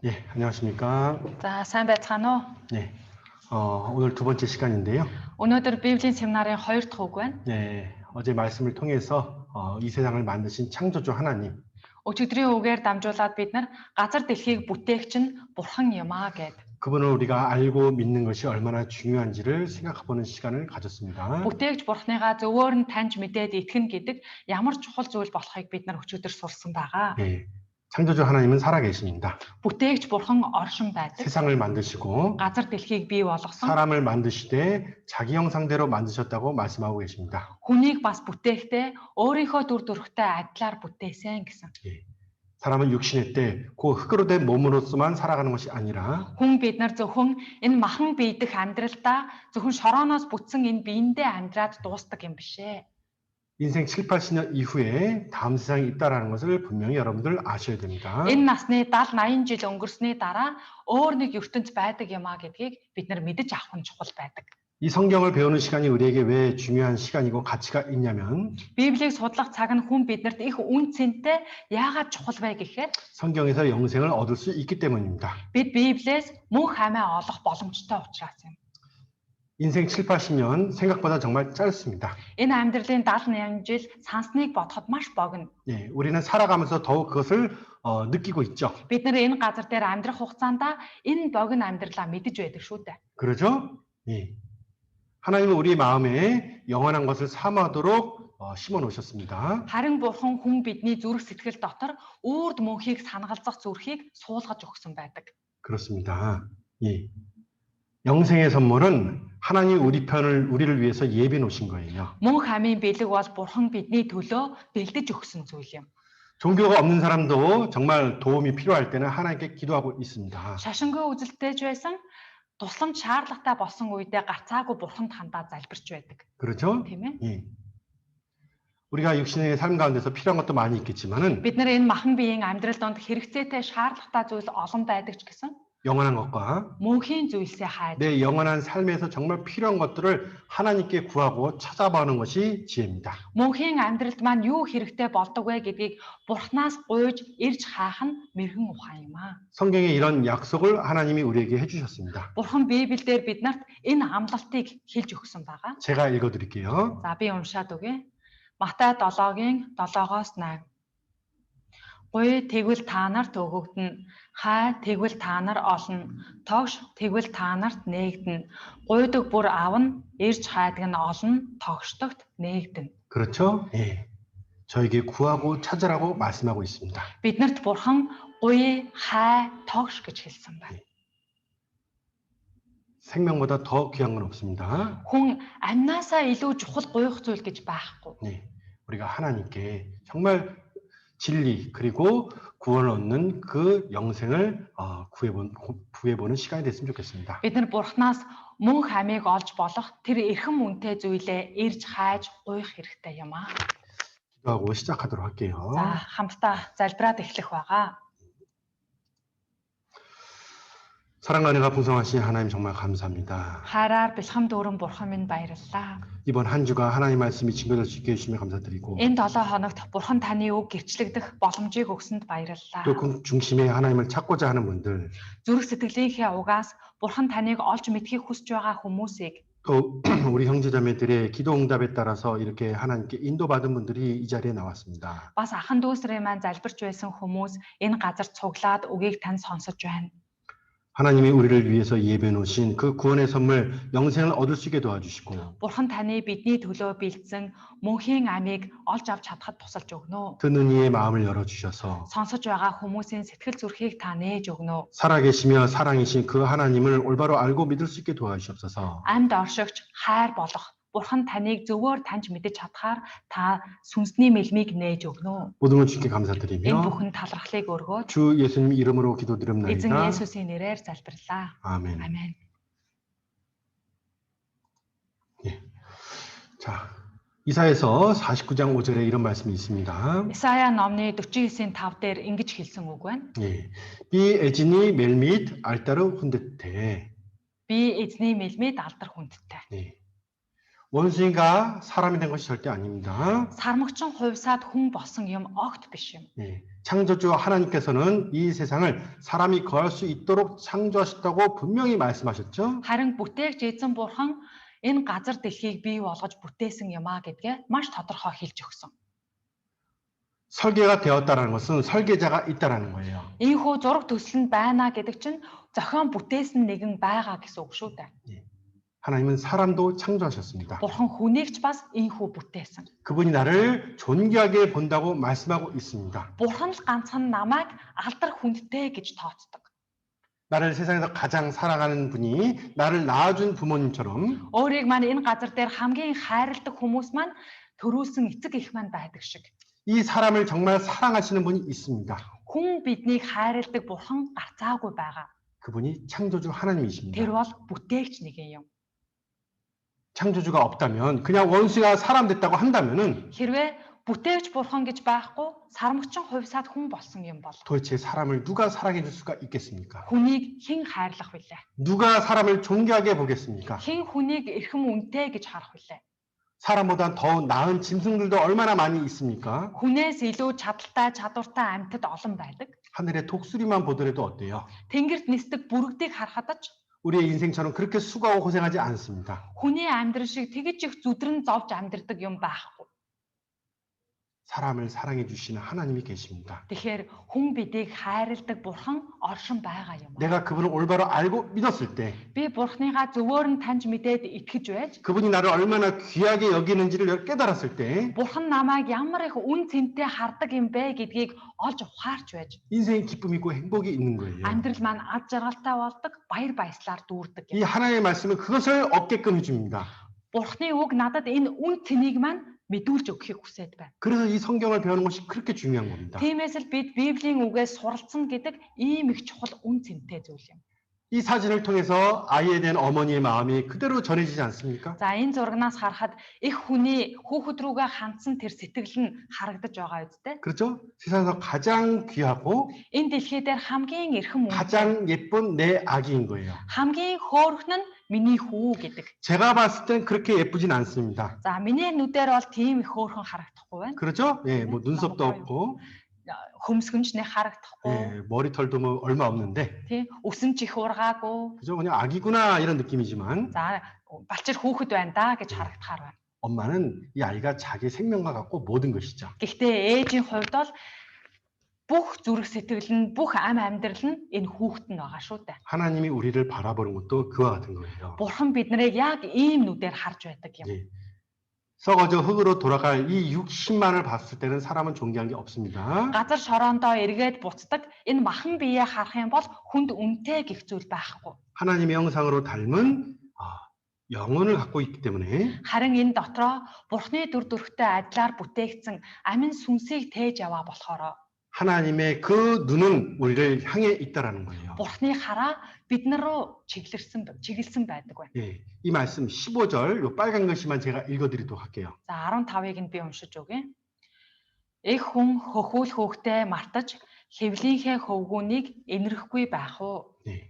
예, 안녕하십니까. За сайн байцгаана уу? 네, 오늘 두 번째 시간인데요. Өнөөдөр Библийн семинарын 2 дахь үг байна. 네, 어제 말씀을 통해서 이 세상을 만드신 창조주 하나님, Өчигдрийн үгээр дамжуулаад бид нар газар дэлхийг бүтээгч нь Бурхан юм аа гэд. 그분을 우리가 알고 믿는 것이 얼마나 중요한지를 생각해보는 시간을 가졌습니다. Бүтээгч Бурханыгаа зөвөөр нь таньж мэдээд итгэнэ гэдэг ямар чухал зүйл болохыг бид нар өчигдөр сурсан байгаа. 네, 창조주 하나님은 살아계십니다. Бүтээгч Бурхан оршин байдаг. 세상을 만드시고 газар дэлхийг бий болгосон. 사람을 만드시되 자기 형상대로 만드셨다고 말씀하고 계십니다. Хүнийг бас бүтээхдээ өөрийнхөө дүр төрхтэй адилаар бүтээсэн гэсэн. 예, 사람은 육신의 때 그 흙으로 된 몸으로서만 살아가는 것이 아니라 Хүн бид нар зөвхөн энэ махан биедэх амьдралдаа зөвхөн шорооноос бүтсэн энэ биендээ амьдраад дуустдаг юм бишээ. 인생 7, 80년 이후에 다음 세상이 있다는 것을 분명히 여러분들 아셔야 됩니다. Энэ насны 70, 80 жил өнгөрсний дараа өөр нэг ертөнц байдаг юм а гэдгийг бид нар мэдэж авах нь чухал байдаг. 이 성경을 배우는 시간이 우리에게 왜 중요한 시간이고 가치가 있냐면 Библийг судлах цаг нь хүн биднэрт их үн цэнтэй яагаад чухал вэ гэхээр 성경에서 영생을 얻을 수 있기 때문입니다. бид Библиэс мөн хамаа олох боломжтой учраас юм. 인생 7, 80년 생각보다 정말 짧습니다. Энэ амьдралын 70, 80 жил сансныг бодоход маш богино. 예, 우리는 살아가면서 더욱 그것을 느끼고 있죠. Бид нар энэ газар дээр амьдрах хугацаанд энэ богино амьдралаа мэдэж байдаг шүү дээ. 그러죠? 예. 하나님은 우리 마음에 영원한 것을 사모하도록 심어 놓으셨습니다. Харин Бурхан хүн бидний зүрх сэтгэл дотор үрд мөнхийг санагалзах зүрхийг суулгаж өгсөн байдаг. 그렇습니다. 예. 영생의 선물은 하나님 우리를 위해서 예비해 놓으신 거예요. Мөнх амийн бэлэг бол Бурхан бидний төлөө бэлдэж өгсөн зүйл юм. 종교가 없는 사람도 정말 도움이 필요할 때는 하나님께 기도하고 있습니다. Шашингүй үзэлтэйж байсан тусламж шаардлагатай болсон үедээ гарцаагүй Бурханд хандаад залбирч байдаг. 그렇죠? Тийм ээ. 예. 우리가 육신의 삶 가운데서 필요한 것도 많이 있겠지만은 Бид нар энэ махан биеийн амьдрал донд хэрэгцээтэй шаардлагатай зүйл олон байдаг ч гэсэн 영원한 것과 мөнхийн зүйлсээ хайж 내 영원한 삶에서 정말 필요한 것들을 하나님께 구하고 찾아보는 것이 지혜입니다. мөнхийн амьдралд маань юу хэрэгтэй болдог вэ гэдгийг Бурханаас гуйж ирж хаах нь мэрхэн ухаан юм аа. 성경에 이런 약속을 하나님이 우리에게 해주셨습니다. Бурхан Библиэлд биднэрт энэ амлалтыг хэлж өгсөн байгаа. 제가 읽어드릴게요. За би уншаад өгье. Матай 7-гийн 7-оос 8. Гуй тэгвэл та нарт өгөгдөн, хай тэгвэл та нар олно, тогш тэгвэл та нарт нээгдэн, гуйдаг бүр авна, ирж хайдаг нь олно, тогшдогт нээгдэн. 그렇죠? 예. 저에게 구하고 찾으라고 말씀하고 있습니다. Биднэрт Бурхан гуй, хай, тогш гэж хэлсэн байна. 생명보다 더 귀한 건 없습니다. Хүн амнаасаа илүү чухал гуйх зүйл гэж байхгүй. 네, 우리가 하나님께 정말 진리 그리고 구원을 얻는 그 영생을 구해보는 시간이 됐으면 좋겠습니다. Бид нар Бурханаас мөнх амийг олж болох тэр эрхэм үнэтэй зүйлээ ирж хайж гуйх хэрэгтэй юм аа. 기도하고 시작하도록 할게요. За хамтдаа залбираад эхлэх байгаа. 사랑과 은혜가 풍성하신 하나님 정말 감사합니다. Хайраар бэлхэм дүүрэн Бурхан минь баярлалаа. 이번 한 주가 하나님 말씀이 증거될 수 있게 해주시며 감사드리고 Энэ 7 хоногт Бурхан таны үг гэрчлэгдэх боломжийг өгсөнд баярлалаа. 또 그 중심에 하나님을 찾고자 하는 분들 Зүрх сэтгэлийнхээ угаас Бурхан таныг олж мэдхийг хүсэж байгаа хүмүүсийг 또 우리 형제자매들의 기도 응답에 따라서 이렇게 하나님께 인도받은 분들이 이 자리에 나왔습니다. бас ахан дүүсрээ маань залбирч байсан хүмүүс энэ газар цуглаад үгийг тань сонсож байна. 하나님이 우리를 위해서 예배해 놓으신 그 구원의 선물 영생을 얻을 수 있게 도와주시고 Бурхан таны бидний төлөө бэлдсэн мөнхийн амийг олж авч чадхад тусалж өгнө. 듣는 이의 마음을 열어주셔서 Сонсож байгаа хүмүүсийн сэтгэл зүрхийг та нээж өгнө. 살아계시며 사랑이신 그 하나님을 올바로 알고 믿을 수 있게 도와주시옵소서. Амьд оршигч хайр болох Бурхан таныг зөвөр таньж мэдэж чадхаар та сүнсний мэлмийг нээж өгнө. 모든 걸 주께 Энэ 감사드리며 бүхэн талархлыг өргөөд 주 예수님 이름으로 эзэн 기도드립니다. Есүсийн нэрээр залбирлаа. 아멘. Амен. 자, 이사야서 49장 5절에 이런 말씀이 있습니다. Исая номны 49-ийн 5 дээр ингэж хэлсэн үг байна. 예, 비 에지니 멜밋 알따르 훈데테. Би эзний мэлмид алдар хүндтэй. 네. 원수인가 사람이 된 것이 절대 아닙니다. Сармагчин хувьсаад хүн болсон юм огт биш юм. 예, 창조주 하나님께서는 이 세상을 사람이 거할 수 있도록 창조하셨다고 분명히 말씀하셨죠. Харин бүтээгч эзэн бурхан энэ газар дэлхийг бий болгож бүтээсэн юм а гэдгээ маш тодорхой хэлж өгсөн. 설계가 되었다는 것은 설계자가 있다라는 거예요. Ийхүү зураг төсөл нь байна гэдэг чинь зохион бүтээсэн нэгэн байгаа гэсэн үг шүү дээ. 하나님은 사람도 창조하셨습니다. Бурхан хүнийг ч бас ийхүү бүтээсэн. 그분이 나를 존귀하게 본다고 말씀하고 있습니다. Бурхан л ганцхан намайг алдар хүндтэй гэж тооцдог. 나를 세상에서 가장 사랑하는 분이 나를 낳아준 부모님처럼 Өөрийг маань энэ газар дээр хамгийн хайрладаг хүмүүс маань төрүүлсэн эцэг эх маань байдаг шиг. 이 사람을 정말 사랑하시는 분이 있습니다. Хүн биднийг хайрладаг бурхан гарцаагүй байгаа. 그분이 창조주 하나님이십니다. Тэр бол бүтээгч нэгэн юм. 창조주가 없다면 그냥 원수가 사람 됐다고 한다면은 Хэрвээ бүтээгч бурхан гэж байхгүй, сармагчин хувьсаад хүн болсон юм бол 도대체 사람을 누가 사랑해 줄 수가 있겠습니까? хүнийг хэн хайрлах вүлээ? 누가 사람을 존귀하게 보겠습니까? Хэн хүнийг эрхэм үнэтэй гэж харах вүлээ? 사람보다 더 나은 짐승들도 얼마나 많이 있습니까? Хүнээс илүү чадaltaй, чадвартай амьтад олон байдаг. 하늘의 독수리만 보더라도 어때요? Тэнгэрт нисдэг бүрэгдийг харахад ч 우리의 인생처럼 그렇게 수고하고 고생하지 않습니다. хүний амьдрал шиг тэгж их зүдрэн зовж амьдрдаг юм байхгүй. 사람을 사랑해 주시는 하나님이 계십니다. Тэгэхээр хүн бидийг хайрладаг бурхан оршин байгаа юм. 내가 그분을 올바로 알고 믿었을 때 Би бурхныгаа зөвөр нь таньж мэдээд итгэж байж, 그분이 나를 얼마나 귀하게 여기는지를 깨달았을 때 бурхан намайг ямар их үн цэнтэй хардаг юм бэ гэдгийг олж ухаарч байж, 인생의 기쁨이 있고 행복이 있는 거예요. амьдрал маань ад жаргалтай болдог, баяр баясгалаар дүүрдэг 이 юм. 하나님의 말씀은 그것을 얻게끔 해줍니다. Бурхны үг надад энэ үн цэнийг маань мэдүүлж өгөхийг хүсэж байна. 그래서 이 성경을 배우는 것이 그렇게 중요한 겁니다. Тиймээс л бид Библийн үгээс суралцсан гэдэг ийм их чухал үн цэнтэй зүйл юм. 이 사진을 통해서 아이에 대한 어머니의 마음이 그대로 전해지지 않습니까? За энэ зурагнаас харахад их хүний хүүхэд рүүгээ хандсан тэр сэтгэл нь харагдаж байгаа үстэй. 그렇죠? 세상에서 가장 귀하고 Энэ дэлхий дээр хамгийн эрхэм үнэтэй, 가장 예쁜 내 아기인 거예요. хамгийн хөөрхөн нь миний хүү гэдэг. 제가 봤을 땐 그렇게 예쁘진 않습니다. За миний нүдээр бол тийм их хөөрхөн харагдахгүй байна. 그렇죠? 예, 뭐 눈썹도 없고, Хөмсгөнч нэг харагдахгүй. 예, 머리털도 뭐 얼마 없는데, Тийм өсөн чих ургаагүй. 그죠? 그냥 아기구나 이런 느낌이지만 За балчир хүүхэд байна да гэж харагдахаар байна. 엄마는 이 아이가 자기 생명과 같고 모든 것이죠. Гэхдээ ээжийн хувьд бол бүх зүрх сэтгэл нь, бүх ам амьдрал нь энэ хүүхэд нь байгаа шүү дээ. 하나님이 우리를 바라보는 것도 그와 같은 거예요. Бурхан биднийг яг ийм нүдээр харж байдаг юм. 예. 썩어져 흙으로 돌아갈 이 육신만을 봤을 때는 사람은 존귀한 게 없습니다. Газар шороондоо эргээд буцдаг энэ махан биеэ харах юм бол хүнд үнэтэй гих зүйл байхгүй. 하나님의 형상으로 닮은 영혼을 갖고 있기 때문에 Харин энэ дотроо Бурхны дүр төрхтэй адилаар бүтээгдсэн амин сүнсийг тээж яваа болохоор 하나님의 그 눈은 우리를 향해 있다라는 거예요. Бурхны хараа биднэр рүү чиглэсэн байдаг байна. 예, 이 말씀 15절 요 빨간 글씨만 제가 읽어드리도록 할게요. За 15-ыг нь би уншиж өгье. Эх хүн хөхүүл хөөхтэй мартаж хэвлийнхээ хөвгүүнийг инэрхгүй байх уу? 네.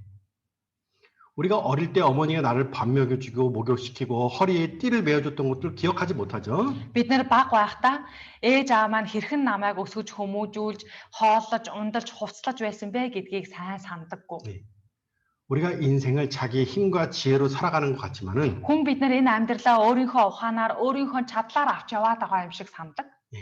우리가 어릴 때 어머니가 나를 밥 먹여주고 목욕시키고 허리에 띠를 매어줬던 것들 기억하지 못하죠? Бид нэр баг байхдаа ээж аав маань хэрхэн намайг өсгөж хүмүүжүүлж, хооллож, ундалж, хувцлаж байсан бэ гэдгийг сайн сандаггүй. 네. 우리가 인생을 자기의 힘과 지혜로 살아가는 것 같지만은 Хүн бид нар энэ амьдралаа өөрийнхөө ухаанаар, өөрийнхөө чадлаар авч яваад байгаа юм шиг сандаг. 예,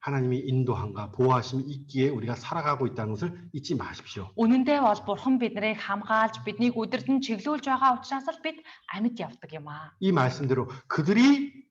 하나님이 인도함과 보호하심이 있기에 우리가 살아가고 있다는 것을 잊지 마십시오. Үнэн дээр бол Бурхан биднийг хамгаалж, биднийг өдөртөн чиглүүлж байгаа учраас л бид амьд явдаг юм аа. 이 말씀대로 그들이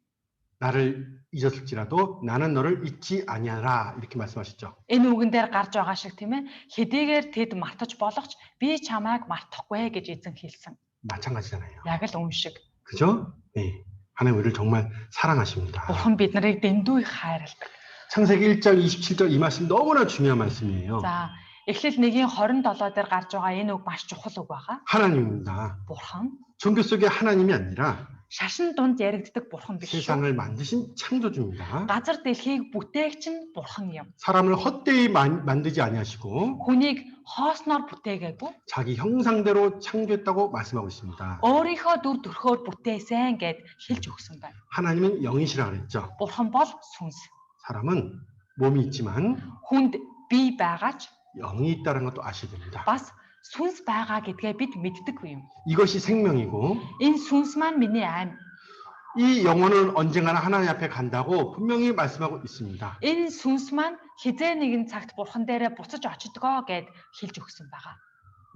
나를 잊었을지라도 나는 너를 잊지 아니하라 이렇게 말씀하셨죠. Энэ үгэн дээр гарч байгаа шиг тийм ээ. Хэдийгээр тэд мартаж болох ч би чамайг мартахгүй гэж эзэн хэлсэн. 마찬가지잖아요. Яг л үн шиг. 그죠? 예, 하나님 우리를 정말 사랑하십니다. Бурхан бид нарыг дэндүү их хайрладаг. 창세기 1장 27절 이 말씀 너무나 중요한 말씀이에요. За, Эхлэл 1:27 дээр гарч байгаа энэ үг маш чухал үг байгаа. 하나님입니다. Бурхан 종교 속의 하나님이 아니라 шашин дунд яригддаг бурхан биш шүү. 세상을 만드신 창조주입니다. Газар дэлхийг бүтээгч нь бурхан юм. 사람을 헛되이 만들지 아니하시고 Хүнийг хоосноор бүтээгээгүй. 자기 형상대로 창조했다고 말씀하고 있습니다. Өөрийнхөө дүр төрхөөр бүтээсэн гэд хэлж өгсөн байна. 하나님은 영이시라 그랬죠. Бурхан бол сүнс. 사람은 몸이 있지만 Хүнд бие байгаач 영이 있다는 것도 아셔야 됩니다. бас сүнс байгаа гэдгээ бид мэддэггүй юм. 이것이 생명이고 Энэ сүнс маань миний аймаг. 이 영혼은 언젠가는 하나님 앞에 간다고 분명히 말씀하고 있습니다. Энэ сүнс маань хизээ нэгэн цагт бурхан дээрээ буцаж очдгоо гэд хэлж өгсөн байгаа.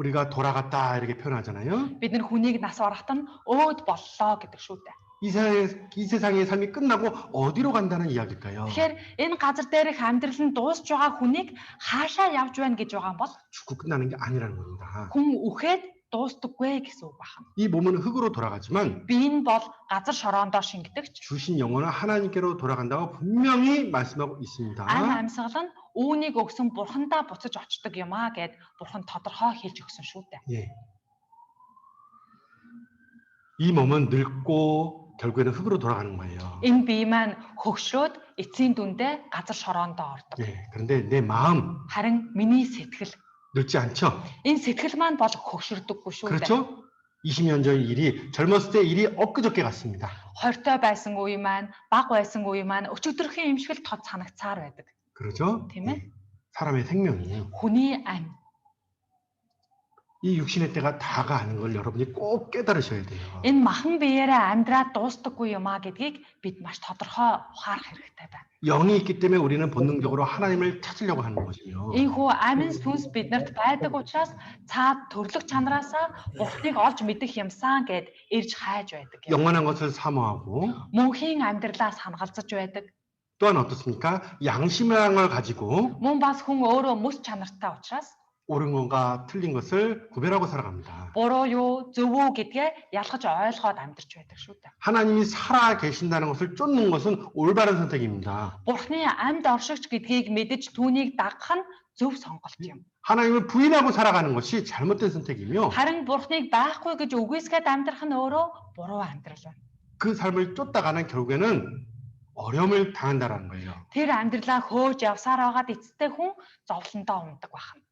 우리가 돌아갔다 이렇게 표현하잖아요. Бид нар хүнийг нас барахад нь өөд боллоо гэдэг шүү дээ. 이 세상의 삶이 끝나고 어디로 간다는 이야기일까요? Тэгэхээр энэ газар дээрх амьдрал нь дуусж байгаа хүнийг хаашаа явж байна гэж байгаа юм бол 죽고 끝나는 게 아니라는 겁니다. хүн үхээд дуустдаггүй гэсэн үг байна. 이 몸은 흙으로 돌아가지만 Би энэ бол газар шороондоо шингэдэг ч 주신 영혼은 하나님께로 돌아간다고 분명히 말씀하고 있습니다. амьсгал нь үүнийг өгсөн бурхандаа буцаж очдог юм аа гэд бурхан тодорхой хэлж өгсөн шүү дээ. 예. 이 몸은 늙고 결국에는 흙으로 돌아가는 거예요. Энэ бие маань хөгшрөөд эцсийн дүндээ газар шороондоо ордог. 예. 그런데 내 마음 Харин миний сэтгэл 늙지 않죠? энэ сэтгэл маань бол хөгшөрдөггүй шүү дээ. 그렇죠? 20년 전 일이 젊었을 때 일이 엊그저께 같습니다. Хортой байсан үе маань, бага байсан үе маань өчигдөрхийн юм шиг л тод санагцаар байдаг. 그렇죠? тийм ээ? 예. 사람의 생명이 Хүний амь 이 육신의 때가 다가 아는 걸 여러분이 꼭 깨달으셔야 돼요. энэ махан биеэрээ амьдраад дуустдаггүй юм а гэдгийг бид маш тодорхой ухаарах хэрэгтэй байна. 영이 있기 때문에 우리는 본능적으로 하나님을 찾으려고 하는 것이요. Ийхүү амин сүнс биднэрт байдаг учраас цаад төрлөх чанараасаа Бурхныг олж мэдэх юмсан гэд ирж хайж байдаг юм. 영원한 것을 사모하고 Мөнхийн амьдралаа сангалзаж байдаг. 또한 어떻습니까? 양심이라는 걸 가지고 Мөн бас хүн өөрөө мэс чанартай учраас 옳은 것과 틀린 것을 구별하고 살아갑니다. буруу юу, зөв үү гэдгээ ялгаж ойлгоод амьдарч байдаг шүү дээ. 하나님이 살아 계신다는 것을 쫓는 것은 올바른 선택입니다. Бурхны амьд оршигч гэдгийг мэдэж түүнийг дагах нь зөв сонголт юм. 하나님을 부인하고 살아가는 것이 잘못된 선택이며 Харин Бурхныг байхгүй гэж үгүйсгээд амьдрах нь өөрөө буруу амьдрал байна. 그 삶을 쫓다가는 결국에는 어려움을 당한다는 거예요. Тэр амьдралаа хөөж явсаар байгаад эцэстээ хүн зовлондоо ундаг байна.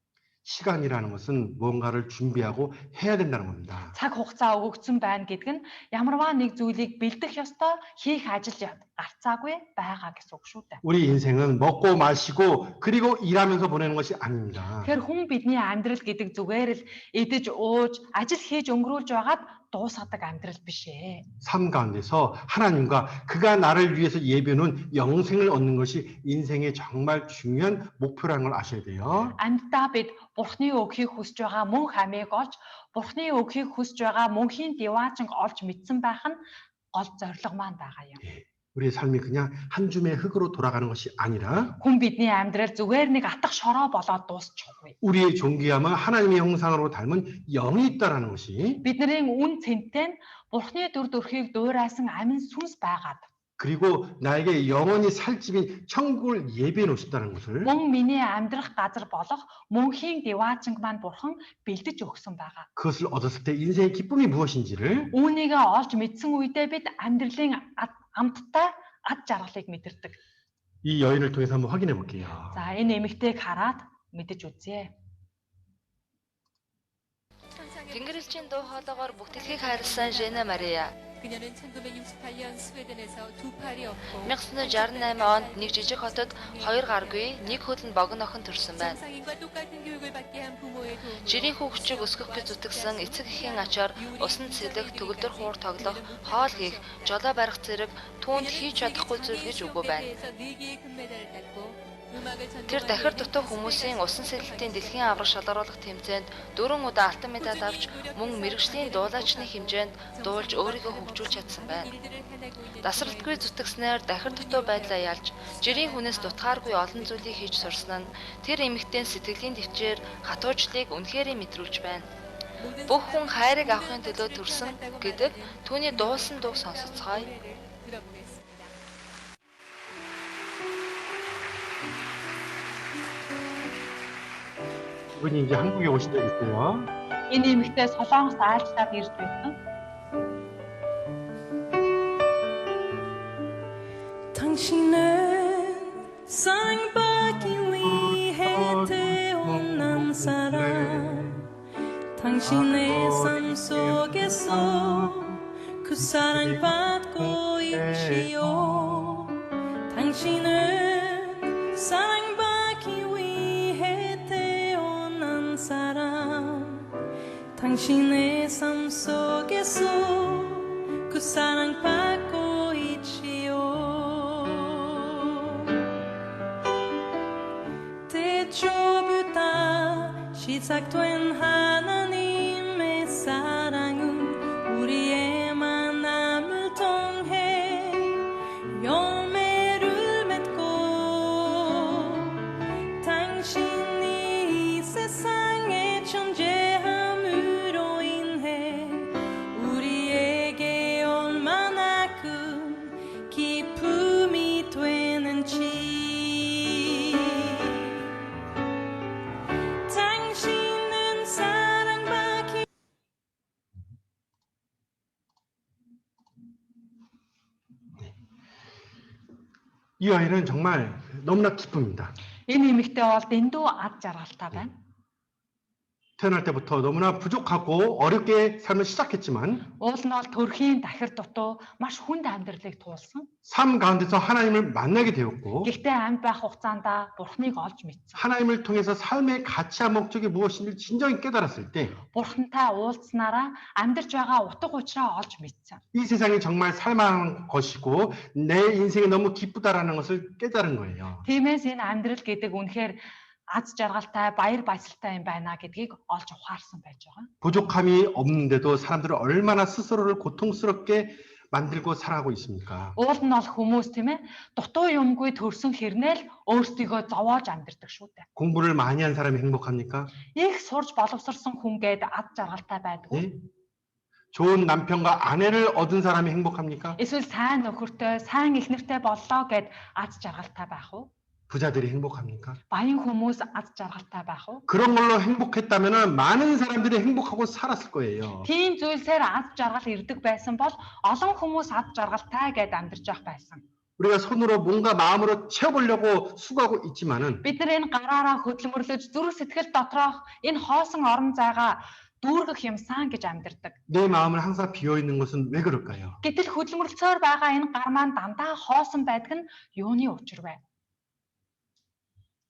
시간이라는 것은 무언가를 준비하고 해야 된다는 겁니다. Цаг хугацаа өгөгдсөн байна гэдг нь ямарваа нэг зүйлийг бэлдэх ёстой, хийх ажил гарцаагүй байгаа гэсэн үг шүү дээ. 우리 인생은 먹고 마시고 그리고 일하면서 보내는 것이 아닙니다. Тэгэхээр хүн бидний амьдрал гэдэг зүгээр л идэж ууж, ажил хийж өнгөрүүлж байгаад дуусгадаг амьдрал биш ээ. 삶 가운데서 하나님과 그가 나를 위해서 예비해놓은 영생을 얻는 것이 인생의 정말 중요한 목표라는 걸 아셔야 돼요. Амьдаа бид Бурхны өгөхийг хүсэж байгаа мөнх амийг олж, Бурхны өгөхийг хүсэж байгаа мөнхийн диваачинг олж мэдсэн байх нь гол зорилго маань байгаа юм. 우리의 삶이 그냥 한 줌의 흙으로 돌아가는 것이 아니라 Хүн бидний амьдрал зүгээр нэг атах шороо болоод дуусчихгүй. 우리의 존귀함은 하나님의 형상으로 닮은 영이 있다라는 것이 Бидний үн цэнтэй нь Бурхны дүр төрхийг дуурайсан амин сүнс байгаад 그리고 나에게 영원히 살 집인 천국을 예비해 놓으셨다는 것을 мөн миний амьдрах газар болох мөнхийн диваачинг маань Бурхан бэлдэж өгсөн байгаа. 그것을 얻었을 때 인생의 기쁨이 무엇인지를 Үүнийгээ олж мэдсэн үедээ бид амьдралын амттай ад жаргалыг мэдэрдэг. 이 여인을 통해서 한번 확인해 볼게요. За энэ эмэгтэйг хараад мэдэж үзье. Тэнгэрлэгчийн дуу хоолойгоор бүх дэлхийг хайрласан Жена Мария. 그녀는 1968년 스웨덴에서 두 팔이 없고 1968 онд нэг жижиг хотод хоёр гаргүй, нэг хөлн богино охин төрсөн байна. 정상인과 똑같은 교육을 받게 한 부모의 도움으로 Жирийн хүүхчиг өсгөх гэж зүтгэсэн эцэг эхийн ачаар усан цэлэх, төгөлдөр хуур тоглох, хоол хийх, жолоо барих зэрэг түүнд хийж чадахгүй зүйл гэж үгүй байна. Тэр дахир дутуу хүмүүсийн усан сэлэлтийн дэлхийн авраг шалгаруулах тэмцээнд 4 удаа алтан медаль авч мөн мэрэгжлийн дуулаачны хэмжээнд дуулж өөрийгөө хөгжүүлж чадсан байна. Дасралтгүй зүтгэснээр дахир дутуу байдлаа ялж, жирийн хүнээс дутгааргүй олон зүйлийг хийж сурсан нь тэр эмэгтэй сэтгэлийн төвчээр хатуужлыг үнэхээр мэдрүүлж байна. Бүх хүн хайрыг авахын төлөө төрсөн гэдэг түүний дуулсан дуу сонсоцгоё. 이분이 이제 한국에 오신 적 있어요. Энэ эмэгтэй Солонгост айлчлаад ирж байсан. 사랑 당신의 삶 속에서 그 사랑 받고 있지요. 당신은 사랑받기 위해 태어난 사람. 당신의 삶 속에서 그 사랑 받고 있지요. 태초부터 시작된 하나님의 사랑은 우리의 만남을 통해 열매를 맺고 당신이 이 세상에 존재함으로 인해 우리에게 얼마나 큰 기쁨이 되는지. 당신은 사랑받기 이 아이는 정말 너무나 기쁩니다. Энэ эмэгтэй бол дэндүү ад жаргалтай байна. 태어날 때부터 너무나 부족하고 어렵게 삶을 시작했지만 Уул нь бол төрхийн дахир дутуу маш хүнд амьдралыг туулсан. 삶 가운데서 하나님을 만나게 되었고 Гэхдээ амьд байх хугацаанд Бурхныг 올ж мэдсэн. 하나님을 통해서 삶의 가치와 목적이 무엇인지 진정히 깨달았을 때 이 Бурхантай уулзснараа амьдарч байгаа утга учираа олж мэдсэн. 세상이 정말 살만한 것이고 내 인생이 너무 기쁘다라는 것을 깨달은 거예요. Тиймээс энэ амьдрал гэдэг үнэхээр аз жаргалтай, баяр баясгалтай юм байна гэдгийг олж ухаарсан байж байгаа. 부족함이 없는데도 사람들은 얼마나 스스로를 고통스럽게 만들고 살아가고 있습니까? Уул нь бол хүмүүс тийм ээ дутуу юмгүй төрсөн хэрнээл өөрсдийгөө зовоож амьдардаг шүү дээ. 공부를 많이 한 사람이 행복합니까? Их сурж боловсрсон хүн гээд аз жаргалтай байдаг. 예? 좋은 남편과 아내를 얻은 사람이 행복합니까? Эсвэл сайн нөхөртэй, сайн эхнэртэй боллоо гээд аз жаргалтай байх уу? 부자들이 행복합니까? Баян хүмүүс аз жаргалтай байх уу? 그런 걸로 행복했다면 많은 사람들이 행복하고 살았을 거예요. Тийм зүйлсээр аз жаргал ирдэг байсан бол олон хүмүүс аз жаргалтай гээд амьдарч байх байсан. 우리가 손으로 뭔가 마음으로 채워보려고 수고하고 있지만은 Бид нар энэ гараараа хөдөлмөрлөж зүрх сэтгэл доторх энэ хоосон орон зайгаа дүүргэх юмсан гэж амьдардаг. 내 마음은 항상 비어 있는 것은 왜 그럴까요? Гэтэл хөдөлмөрлөцөөр байгаа энэ гар маань дандаа хоосон байдаг нь юуны учир вэ?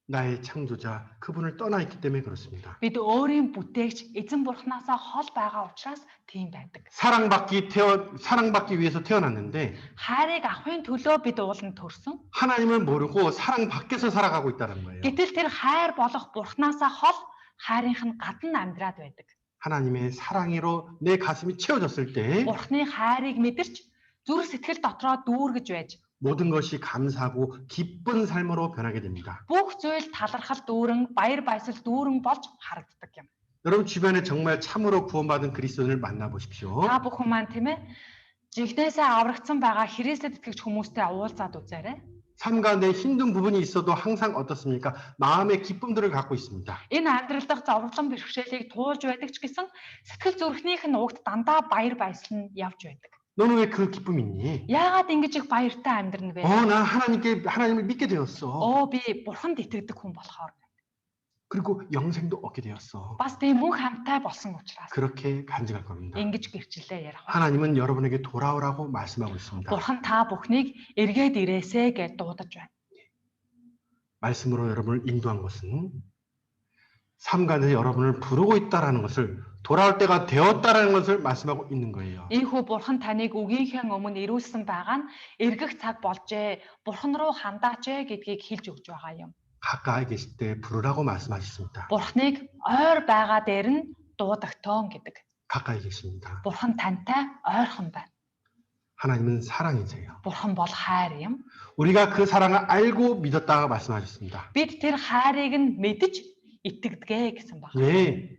나의 창조자 그분을 떠나 있기 때문에 그렇습니다. Бид өөрийн бүтээгч эзэн бурхнаасаа хол байгаа учраас тийм байдаг. 사랑받기 위해서 태어났는데 Хайрыг авахын төлөө бид ууланд төрсөн. 하나님을 모르고 사랑 밖에서 살아가고 있다는 거예요. Гэтэл тэр хайр болох бурхнаасаа хол хайрынх нь гадна амьдраад байдаг. 하나님의 사랑으로 내 가슴이 채워졌을 때 Бурхны хайрыг мэдэрч зүрх сэтгэл дотроо дүүргэж байж 모든 것이 감사하고 기쁜 삶으로 변하게 됩니다. бүх зүйл талархал дүүрэн, баяр баясгал дүүрэн болж харагддаг юм. 여러분 주변에 정말 참으로 구원받은 그리스도인을 만나보십시오. Та бүхэн маань тийм ээ жигнэсээ аврагдсан байгаа Христэд итгэж хүмүүстэй уулзаад үзээрэй. 삶 가운데 힘든 부분이 있어도 항상 어떻습니까? 마음의 기쁨들을 갖고 있습니다. Энэ амьдрал дахь зовлон бэрхшээлийг туулж байдаг ч гэсэн сэтгэл зүрхнийх нь угт дандаа баяр баясгал нь явж байдаг. 너는 왜 그 기쁨이 있니? Яагаад ингэж их баяртай амьдрна вэ? 난 하나님을 믿게 되었어. Би бурханд итгэдэг хүн болохоор. 그리고 영생도 얻게 되었어. Бас би мөн хамтай болсон учраас. 그렇게 간증할 겁니다. Ингэж гэрчлэлээ ярих. 하나님은 여러분에게 돌아오라고 말씀하고 있습니다. Бурхан та бүхнийг эргээд ирээсэ гэж дуудаж байна. 말씀으로 여러분을 인도한 것은 삶 가운데 여러분을 부르고 있다라는 것을 돌아올 때가 되었다라는 것을 말씀하고 있는 거예요. Ийхүү бурхан таныг үгийнхээ өмнө ирүүлсэн байгаа нь эргэх цаг болжээ. Бурхан руу хандаач гэдгийг хэлж өгч байгаа юм. 가까이 계실 때 부르라고 말씀하셨습니다. Бурханыг ойр байгаа дээр нь дуудагтоон гэдэг. 가까이 계십니다. Бурхан тантай ойрхон байна. 하나님은 사랑이세요. Бурхан бол хайр юм. 우리가 그 사랑을 알고 믿었다고 말씀하셨습니다. Бид тэр хайрыг нь мэдж итгэдэг гэсэн баг. 예,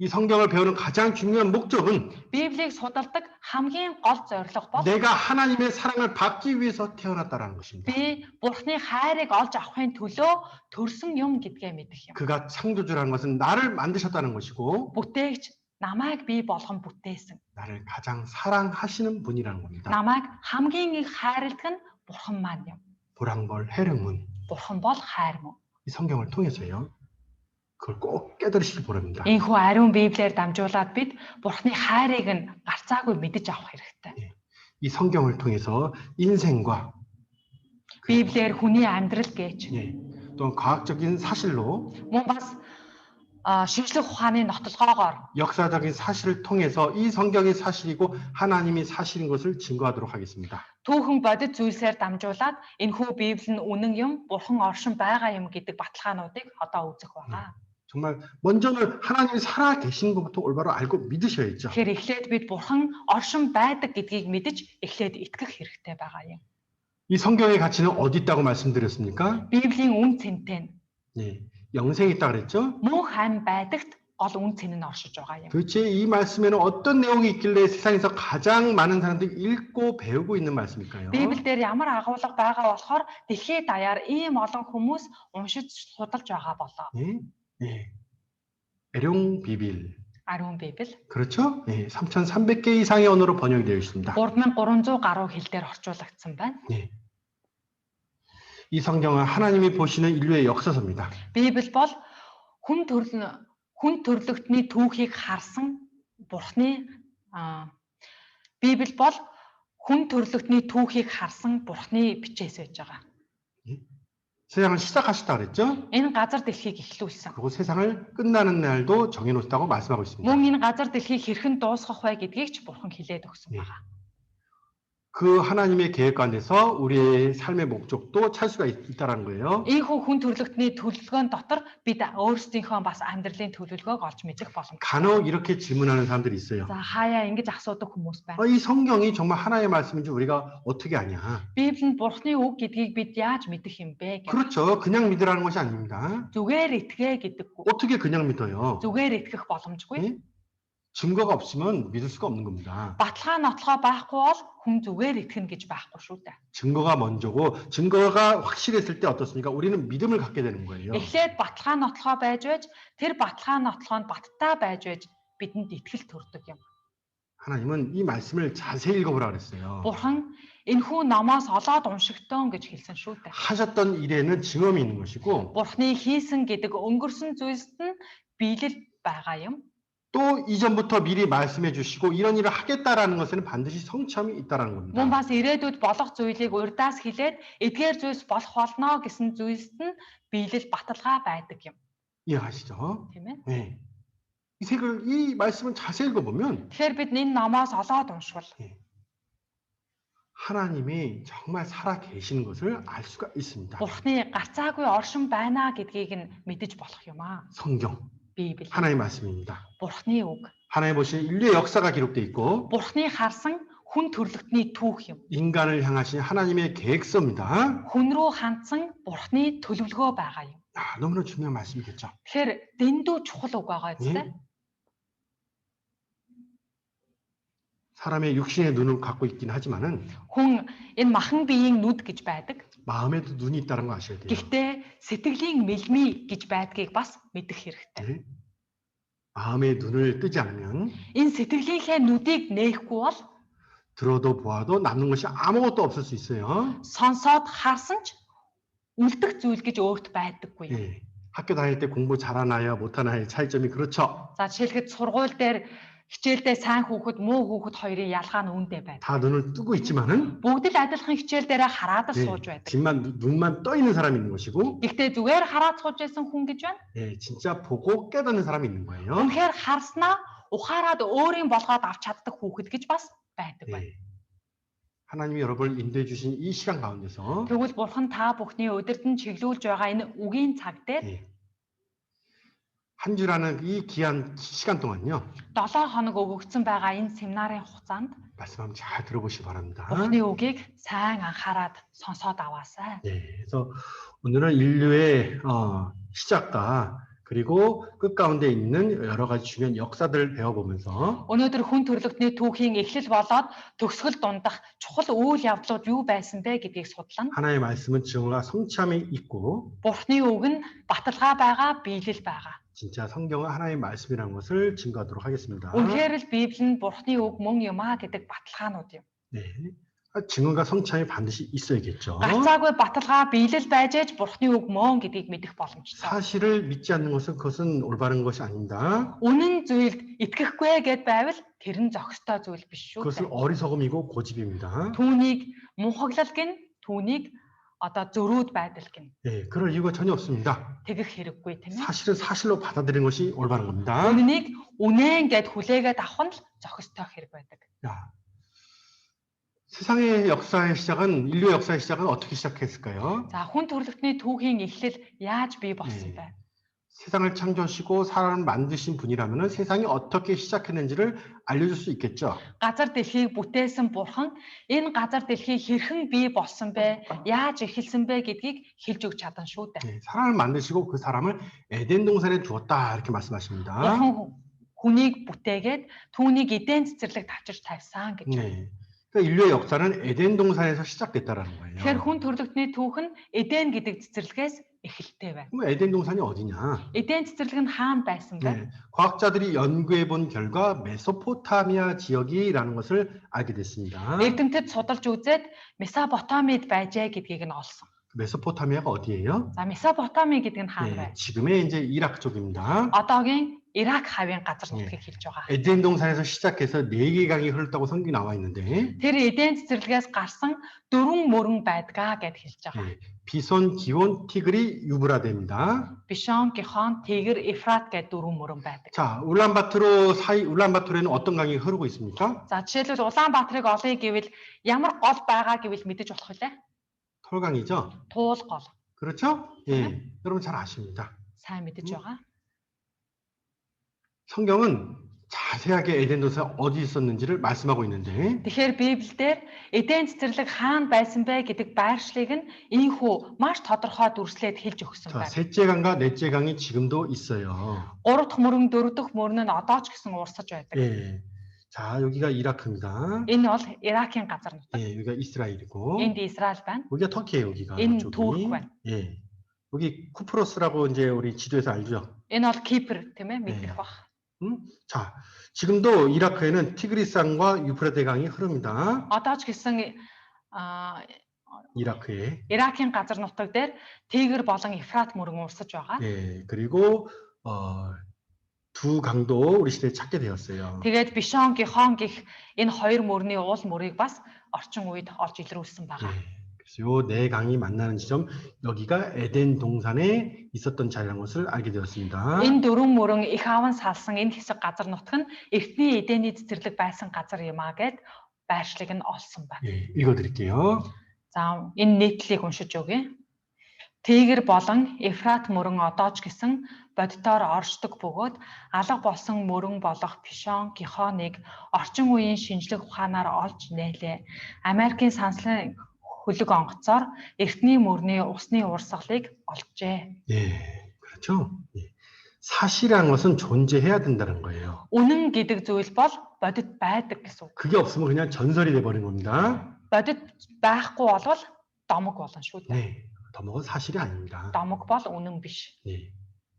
이 성경을 배우는 가장 중요한 목적은 Библийг судалдаг хамгийн гол зорилго бол 내가 하나님의 사랑을 받기 위해서 태어났다라는 것입니다. би Бурханы хайрыг олж авахын төлөө төрсөн юм гэдгээ мэдэх юм. 그가 창조주라는 것은 나를 만드셨다는 것이고 Бүтээгч намайг бий болгон бүтээсэн. 나를 가장 사랑하시는 분이라는 겁니다. Намайг хамгийн их хайрладаг нь Бурхан маань юм. 보랑벌 해령문 Бурхан бол хайр мөн. 이 성경을 통해서요. 그걸 꼭 깨달으시기 바랍니다. Энэхүү ариун Библиэр дамжуулаад бид Бурхны хайрыг нь гарцаагүй мэдэж авах хэрэгтэй. 이 성경을 통해서 인생과 Библиэр хүний амьдрал гэж 예, 또한 과학적인 사실로 мөн бас шинжлэх ухааны нотлогоогоор 역사적인 사실을 통해서 이 성경이 사실이고 하나님이 사실인 것을 증거하도록 하겠습니다. түүхэн бодит зүйлсээр дамжуулаад энэхүү Библи нь үнэн юм, Бурхан оршин байгаа юм гэдэг баталгаануудыг одоо үзэх байгаа. 정말 먼저는 하나님이 살아 계신 것부터 올바로 알고 믿으셔야죠. Тэгэхээр эхлээд бид Бурхан оршин байдаг гэдгийг мэдэж эхлээд итгэх хэрэгтэй байгаа юм. 이 성경의 가치는 어디 있다고 말씀드렸습니까? Библийн үн цэнтэй нь 네, 영생이 있다 그랬죠? мөн хань байдагт гол үн цэн нь оршиж байгаа юм. 도대체 이 말씀에는 어떤 내용이 있길래 세상에서 가장 많은 사람들이 읽고 배우고 있는 말씀일까요? Библиэлд ямар агуулга байгаа болохоор дэлхийд даяар ийм олон хүмүүс уншиж судалж байгаа болоо. 네, 네. 에룡 비빌. Ариун Библи 그렇죠? 네, 3,300개 이상의 언어로 번역이 되어 있습니다. 3300 гаруй хэлээр орчуулагдсан байна. 네. 이 성경은 하나님이 보시는 인류의 역사서입니다. Библи бол хүн төрлөختний түүхийг харсан Бурхны Библи бол хүн төрлөختний түүхийг харсан Бурхны бичээс байж байгаа. 세상을 시작하셨다 그랬죠? Энэ газар дэлхийг эхлүүлсэн. 그리고 세상을 끝나는 날도 정해놓으셨다고 말씀하고 있습니다. Мөн энэ газар дэлхийг хэрхэн дуусгах вэ гэдгийг ч Бурхан хэлээд өгсөн 네. байна. 그 하나님의 계획 가운데서 우리의 삶의 목적도 찾을 수가 있다는 거예요. Ийхүү хүн төрлөختний төлөвлөгөөн дотор бид өөрсдийнхөө бас амьдралын төлөвлөгөөг олж мэдэх боломжтой. 간혹 이렇게 질문하는 사람들이 있어요. За хаяа ингэж асуудаг хүмүүс байна. 이 성경이 정말 하나님의 말씀인지 우리가 어떻게 아냐? Библи нь Бурхны үг гэдгийг бид яаж мэдэх юм бэ гэж. 그렇죠. 그냥 믿으라는 것이 아닙니다. Зүгээр итгэе гэдэггүй. 어떻게 그냥 믿어요? Зүгээр итгэх боломжгүй. 예? 증거가 없으면 믿을 수가 없는 겁니다. Баталгаа нотлохоо байхгүй бол хүн зүгээр итгэнэ гэж байхгүй шүү дээ. 증거가 먼저고 증거가 확실했을 때 어떻습니까? 우리는 믿음을 갖게 되는 거예요. Эхлээд баталгаа нотлохоо байж байж тэр баталгаа нотлоход баттай байж байж бидэнд итгэл төрдөг юм. 하나님은 이 말씀을 자세히 읽어보라 그랬어요. Бурхан энэхүү номоос олоод уншигтон гэж хэлсэн шүү дээ. 하셨던 일에는 증언이 있는 것이고 Бурхны хийсэн гэдэг өнгөрсөн зүйлсд нь биелэл байгаа юм. 또 이전부터 미리 말씀해 주시고 이런 일을 하겠다라는 것에는 반드시 성취함이 있다라는 Мөн 겁니다. бас ирээдүйд болох зүйлийг урьдаас хэлээд эдгээр зүйлс болох болно гэсэн зүйлсд нь биелэл баталгаа байдаг юм. 이해하시죠? Тийм ээ. 네. 이 말씀을 자세히 읽어보면 Тэгэхээр бид энэ номоос олоод уншвал 하나님이 정말 살아 계시는 것을 알 수가 있습니다. Бурхны гарцаагүй оршин байна гэдгийг нь мэдэж болох юм аа. 성경, Библи. 하나님의 말씀입니다. Бурхны үг. 하나님 보신 인류의 역사가 기록되어 있고 Бурхны харсан хүн төрлөختний түүх юм. 인간을 향하신 하나님의 계획서입니다. Хүн рүү хандсан Бурхны төлөвлөгөө байгаа юм. 너무나 중요한 말씀이겠죠. Тэгэхээр дэндүү чухал үг байгаа 예? зү. 사람의 육신의 눈을 갖고 있긴 하지만은 Хүн энэ махан биеийн нүд гэж байдаг. 마음에도 눈이 있다는 거 아셔야 돼요. Гэхдээ сэтгэлийн мэлмий гэж байдгийг бас мэдэх хэрэгтэй. 네? 마음의 눈을 뜨지 않으면 Энэ сэтгэлийнхээ нүдийг нээхгүй бол 들어도 보아도 남는 것이 아무것도 없을 수 있어요. сонсоод харсан ч үлдэх зүйл гэж өөрт байдаггүй юм. 예. 학교 다닐 때 공부 잘하는 아이와 못하는 아이의 차이점이 그렇죠. За жишээлхэд сургууль дээр хичээлдээ сайн хүүхэд муу хүүхэд хоёрын ялгаа нь үүндээ байдаг. 다 눈을 뜨고 있지만은 Бүгд л адилхан хичээл дээрээ хараад л 예, сууж байдаг. 눈만 떠 있는 사람이 있는 것이고 Гэхдээ зүгээр хараад сууж байсан хүн гэж байна. 예, 진짜 보고 깨닫는 사람이 있는 거예요. Үнэхээр харснаа ухаарад өөрийн болгоод авч чаддаг хүүхэд гэж бас байдаг байна. 예. 하나님이 여러분을 인도해 주신 이 시간 가운데서 Тэгвэл Бурхан та бүхний өдөртөн чиглүүлж байгаа энэ үгийн цаг дээр 예. 한 주라는 이 귀한 시간 동안요. 7 хоног өгөгдсөн байгаа энэ семинарын хугацаанд 말씀 한번 잘 들어보시기 바랍니다. Бурханы үгийг сайн анхаарад сонсоод аваасай. 네, 그래서 오늘은 인류의 시작과 그리고 끝 가운데 있는 여러 가지 중요한 역사들을 배워보면서 Өнөөдөр хүн төрлөختний түүхийн эхлэл болоод төгсгөл дундах чухал үйл явдлууд юу байсан бэ гэдгийг судлана. 하나의 말씀은 증거가 성취함이 있고 Бурханы үг нь баталгаа байгаа, биелэл байгаа. 진짜 성경은 하나의 말씀이라는 것을 증거하도록 하겠습니다. Үнэхээр л Библи нь Бурханы үг мөн юм аа гэдэг баталгаанууд юм. 네, 증언과 성찰이 반드시 있어야겠죠. Гацаагүй баталгаа биелэл байж ээж Бурхны үг мөн гэдгийг мэдэх боломжтой. 사실을 믿지 않는 것은 그것은 올바른 것이 아닙니다. Үнэн зүйлд итгэхгүй гэд байвал тэр нь зохистой зүйл биш шүү 그것은 дээ. 어리석음이고 고집입니다. Түүнийг мунхаглал гин, түүнийг одоо зөрүүд байдал гин. 예, 그럴 이유가 전혀 없습니다. Тэгэх хэрэггүй тийм ээ. 사실은 사실로 받아들이는 것이 올바른 겁니다. Үнэнийг үнэн гэд хүлээгээд авах нь л зохистой хэрэг байдаг. 야, 세상의 역사의 시작은 인류의 역사의 시작은 어떻게 시작했을까요? За хүн төрөлхтний түүхийн эхлэл яаж бий болсон бэ? 세상을 창조하시고 사람을 만드신 분이라면 세상이 어떻게 시작했는지를 알려줄 수 있겠죠. Газар дэлхийг бүтээсэн бурхан энэ газар дэлхийг хэрхэн бий болсон бэ? Яаж эхэлсэн бэ гэдгийг хэлж өгч чадан шүү дээ. 네, 사람을 만드시고 그 사람을 에덴 동산에 두었다 이렇게 말씀하십니다. Бурхан хүнийг бүтээгээд түүнийг эден цэцэрлэг тавчирч тавьсан гэж. 네, 그러니까 인류의 역사는 에덴 동산에서 시작됐다라는 Тэгэхээр 거예요. хүн төрөлхтний түүх нь эден гэдэг цэцэрлэгээс эхэлтэй байна. 그럼 에덴 동산이 어디냐? Эден цэцэрлэг нь хаана байсан бэ? 네, 과학자들이 연구해 본 결과 메소포타미아 지역이라는 것을 알게 됐습니다. Эрдэмтэд судалж үзээд Месопотамид байжээ гэдгийг нь олсон. 메소포타미아가 어디예요? За Месопотами гэдэг нь хаана 네, вэ? 지금의 이제 이라크 쪽입니다. Одоогийн Ирак хавийн газар нутгийг хэлж байгаа. 에덴 동산에서 시작해서 4개 강이 흐른다고 성경이 나와 있는데 Тэр эден цэцэрлэгээс гарсан дөрвөн мөрөн байдгаа гэд хэлж байгаа. 네, 비손, 기온, 티그리, 유브라데입니다. Бишон, Гихон, Тэгэр, Ефрат гэд дөрвөн мөрөн байдаг. 자, 울란바토르에는 어떤 강이 흐르고 있습니까? За жишээлбэл Улаанбаатарыг олъё гэвэл ямар гол байгаа гэвэл мэдэж болох үлээ? 톨강이죠. Туул гол. 그렇죠? 예, 여러분 잘 아십니다. Сайн мэдэж байгаа. 성경은 자세하게 에덴 동산 어디 있었는지를 말씀하고 있는데 Тэгэхээр Библиэлд эден цэцэрлэг хаана байсан бэ гэдэг байршлыг нь ийхүү маш тодорхой дүрслээд хэлж өгсөн 자, байна. 셋째 강과 넷째 강이 지금도 있어요. 3 дахь мөрөн, 4 дахь мөрөн нь одоо ч гэсэн урсаж байдаг. 예. 자, 여기가 이라크입니다. Энэ бол Иракийн газар нутаг. 예, 여기가 이스라엘이고 Энд Израиль байна. 여기가 터키예요, 여기가. 인 이쪽이. турк байна. 예. 여기 쿠프로스라고 이제 우리 지도에서 알죠? Энэ бол Кипр тийм ээ мэдэх 네. бах. 자, 지금도 이라크에는 티그리스강과 유프라테 강이 흐릅니다. Одоо ч гэсэн 이라크에. Иракийн газар нутаг дээр Тэгэр болон Ефрат мөрөн урсаж байгаа. 예, 그리고 두 강도 우리 시대에 찾게 되었어요. Тэгээд Бишон, Гихон гих энэ хоёр мөрний уул мөрийг бас орчин үед олж илрүүлсэн байгаа. 예, 그래서 요 네 강이 만나는 지점 여기가 에덴 동산에 있었던 자리라는 것을 알게 되었습니다. Энэ дөрвөн мөрөн их аван салсан энэ хэсэг газар нутаг нь эртний эдэний цэцэрлэг байсан газар юм а гэд байршлыг нь олсон байна. 예, 읽어드릴게요. За энэ нийтлэлийг уншиж өгье. Тэгэр болон Ефрат мөрөн одоо ч гэсэн боддоор оршдог бөгөөд алга болсон мөрөн болох Бишон, Гихоныг орчин үеийн шинжлэх ухаанаар олж нээлээ. Америкийн санслын хөлөг онгоцоор эртний мөрний усны урсгалыг олжээ. 예, 그렇죠. 예. 사실이라는 것은 존재해야 된다는 거예요. Үнэн гэдэг зүйл бол бодит байдаг гэсэн үг. 그게 없으면 그냥 전설이 돼버린 겁니다. Бодит байхгүй болвол домог болно шүү дээ. 네, 더먹은 사실이 아닙니다. Домог бол үнэн биш. 예,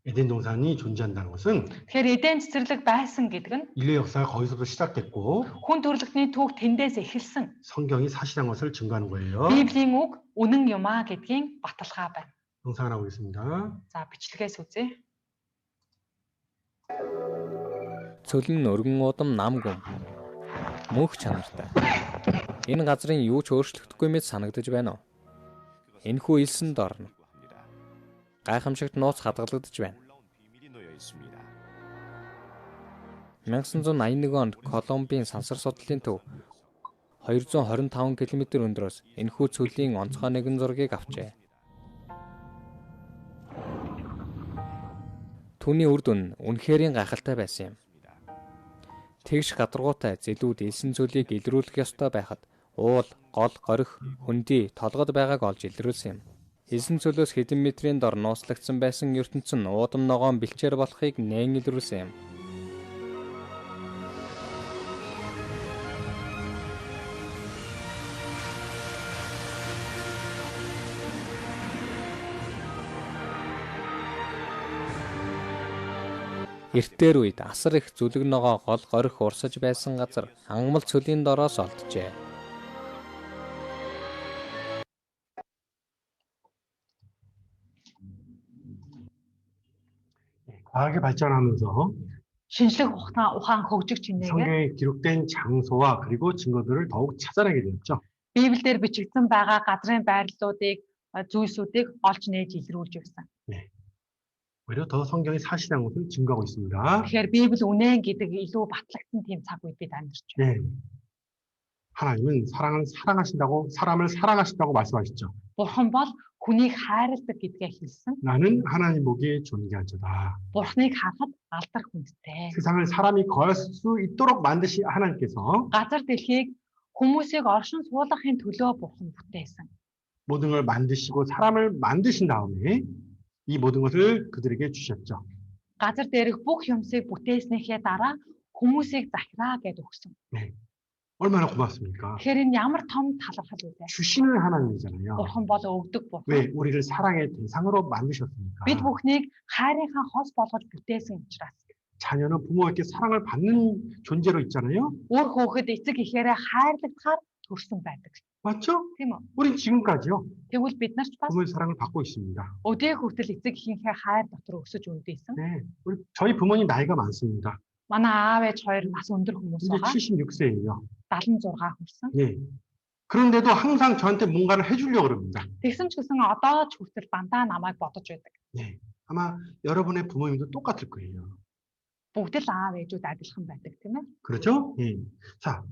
에덴 동산이 존재한다는 것은 Тэгэхээр эден цэцэрлэг байсан гэдэг нь 인류 역사가 거기서부터 시작됐고 хүн төрөлхтний түүх тэндээс эхэлсэн. 성경이 사실한 것을 증거하는 거예요. Библийн үг үнэн юм а гэдгийн баталгаа байна. 영상을 하고 있습니다. За бичлэгээс үзье. Цөлн өргөн удам нам гүм мөнх чанартай. Энэ газрын юу ч өөрчлөгдөхгүй мэт санагдаж байна уу? Энэхүү илсэн дорно. Гайхамшигт нууц хадгалагдаж байна. 1981 онд Колумбийн сансар судлалын төв 225 км өндрөөс энэхүү цөлийн онцгой нэгэн зургийг авчээ. Түүний үр дүн үнэхэрийн гайхалтай байсан юм. Тэгш гадаргуутай зэлүүд илсэн цөлийг илрүүлэх ёстой байхад уул, гол, горих, хөндөй, толгод байгааг олж илрүүлсэн юм. Илсэн цөлөөс хэдэн метрийн дор нууцлагдсан байсан ертөнц нь уудам ногоон бэлчээр болохыг нээн илрүүлсэн юм. Эртээр үед асар их зүлэг ногоо гол горих урсаж байсан газар ангамл цөлийн дороос олджээ. 과학이 발전하면서 шинжлэх ухаан хөгжих чинээгээр 성경에 기록된 장소와 그리고 증거들을 더욱 찾아내게 되었죠. Библиэлд бичигдсэн байгаа газрын байрлалуудыг зүйлсүүдийг олж нээж илрүүлж байсан. 오히려 더 성경이 사실한 것을 증거하고 있습니다. Тэгэхээр Библи үнэн гэдэг илүү батлагдсан тийм цаг үед бид амьдарч байна. 네. 하나님은 사람을 사랑하신다고 말씀하셨죠. Бурхан бол хүнийг хайрладаг гэдгээ хэлсэн. 나는 하나님 보기에 존귀한 자다. Бурханыг харахад алдар хүндтэй. 세상을 사람이 거할 수 있도록 만드신 하나님께서 Газар дэлхийг хүмүүсийг оршин суулгахын төлөө Бурхан бүтээсэн. 모든 걸 만드시고 사람을 만드신 다음에 이 모든 것을 그들에게 주셨죠. Газар дээрх бүх юмсыг бүтээснийхээ дараа хүмүүсийг захираа гэд өгсөн. 얼마나 고맙습니까? Тэгэхээр энэ ямар том талархал вэ? 주시는 하나님이잖아요. Бурхан бол өгдөг Бурхан. 왜 우리를 사랑의 대상으로 만드셨습니까? Бид бүхнийг хайрынхаа хос болгож бүтээсэн учраас 자녀는 부모에게 사랑을 받는 존재로 있잖아요. өөр хүүхэд эцэг эхээрээ хайрлагдахаар төрсөн байдаг. 맞죠? Тийм үү? 우린 지금까지요. Тэгвэл бид нар ч бас 부모의 사랑을 받고 있습니다. өдөө хүртэл эцэг эхийнхээ хайр дотор өсөж өндөйсэн. 네, 저희 부모님 나이가 많습니다. Манай аав ээж хоёр бас өндөр хүмүүс 이제 байгаа. 76세예요. 76 хүрсэн. 예. 그런데도 항상 저한테 뭔가를 해주려고 그럽니다. Тэгсэн ч гэсэн одоо ч хүртэл дандаа намайг бодож байдаг. 예. 아마 여러분의 부모님도 똑같을 거예요. Бүгд л аав ээжүүд адилхан байдаг тийм ээ. 그렇죠? 예. 자,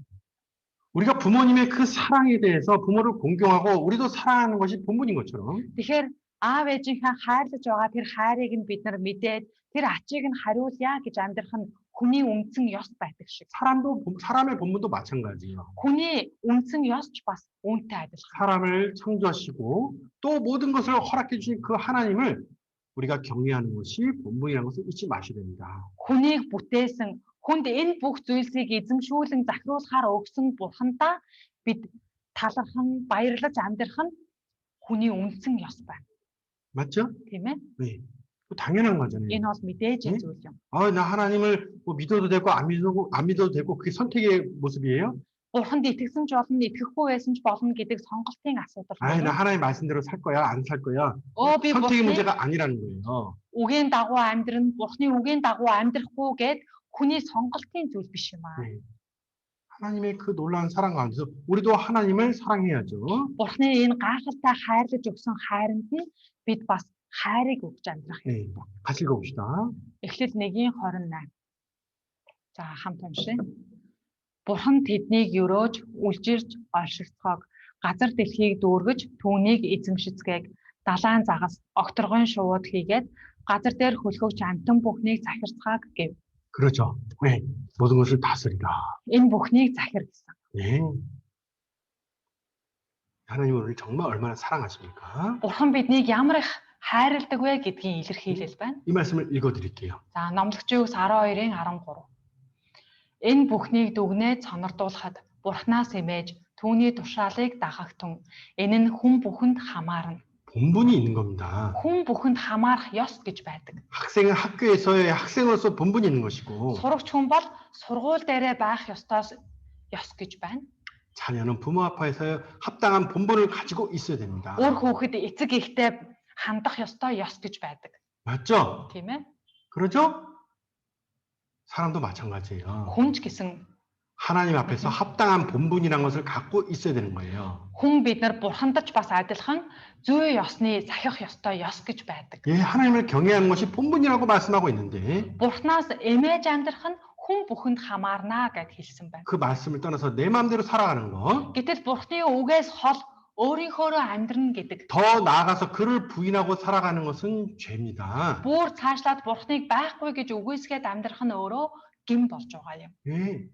우리가 부모님의 그 사랑에 대해서 부모를 공경하고 우리도 사랑하는 것이 본분인 것처럼 Тэгэхээр аав ээжийнхээ хайрлаж байгаа тэр хайрыг нь бид нар мэдээд тэр ачийг нь хариулъя гэж амьдрах нь хүний үндсэн ёс байдаг шиг. 사람의 본분도 마찬가지예요. Хүний үндсэн ёс ч бас үүнтэй адилхан. 사람을 창조하시고 또 모든 것을 허락해 주신 그 하나님을 우리가 경외하는 것이 본분이라는 것을 잊지 마셔야 됩니다. Хүнийг бүтээсэн хүнд энэ бүх зүйлсийг эзэмшүүлэн захируулахаар өгсөн бурхантаа бид талархан баярлаж амьдрах нь хүний үндсэн ёс байна. 맞죠? Тийм ээ? 네. 당연한 거잖아요. Энэ бол мэдээж 네? зүйл юм. 나 하나님을 뭐 믿어도 되고 안 믿어도 되고 그게 선택의 모습이에요? Бурханд итгэсэн ч болно, итгэхгүй байсан ч болно гэдэг сонголтын асуудал 나 байна. 하나님 말씀대로 살 거야, 안 살 거야. Би 선택의 Бурханы 문제가 아니라는 거예요. үгийн дагуу амьдрын, Бурханы үгийн дагуу амьдрахгүй гэд хүний сонголтын зүйл биш юм аа. 네. 하나님의 그 놀라운 사랑 가운데서 우리도 하나님을 사랑해야죠. Бурханы энэ гайхалтай хайрлаж өгсөн хайранд нь бид бас хайрыг өгч амьдрах 네. юм. 같이 읽어봅시다. Эхлэл 1:28. За хамт уншъя. Бурхан тэднийг өрөөж, үлжирч, олшигцохог, газар дэлхийг дүүргэж, түүнийг эзэмшицгээг, далайн загас, огторгойн шувууд хийгээд, газар дээр хөлхөвч амтан бүхнийг захирцгааг гэв. 그렇죠. 네. 모든 것을 다스리라. Энэ бүхнийг захир гэсэн. 네. 하나님 우리를 정말 얼마나 사랑하십니까? Бурхан биднийг ямар их хайрладаг вэ гэдгийн илэрхийлэл байна. 이 말씀을 읽어드릴게요. За номлогчийн 12-ын 13. Энэ бүхнийг дүгнээд сонирдуулахад Бурханаас эмээж түүний тушаалыг дагагтун. Энэ нь хүн бүхэнд хамаарна. 본분이 있는 겁니다. Хүн бүхэнд хамаарах ёс гэж байдаг. 학생은 학교에서의 학생으로서 본분이 있는 것이고 Сурагч хүн бол сургууль дээрээ байх ёстоос ёс гэж байна. 자녀는 부모 앞에서 합당한 본분을 가지고 있어야 됩니다. Өөр хүүхэд эцэг эхтэй хандах ёстой ёс гэж байдаг. 맞죠? Тийм ээ? 그러죠? 사람도 마찬가지예요. Хүн ч гэсэн 하나님 앞에서 합당한 본분이라는 것을 갖고 있어야 되는 거예요. хүн бид нар бурхандаж бас адилхан зүй ёсны захих ёстой ёс гэж байдаг. 예, 하나님을 경외하는 것이 본분이라고 말씀하고 있는데 Бурханаас эмээж амьдрах нь хүн бүхэнд хамаарна гэд хэлсэн байна. 그 말씀을 떠나서 내 마음대로 살아가는 것, Гэтэл Бурханы үгээс хол өөрийнхөөрөө амьдрна гэдэг. 더 나아가서 그를 부인하고 살아가는 것은 죄입니다. Бүр цаашлаад Бурханыг байхгүй гэж үгүйсгээд амьдрах нь өөрөө гин болж байгаа юм. 예.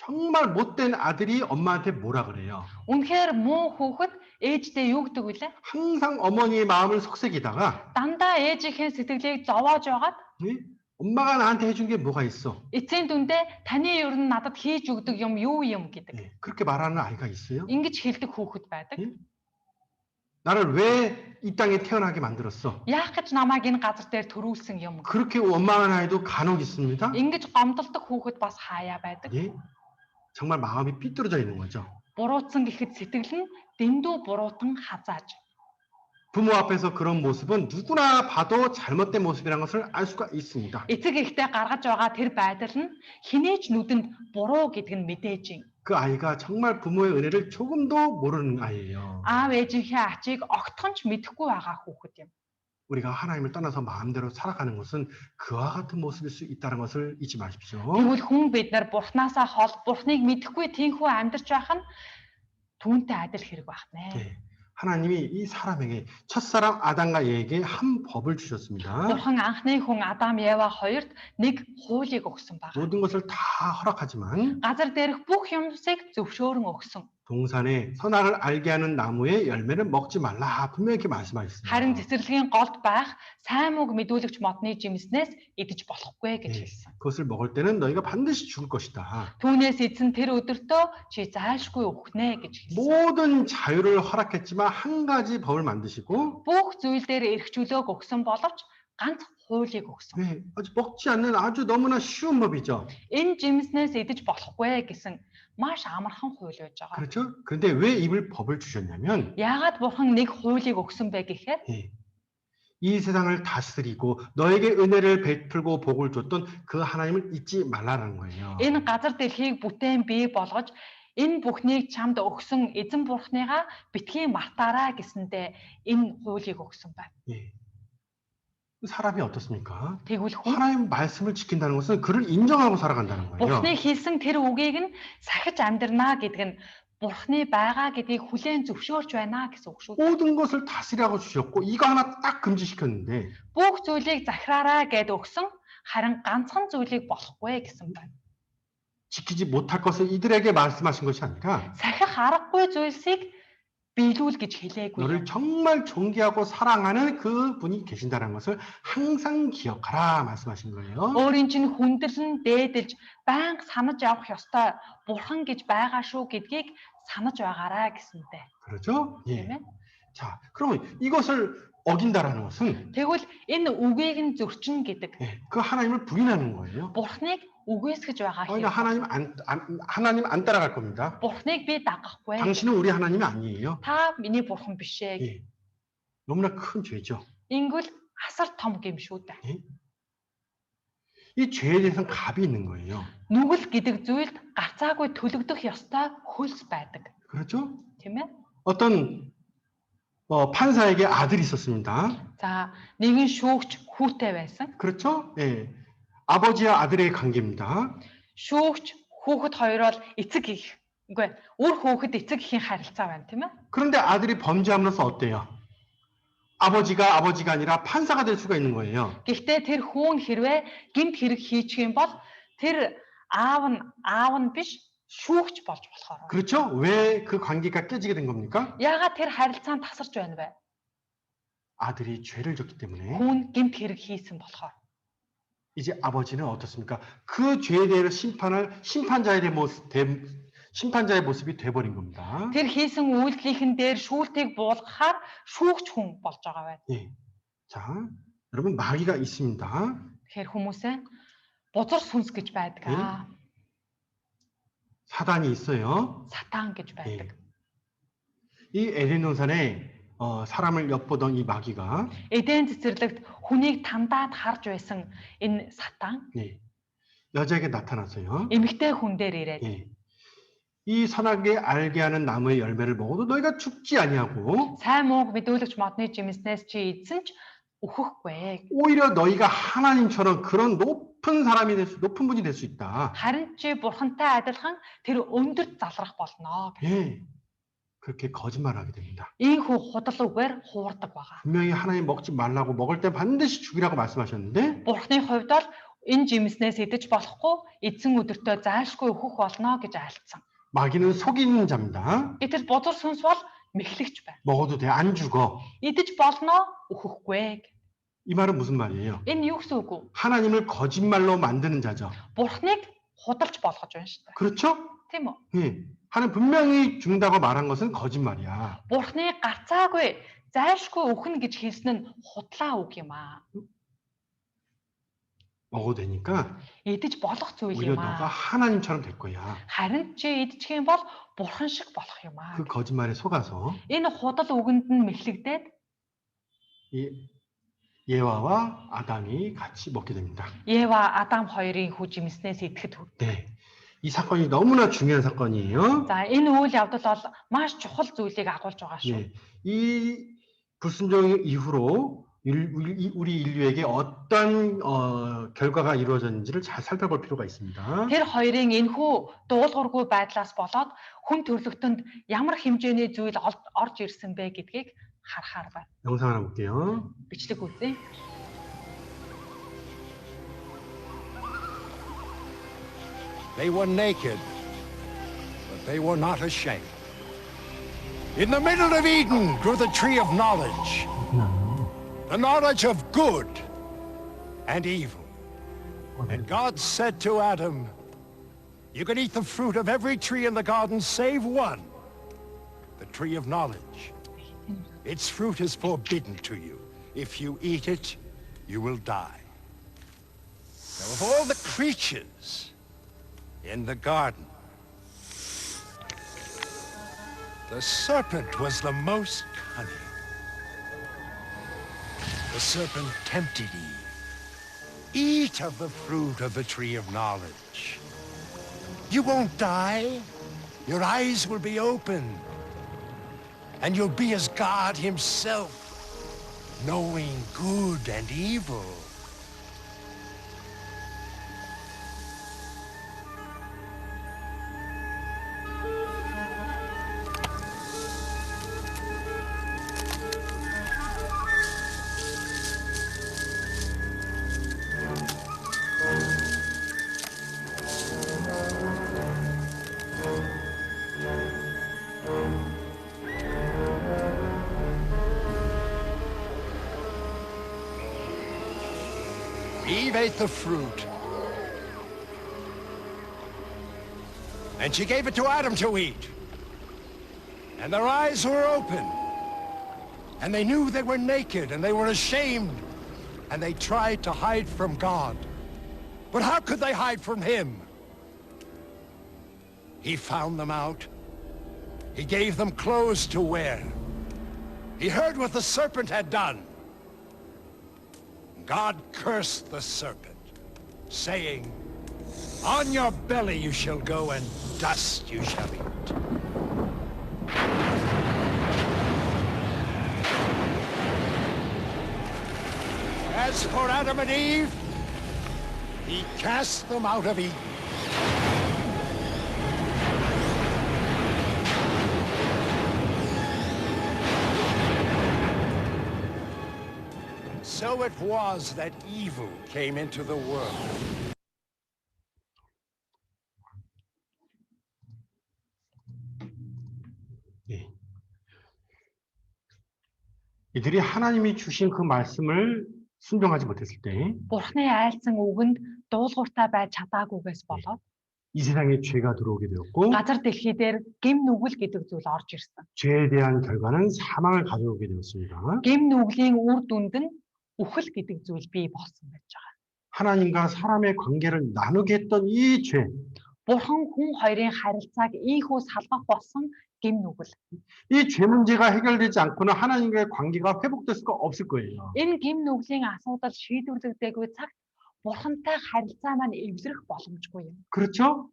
정말 못된 아들이 엄마한테 뭐라 그래요? Үнэхээр муу хүүхэд ээждээ юу гэдэг вүлээ? 항상 어머니의 마음을 속삭이다가 Дандаа ээжийнхээ сэтгэлийг зовоож байгаад 예? 엄마가 나한테 해준 게 뭐가 있어? эцсийн дүндээ таны ер нь надад хийж өгдөг юм юу юм гэдэг. 예, 그렇게 말하는 아이가 있어요? Ингэж хэлдэг хүүхэд байдаг. 나를 왜 이 땅에 태어나게 만들었어? Яах гэж намайг энэ газар дээр төрүүлсэн юм? 그렇게 원망하는 아이도 간혹 있습니다. Ингэж гомдолдог хүүхэд бас хаяа байдаг. 예? 정말 마음이 삐뚤어져 있는 거죠. Буруутсан гэхэд сэтгэл нь дэндүү буруутан хазааж. 부모 앞에서 그런 모습은 누구나 봐도 잘못된 모습이라는 것을 알 수가 있습니다. Эцэг ихтэй гаргаж байгаа тэр байдал нь хинээж нүдэнд буруу гэдэг нь мэдээж юм. 그 아이가 정말 부모의 은혜를 조금도 모르는 아이예요. Аав ээжийнхээ ачийг огтхон ч мэдэхгүй байгаа хүүхэд юм. 우리가 하나님을 떠나서 마음대로 살아가는 것은 그와 같은 모습일 수 있다는 것을 잊지 마십시오. Тэгвэл хүн бид нар бурхнаасаа хол бурхныг мэдэхгүй тийхүү амьдарч байх нь түүнтэй адил хэрэг байх нэ. 네, 하나님이 이 사람에게 첫사람 아담과 예에게 한 법을 주셨습니다. Бурхан анхны хүн Адам Ева хоёрт нэг хуулийг өгсөн байна. 모든 것을 다 허락하지만 Газар дээрх бүх юмсыг зөвшөөрөн өгсөн. 동산에 선악을 알게 하는 나무의 열매를 먹지 말라 분명히 이렇게 Харин 말씀하셨습니다. цэцэрлэгийн голд байх сайн мөг мэдүүлэгч модны жимснээс идэж болохгүй гэж хэлсэн. 그것을 먹을 때는 너희가 반드시 죽을 것이다. Түүнээс эзэн тэр өдөртөө чи зайлшгүй өгнэ гэж хэлсэн. 모든 자유를 허락했지만 한 가지 법을 만드시고 Бүх зүйл дээр эрх чөлөөг өгсөн боловч ганц хуулийг өгсөн. 네, 아주 먹지 않는 아주 너무나 쉬운 법이죠. Энэ жимснээс идэж болохгүй гэсэн маш амархан хууль байж байгаа. 그렇죠? 그런데 왜 입을 법을 주셨냐면 Яагаад бурхан нэг хуулийг өгсөн бэ гэхээр 예, 이 세상을 다스리고 너에게 은혜를 베풀고 복을 줬던 그 하나님을 잊지 말라는 거예요. энэ газар дэлхийг бүтээн бий болгож энэ бүхнийг чамд өгсөн эзэн бурхныгаа битгий мартаарай гэсэндээ энэ хуулийг өгсөн байна. 예. 사람이 어떻습니까? Тэгвэл хүн 하나님 말씀을 지킨다는 것은 그를 인정하고 살아간다는 거예요. бурхны хэлсэн тэр үгийг нь сахиж амьдрнаа гэдэг нь бурхны байгаа гэдгийг хүлээн зөвшөөрч байна гэсэн үг шүү. 모든 것을 다스리라고 주셨고 이거 하나 딱 금지시켰는데 Бүх зүйлийг захираарай гэд өгсөн харин ганцхан зүйлийг болохгүй гэсэн байна. 지키지 못할 것을 이들에게 말씀하신 것이 아니라 Сахих аргагүй зүйлсийг биелүүл гэж хэлээгүй. 너를 정말 존귀하고 사랑하는 그 분이 계신다는 것을 항상 기억하라 말씀하신 거예요. Өөрийн чинь хүндэрлэн дээдэлж байнга санаж явах ёстой бурхан гэж байгаа шүү гэдгийг санаж байгаарай гэсэнтэй. 그렇죠? 예. Тийм ээ. 자, 그러면 이것을 어긴다라는 것은 Тэгвэл энэ үгийг нь зөрчин гэдэг 예, 그 하나님을 부인하는 거예요. бурхныг үгүйсгэж байгаа 나 хэрэг. 하나님 안 따라갈 겁니다. Бурхныг би дагахгүй. 당신은 우리 하나님이 아니에요. Та миний бурхан биш ээ. 예. 너무나 큰 죄죠. Ингүүл асар том гэм шүү дээ. 이 죄에 대해서는 갑이 있는 거예요. Нүгэл гэдэг зүйлд гацаагүй төлөгдөх ёстой хөлс байдаг. 그렇죠? Тийм ээ. 어떤 판사에게 아들이 있었습니다. За, нэгэн шүүгч хүүтэй байсан. 그렇죠? 예. 아버지와 아들의 관계입니다. Шүүгч хүүхэд хоёроо эцэг их. Үгүй, өөр хүүхэд эцэг ихийн харилцаа байна, тийм ээ. 그런데 아들이 범죄함으로써 어때요? 아버지가 아니라 판사가 될 수가 있는 거예요. Гэхдээ тэр хүүн хэрвээ гэмт хэрэг хийчих юм бол тэр аав нь биш шүүгч болж болохоор. 그렇죠? 왜 그 관계가 깨지게 된 겁니까? Яагаад тэр харилцаанд тасарч байна вэ? 아들이 죄를 졌기 때문에. Хүүн гэмт хэрэг хийсэн болохоор. 이제 아버지는 어떻습니까? 그 죄에 대해서 심판자의 모습이 돼버린 겁니다. Тэр хийсэн үйлдэлийнхэн дээр шүүлтийг буулгахаар шүүгч хүн болж байгаа байна. 예. 자, 여러분 마귀가 있습니다. Тэгэхээр хүмүүсээ бузар сүнс гэж байдаг аа. 사단이 있어요. Сатан гэж байдаг. 이 에덴 동산에 사람을 엿보던 이 마귀가 Эден цэцэрлэгт хүнийг тандаад харж байсан энэ сатан 예, 여자에게 나타났어요. эмэгтэй хүн дээр ирээд 예. 이 선하게 알게 하는 나무의 열매를 먹어도 너희가 죽지 아니하고 сайн мууг мэдүүлэгч модны жимснээс чи эзэн ч өөхөхгүй. 오히려 너희가 하나님처럼 그런 높은 분이 될 수 있다. Харин чи бурхантай адилхан тэр өндөр залрах болно. 예. 그렇게 거짓말하게 됩니다. Ийхүү худал үгээр хуурдаг байгаа. 분명히 하나님 먹지 말라고 먹을 때 반드시 죽이라고 말씀하셨는데 Бурхны хувьд бол энэ жимснээс идэж болохгүй эзэн өдөртөө зайлшгүй өөхөх болно гэж айлцсан. 마귀는 속이는 자입니다. Гэтэл бузар сүнс бол мэхлэгч байна. 먹어도 돼, 안 죽어. Идэж болно өөхөхгүй. 이 말은 무슨 말이에요? Энэ юу гэсэн үг вэ? 하나님을 거짓말로 만드는 자죠. Бурхныг худалж болгож байна шүү дээ. 그렇죠? Тийм үү? 예. 하나님 분명히 죽는다고 말한 것은 거짓말이야. Бурхны гарцаагүй зайлшгүй өөхнө гэж хэлсэн нь худлаа үг юм аа. 먹어도 되니까 Идэж болох зүйл 오히려 юм 너가 аа. 하나님처럼 될 거야. Харин чи идчих юм бол бурхан шиг болох юм аа. 그 거짓말에 속아서 Энэ худал үгэнд нь мэхлэгдээд 예와와 아담이 같이 먹게 됩니다. Ева Адам хоёрын хүж имснээс идэхэд хүрв. 네. 이 사건이 너무나 중요한 사건이에요. За энэ үйл явдал бол маш чухал зүйлийг агуулж байгаа шүү. 네. 이 불순종 이후로 우리 인류에게 어떤 결과가 이루어졌는지를 잘 살펴볼 필요가 있습니다. Тэр хоёрын энэхүү дуулуургүй байдлаас болоод хүн төрлөختөнд ямар хэмжээний зүйл орж ирсэн бэ гэдгийг харахаар байна. 영상 하나 볼게요. Бичлэг үзье. They were naked, but they were not ashamed. In the middle of Eden grew the tree of knowledge, the knowledge of good and evil. And God said to Adam, "You can eat the fruit of every tree in the garden save one, the tree of knowledge. Its fruit is forbidden to you. If you eat it, you will die." Now, of all the creatures in the garden, the serpent was the most cunning. The serpent tempted Eve. "Eat of the fruit of the tree of knowledge. You won't die. Your eyes will be open. And you'll be as God himself, knowing good and evil." Eve ate the fruit. And she gave it to Adam to eat. And their eyes were open. And they knew they were naked and they were ashamed. And they tried to hide from God. But how could they hide from him? He found them out. He gave them clothes to wear. He heard what the serpent had done. God cursed the serpent, saying, "On your belly you shall go, and dust you shall eat." As for Adam and Eve, he cast them out of Eden. So it was that evil came into the world. 네. 이들이 하나님이 주신 그 말씀을 순종하지 못했을 때 이 Бурхны айлсан үгэнд дуулууртай байж чадаагүйгээс болоод 세상에 죄가 들어오게 되었고 газар дэлхий дээр гэм нүгэл гэдэг зүйл орж ирсэн. 죄에 대한 결과는 사망을 가져오게 되었습니다. Гэм нүглийн үр дүнд нь үхэл гэдэг зүйл бий болсон байж байгаа. 하나님과 사람의 관계를 나누게 했던 이 죄, Бурхан хүн хоёрын харилцааг ийхүү салгах болсон гэм нүгэл. 이 죄 문제가 해결되지 않고는 하나님과의 관계가 회복될 수가 없을 거예요. Энэ гэм нүглийн асуудал шийдвэрлэгдээгүй цагт Бурхантай харилцаа маань эвлэрэх боломжгүй юм. 그렇죠?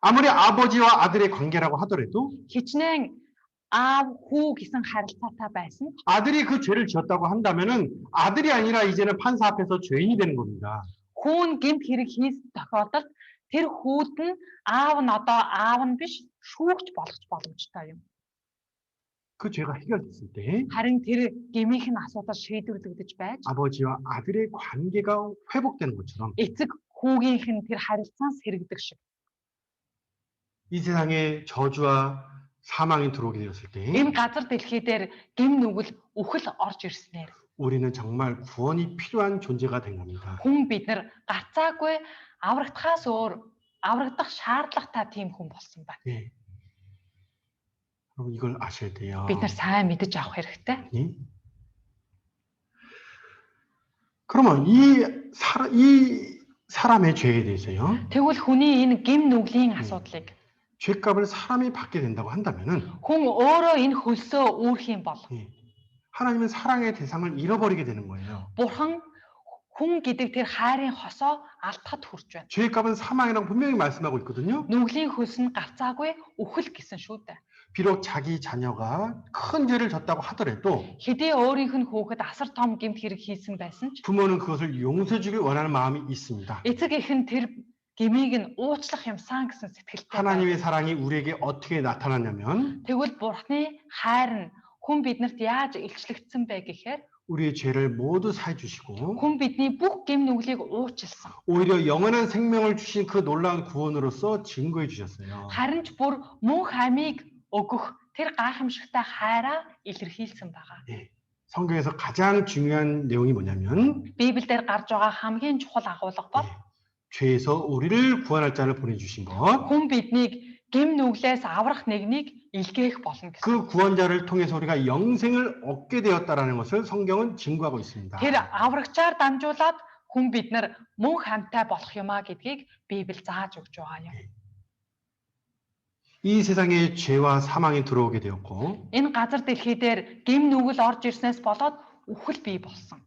아무리 아버지와 아들의 관계라고 하더라도 Хичнээн аав хүү гэсэн харилцаатай байсан. 아들이 그 죄를 지었다고 한다면은 아들이 아니라 이제는 판사 앞에서 죄인이 되는 겁니다. Хүүн гэмт хэрэг хийсэн тохиолдолд тэр хүүд нь аав нь одоо аав нь биш шүүгч болгож боломжтой юм. 그 죄가 해결됐을 때 Харин тэр гэмийнх нь асуудал шийдвэрлэгдэж байж 아버지와 아들의 관계가 회복되는 것처럼 эцэг хүүгийнх нь тэр харилцаанс хэрэгдэг шиг. 이 세상에 저주와 사망이 들어오게 되었을 때 Энэ газар дэлхий дээр гэм нүгэл үхэл орж ирснээр 우리는 정말 구원이 필요한 존재가 된 겁니다. хүн бид нар гарцаагүй аврагдахаас өөр аврагдах шаардлагатай тийм хүн болсон байна. 예. 여러분 이걸 아셔야 돼요. Бид нар сайн мэдэж авах хэрэгтэй. 예? 그러면 이 사람의 죄에 대해서요. Тэгвэл хүний энэ гэм нүглийн асуудлыг 죄값을 사람이 받게 된다고 한다면은 хүн өөрөө энэ хөлсөө үүрэх юм бол 예, 하나님은 사랑의 대상을 잃어버리게 되는 거예요. Бурхан хүн гэдэг тэр хайрын хосоо алдахад хүрч байна. 죄의 값은 사망이라고 분명히 말씀하고 있거든요. Нүглийн хөлс нь гарцаагүй үхэл гэсэн шүү дээ. 비록 자기 자녀가 큰 죄를 졌다고 하더라도 Хэдий өөрийнх нь хүүхэд асар том гэмт хэрэг хийсэн байсан ч 부모는 그것을 용서해 주길 원하는 마음이 있습니다. эцэг эх нь тэр гмийг нь уучлах юмсан гэсэн сэтгэлтэй байна. 하나님의 사랑이 우리에게 어떻게 나타났냐면 Тэгвэл Бурхны хайр нь хүн биднэрт яаж илчлэгдсэн бэ гэхээр 우리의 죄를 모두 사해 주시고 хүн бидний бүх гэм нүглийг уучлсан. 오히려 영원한 생명을 주신 그 놀라운 구원으로서 증거해 주셨어요. Харин ч бүр мөн хамийг өгөх тэр гайхамшигтай хайраа илэрхийлсэн байгаа. 성경에서 가장 중요한 내용이 뭐냐면 Библиэлд гарч байгаа хамгийн чухал агуулга бол 죄에서 우리를 구원할 자를 보내주신 것. хүн биднийг гэм нүглээс аврах нэгнийг илгээх болно гэсэн. 그 구원자를 통해서 우리가 영생을 얻게 되었다라는 것을 성경은 증거하고 있습니다. Тэр аврагчаар дамжуулаад хүн бид нар мөн хамтай болох юмаа гэдгийг Библи зааж өгч байгаа юм. 이 세상에 죄와 사망이 들어오게 되었고 Энэ газар дэлхий дээр гэм нүгэл орж ирснээс болоод үхэл бий болсон.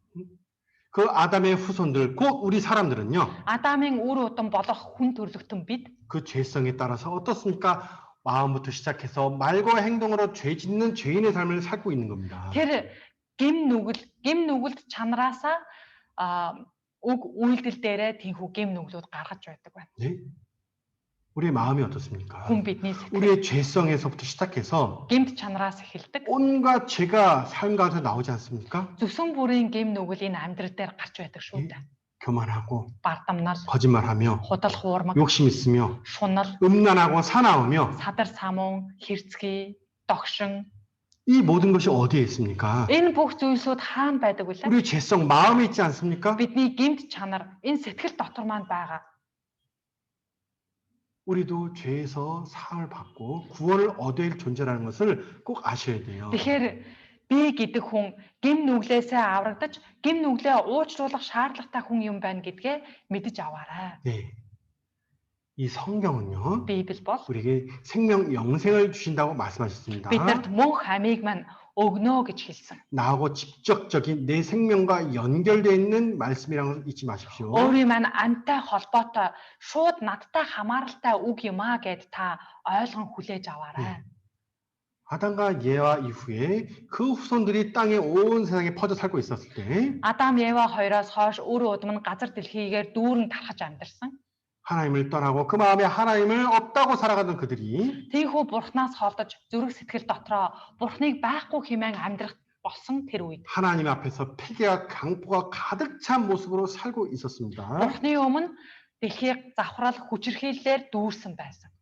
그 아담의 후손들 곧 우리 사람들은요. Адамын үр удам болох хүн төрлөختөн бид 그 죄성에 따라서 어떻습니까? 마음부터 시작해서 말과 행동으로 죄 짓는 죄인의 삶을 살고 있는 겁니다. тэр гэм нүгэлт чанараасаа үг үйлдэл дээрээ тийхүү гэм нүглүүд гаргаж байдаг байна. 네? 우리의 마음이 어떻습니까? Хүн бидний сэтгэл 우리의 죄성에서부터 시작해서 гэмт чанараас эхэлдэг. 온갖 죄가 삶 가운데 나오지 않습니까? Зүсэн бүрийн гэм нүгэл энэ амьдрал дээр гарч байдаг шүү дээ. 교만하고 Бардамнал, 거짓말하며 худал хуурмаг, 욕심 있으며 шунал, 음란하고 사나우며 садар самун, хэрцгий, догшин 이 모든 것이 어디에 있습니까? энэ бүх зүйлсүүд хаана байдаг вэ? 우리 죄성 마음에 있지 않습니까? Бидний гэмт чанар энэ сэтгэл дотор маань байгаа. 우리도 죄에서 사함을 받고 구원을 얻어야 할 존재라는 것을 꼭 아셔야 돼요. Тэгэхээр би гэдэг хүн гэм нүглээсээ аврагдаж гэм нүглээ уучлуулах шаардлагатай хүн юм байна гэдгээ мэдэж аваарай. 네. 이 성경은요. Библи бол 우리에게 생명 영생을 주신다고 말씀하셨습니다. бидэнд мөн хамийг маань өгнө гэж хэлсэн. 나하고 직접적인 내 생명과 연결되어 있는 말씀이라는 걸 잊지 마십시오. Өөрийн маань амьтай холбоотой шууд надтай хамааралтай үг юм аа гэд та ойлгон хүлээж аваарай. 아담과 예와 이후에 그 후손들이 땅에 온 세상에 퍼져 살고 있었을 때 Адам Ева хоёроос хойш өөр удам нь газар дэлхийгээр дүүрэн тархаж амьдарсан. 하나님을 떠나고 그 마음에 하나님을 없다고 살아가던 그들이 Тийхүү бурхнаас холдож зүрх сэтгэл дотроо бурхныг байхгүй хэмээн амьдрах болсон тэр үед 하나님 앞에서 패기와 강포가 가득 찬 모습으로 살고 있었습니다. бурхны өмнө дэлхийг завхрал хүчирхийллээр дүүрсэн байсан.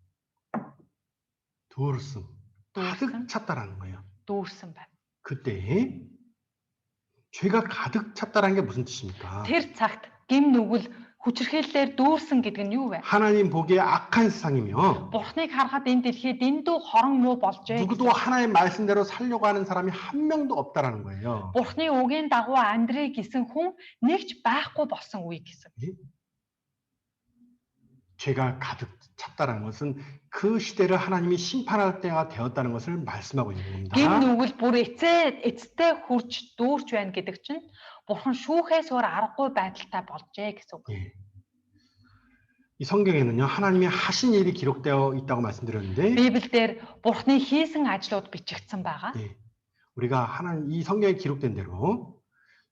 두었음 가득 찼다라는 거예요. Дүүрсэн байна. 그때 죄가 가득 찼다라는 게 무슨 뜻입니까? Тэр цагт гим нүгэл хүчирхийллээр дүүрсэн гэдэг нь юу вэ? 하나님 보기에 악한 세상이며 Бурхныг харахад энэ дэлхий дэндүү хорон муу болжээ. 누구도 하나님 말씀대로 살려고 하는 사람이 한 명도 없다라는 거예요. Бурхны үгийн дагуу амьдрыг гэсэн хүн нэгч байхгүй болсон үе гэсэн. 죄가 가득 찼다라는 것은 그 시대를 하나님이 심판할 때가 되었다는 것을 말씀하고 있는 겁니다. Гим нүгэл бүр эцтэй хурж дүүрч байна гэдэг чинь Бурхан шүүхээс өөр аргагүй байдалтай болжээ гэсэн үг. 예. 이 성경에는요 하나님이 하신 일이 기록되어 있다고 말씀드렸는데 Библиэлд Бурханы хийсэн ажлууд бичигдсэн байгаа. 예. 우리가 하나님 이 성경에 기록된 대로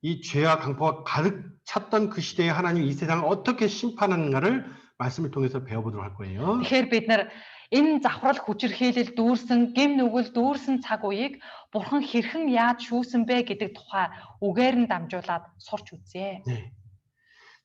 이 죄와 강포가 가득 찼던 그 시대에 하나님 이 세상을 어떻게 심판하는가를 말씀을 통해서 배워보도록 할 거예요. Тэгэхээр бид нар энэ завхрал хүчирхийлэл дүүрсэн, гим нүгэл дүүрсэн цаг үеийг Бурхан хэрхэн яаж шүүсэн бэ гэдэг тухай үгээр нь дамжуулаад сурч үзье. 네.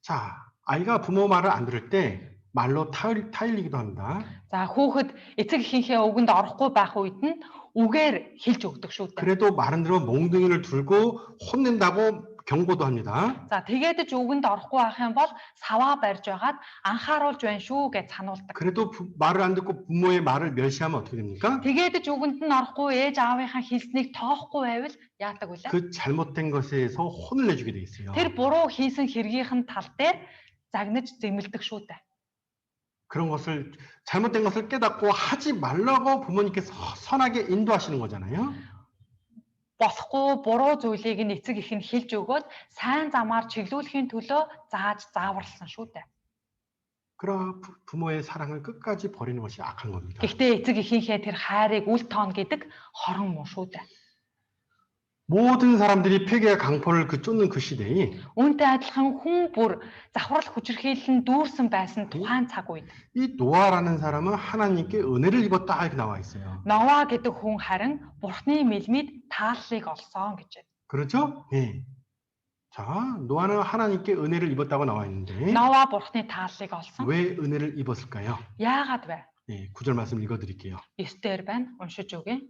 자, 아이가 부모 말을 안 들을 때 말로 타일리기도 합니다. За хүүхэд эцэг эхийнхээ үгэнд орохгүй байх үед нь үгээр хэлж өгдөг шүү дээ. 그래도 말은 들으면 몽둥이를 들고 혼낸다고 경고도 합니다. За тэгээд ч үгэнд орохгүй байх юм бол саваа барьж байгаад анхааруулж байна шүү гэж сануулдаг. 그래도 말을 안 듣고 부모의 말을 멸시하면 어떻게 됩니까? Тэгээд ч үгэнд нь орохгүй ээж аавынхаа хэлснийг тоохгүй байвал яадаг вэ? 그 잘못된 것에서 혼을 내주게 돼 있어요. Тэр буруу хийсэн хэргийнхэн тал дээр загнаж зэмлдэг шүү дээ. 그런 것을 잘못된 것을 깨닫고 하지 말라고 부모님께서 선하게 인도하시는 거잖아요. болохгүй буруу зүйлийг нь эцэг их нь хэлж өгөөд сайн замаар чиглүүлэхийн төлөө зааж зааварлсан шүү дээ. 그러나 부모의 사랑을 끝까지 버리는 것이 악한 겁니다. Гэхдээ эцэг эхийнхээ тэр хайрыг үл тоон гэдэг хорон муу шүү дээ. 모든 사람들이 폐기와 강포를 쫓는 그 시대에 Үүнтэй адилхан хүн бүр завхрал хүчирхийлэн дүүрсэн байсан тухайн цаг үед 이 노아라는 사람은 하나님께 은혜를 입었다 이렇게 나와 있어요. Нова гэдэг хүн харин Бурхны мэлмид тааллыг олсон гэж байна. 그렇죠? 예. 자, 노아는 하나님께 은혜를 입었다고 나와 있는데 Нова Бурхны тааллыг олсон. 왜 은혜를 입었을까요? Яагаад вэ? 예, 9절 말씀 읽어드릴게요. 9-дөр байна. Уншиж өгье.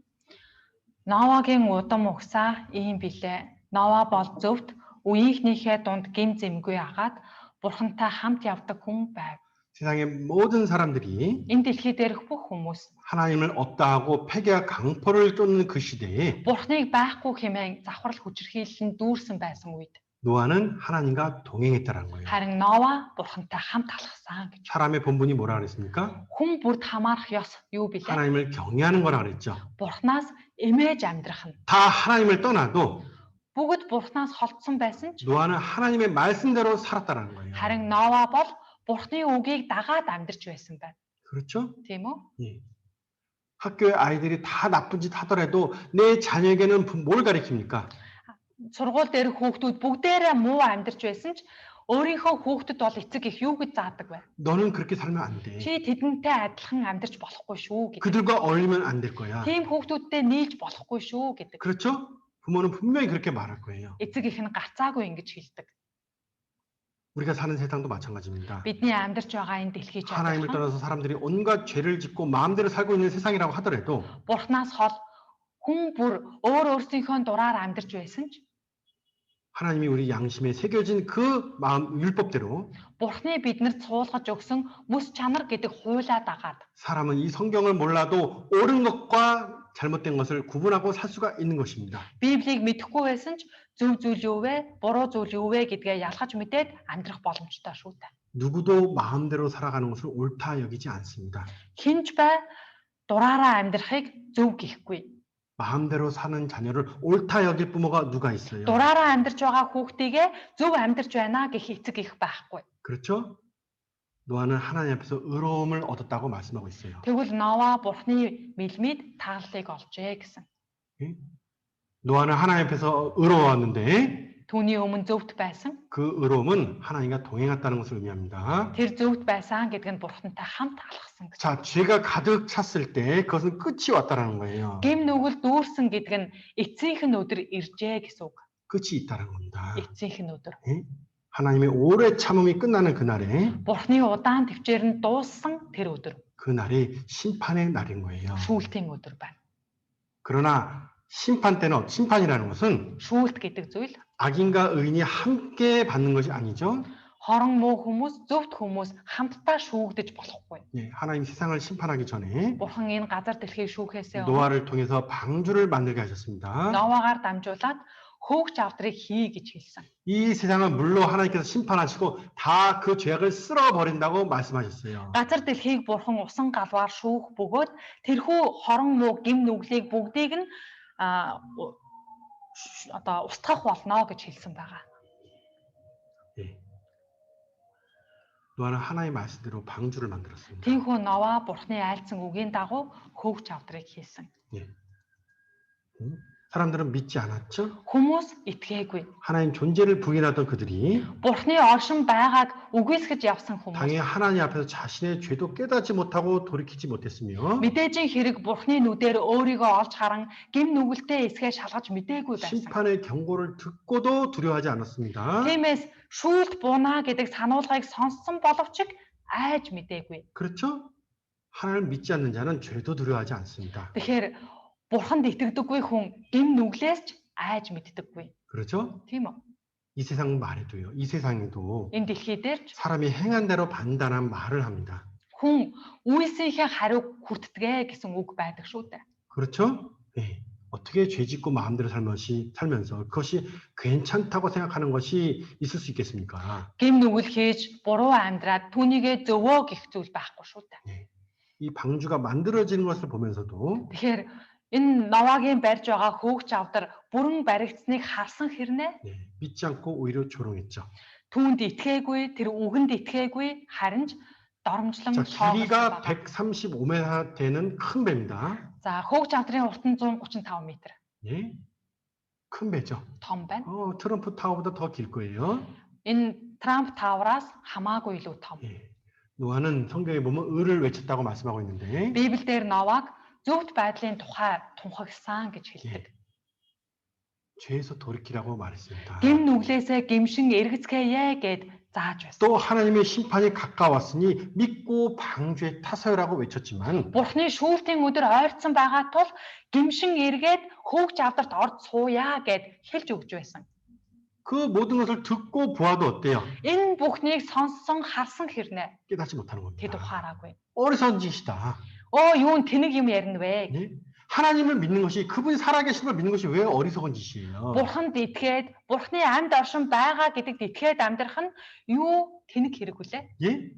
Новагийн удам угсаа ийм билээ. Нова бол зөвхт үеийнхнийхээ дунд гим зэмгүй агаад Бурхантай хамт явдаг хүн байв. 세상의 모든 사람들이 Энэ дэлхий дээрх бүх хүмүүс 하나님을 없다 하고 폐기와 강포를 쫓는 그 시대에 Бурхныг байхгүй хэмээн завхрал хүчирхийлэн дүүрсэн байсан үед 노아는 하나님과 동행했다는 거예요. харин Нова Бурхантай хамт алхсан гэж. 사람의 본분이 뭐라 그랬습니까? Хүн бүрд хамаарах ёс юу билээ? 하나님을 경외하는 거라 그랬죠. Бурхнаас эмээж амьдрах нь. 다 하나님을 떠나도 Бүгд Бурхнаас холдсон байсан ч 노아는 하나님의 말씀대로 살았다는 거예요. харин Нова бол Бурхны үгийг дагаад амьдарч байсан байна. 그렇죠? Тийм үү? 예. 학교의 아이들이 다 나쁜 짓 하더라도 내 자녀에게는 뭘 가르칩니까? Сургууль дээр хүүхдүүд бүгдээрээ муу амьдарч байсан ч өөрийнхөө хүүхдэд бол эцэг их юу гэж заадаг вэ? 너는 그렇게 살면 안 돼. Чи тэдэнтэй адилхан амьдарч болохгүй шүү гэдэг. 그들과 어울리면 안 될 거야. Тийм хүүхдүүдтэй нийлж болохгүй шүү гэдэг. 그렇죠? 부모는 분명히 그렇게 말할 거예요. Эцэг их нь гарцаагүй ингэж хэлдэг. 우리가 사는 세상도 마찬가지입니다. Бидний амьдарч байгаа энэ дэлхий ч 하나님을 адилхан. 떠나서 사람들이 온갖 죄를 짓고 마음대로 살고 있는 세상이라고 하더라도 Бурхнаас хол хүн бүр өөрсдийнхөө дураар амьдарч байсан ч 하나님이 우리 양심에 새겨진 그 마음 율법대로 Бурхны биднэрт суулгаж өгсөн бүс чанар гэдэг хуулаа дагаад 사람은 이 성경을 몰라도 옳은 것과 잘못된 것을 구분하고 살 수가 있는 것입니다. Библийг мэдэхгүй байсан ч зөв зүйл юу вэ, буруу зүйл юу вэ гэдгээ ялгаж мэдээд амьдрах боломжтой шүү дээ. 누구도 마음대로 살아가는 것을 옳다 여기지 않습니다. Хинч бай дураараа амьдрахыг зөв гэхгүй. 마음대로 사는 자녀를 옳다 여길 부모가 누가 있어요? Дураараа амьдарч байгаа хүүхдийгээ зөв амьдарч байна гэх эцэг их байхгүй. 그렇죠? 노아는 하나님 앞에서 의로움을 얻었다고 말씀하고 있어요. Тэгвэл Нова Бурхны мэлмид тааллыг олжээ гэсэн. 노아는 하나님 앞에서 의로웠는데 Түүний өмнө зөвхт байсан. 그 의로움은 하나님과 동행했다는 것을 의미합니다. Тэр зөвхт байсан гэдэг нь Бурхантай хамт алхсан гэж. 자, 죄가 가득 찼을 때 그것은 끝이 왔다라는 거예요. Гэм нүгэл дүүрсэн гэдэг нь эцсийнх нь өдөр иржээ гэсэн үг. 끝이 있다는 겁니다. Эцсийнх нь өдөр. 하나님의 오래 참음이 끝나는 그날에 Бурхны удаан төвчээр нь дууссан тэр өдөр. 그날이 심판의 날인 거예요. Шүүлтийн өдөр байна. 그러나 심판 때는 심판이라는 것은 Шүүлт гэдэг зүйл 악인과 의인이 함께 받는 것이 아니죠. хорон муу хүмүүс, зөвхт хүмүүс хамтдаа шүүгдэж болохгүй. 예, 하나님 세상을 심판하기 전에 Бурхан энэ газар дэлхийг шүүхээсээ 노아를 통해서 방주를 만들게 하셨습니다. Новагаар дамжуулаад хөөгч авдрыг хий гэж хэлсэн. 이 세상은 물로 하나님께서 심판하시고 다 그 죄악을 쓸어버린다고 말씀하셨어요. Газар дэлхийг Бурхан усан галваар шүүх бөгөөд тэрхүү хорон муу гим нүглийг бүгдийг нь одоо устгах болно гэж хэлсэн байгаа. 예. 노아는 하나님의 말씀대로 방주를 만들었습니다. Тиймээс Нова Бурханы айлцсан үгийн дагуу хөөгч авдрыг хийсэн. 예. 사람들은 믿지 않았죠? Хүмүүс итгээгүй. 하나님 존재를 부인하던 그들이 Бурханы оршин байгааг үгүйсгэж явсан хүмүүс. 당연히 하나님 앞에서 자신의 죄도 깨닫지 못하고 돌이키지 못했으며 Мэдээж хэрэг Бурханы нүдээр өөрийгөө олж харан гим нүгэлтэй эсгээ шалгаж мэдээгүй байсан. 심판의 경고를 듣고도 두려워하지 않았습니다. Тиймээс шүүлт буунаа гэдэг сануулгыг сонссон боловч айж мэдээгүй. 그렇죠? 하나님을 믿지 않는 자는 죄도 두려워하지 않습니다. Тэгэхээр Бурханд итгэдэггүй хүн гим нүглээс ч айж мэддэггүй. 그렇죠? Тийм үү? 이 세상 말에도요. 이 세상에도 Энэ дэлхий дээр ч 사람이 행한 대로 판단한 말을 합니다. хүн үйлсийнхээ хариуг хүртдэгэ гэсэн үг байдаг шүү дээ. 그렇죠? 네. 어떻게 죄 짓고 마음대로 살면서 그것이 괜찮다고 생각하는 것이 있을 수 있겠습니까? Гим нүгэл хийж буруу амьдраад түүнийгээ зөвөө гэх зүйл байхгүй шүү дээ. 이 방주가 만들어지는 것을 보면서도 Тэгэхээр Энэ Новагийн барьж байгаа хөөгч авдар бүрэн баригдсныг харсан хэрнээ 네, 믿지 않고 오히려 조롱했죠. түүнд итгээгүй, тэр үгэнд итгээгүй харин ч доромжлон 자, шоогдсон 길이가 байгаа. 135m 되는 큰 배입니다. За хөөгч авдрын урт нь 135 м. 예, 큰 배죠. Том байна. 트럼프 타워보다 더 길 거예요. Энэ Трамп таавраас хамаагүй илүү том. 예, 노아는 성경에 보면 의를 외쳤다고 말씀하고 있는데, Библиэлд Новаг зөвхт байдлын тухай тунхагсан гэж хэлдэг. 죄에서 돌이키라고 말했습니다. Гим нүглээсээ гимшин эргэцгээе гэд зааж байсан. 또 하나님의 심판이 가까웠으니 믿고 방주에 타서라고 외쳤지만, Бурхны шүүлтийн өдөр ойрцсон байгаа тул гимшин эргээд хөөгч авдарт орд сууя гэд хэлж өгч байсан. 그 모든 것을 듣고 보아도 어때요? Энэ бүхнийг сонссон харсан хэрнээ 깨닫지 못하는 тэд 겁니다. ухаараагүй. 어리석은 짓이다. Юу н тэнэг юм ярина вэ? 예? 하나님을 믿는 것이, 그분이 살아계신 걸 믿는 것이 왜 어리석은 짓이에요? Бурханд итгээд, Бурхны амьд оршин байгаа гэдэгт итгээд амьдрах нь юу тэнэг хэрэг вүлээ? 예?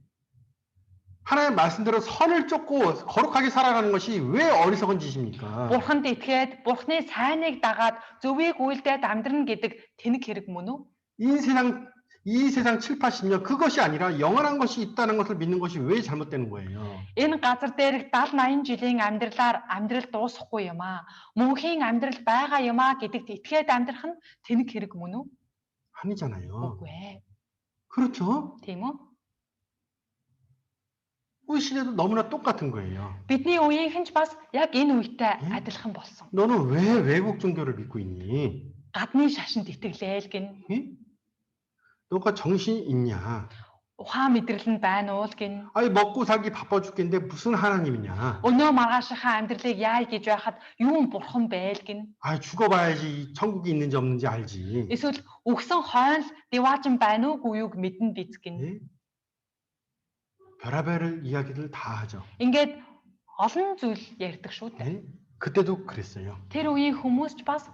하나님 말씀대로 선을 쫓고 거룩하게 살아가는 것이 왜 어리석은 짓입니까? Бурханд итгээд, Бурхны сайныг дагаад зөвийг үйлдээд амьдрна гэдэг тэнэг хэрэг мөн үү? 이 세상 7, 80년 그것이 아니라 영원한 것이 있다는 것을 믿는 것이 왜 잘못되는 거예요? Энэ газар дээрх 70 80 жилийн амьдралаар амьдрал дуусахгүй юм аа. Мөнхийн амьдрал байгаа юм аа гэдэгт итгээд амьдрах нь тэнэг хэрэг мөн үү? 아니잖아요. Үгүй ээ. 그렇죠? Тийм үү? 우리 시대도 너무나 똑같은 거예요. Бидний үеийнхэн ч бас яг энэ үетэй адилхан болсон. 너는 왜 외국 종교를 믿고 있니? Гадны шашинд итгэлээл гин. 예? 너가 정신이 있냐? Ухаан мэдрэл нь байна уу л гин. 아니 먹고 살기 바빠 죽겠는데 무슨 하나님이냐? Өнөө маргаашийнхаа амьдралыг яа гэж байхад юу бурхан байл гин. 아 죽어봐야지 천국이 있는지 없는지 알지. Эсвэл өгсөн хойно diwaaчин байна уугүй юуг мэднэ биз гин. 예? 별의별 이야기들 다 하죠. Ингээд олон зүйл ярьдаг шүү дээ. 예? 그때도 그랬어요. Тэр үеийн хүмүүс ч бас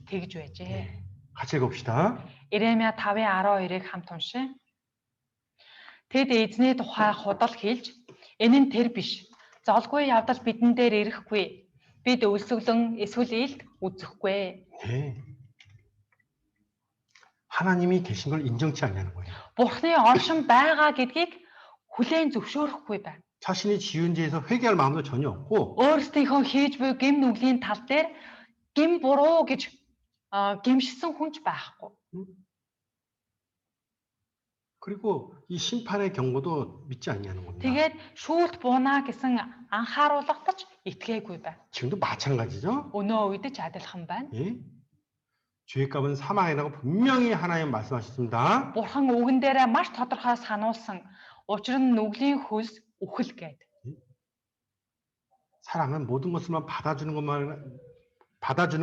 тэгж байжээ. 예. 같이 읽읍시다. Иремья 5:12-ыг хамт уншъя. Тэд эзний тухай худал хэлж, энэ нь тэр биш. Золгүй явдал бидэн дээр ирэхгүй. Бид өлсгөлөн эсвэл илд үзэхгүй. 예. 하나님이 계신 걸 인정치 않냐는 거예요. Бурхны оршин байгаа гэдгийг хүлээн зөвшөөрөхгүй байна. 자신이 지은 죄에서 회개할 마음도 전혀 없고, Өөрсдийнхөө хийж буй гэм нүглийн тал дээр гэм буруу гэж гимшсэн хүн ч байхгүй. 그리고 이 심판의 경고도 믿지 않냐는 겁니다. Тэгээд шүүлт буунаа гэсэн анхааруулгад ч итгээгүй байна. 지금도 마찬가지죠. Өнөө үед ч адилхан байна. 예? 죄의 값은 사망이라고 분명히 하나님 말씀하셨습니다. Бурхан үгэн дээрээ маш тодорхой сануулсан. Учир нь нүглийн хөлс үхэл гээд. 사랑은 모든 것을만 받아주는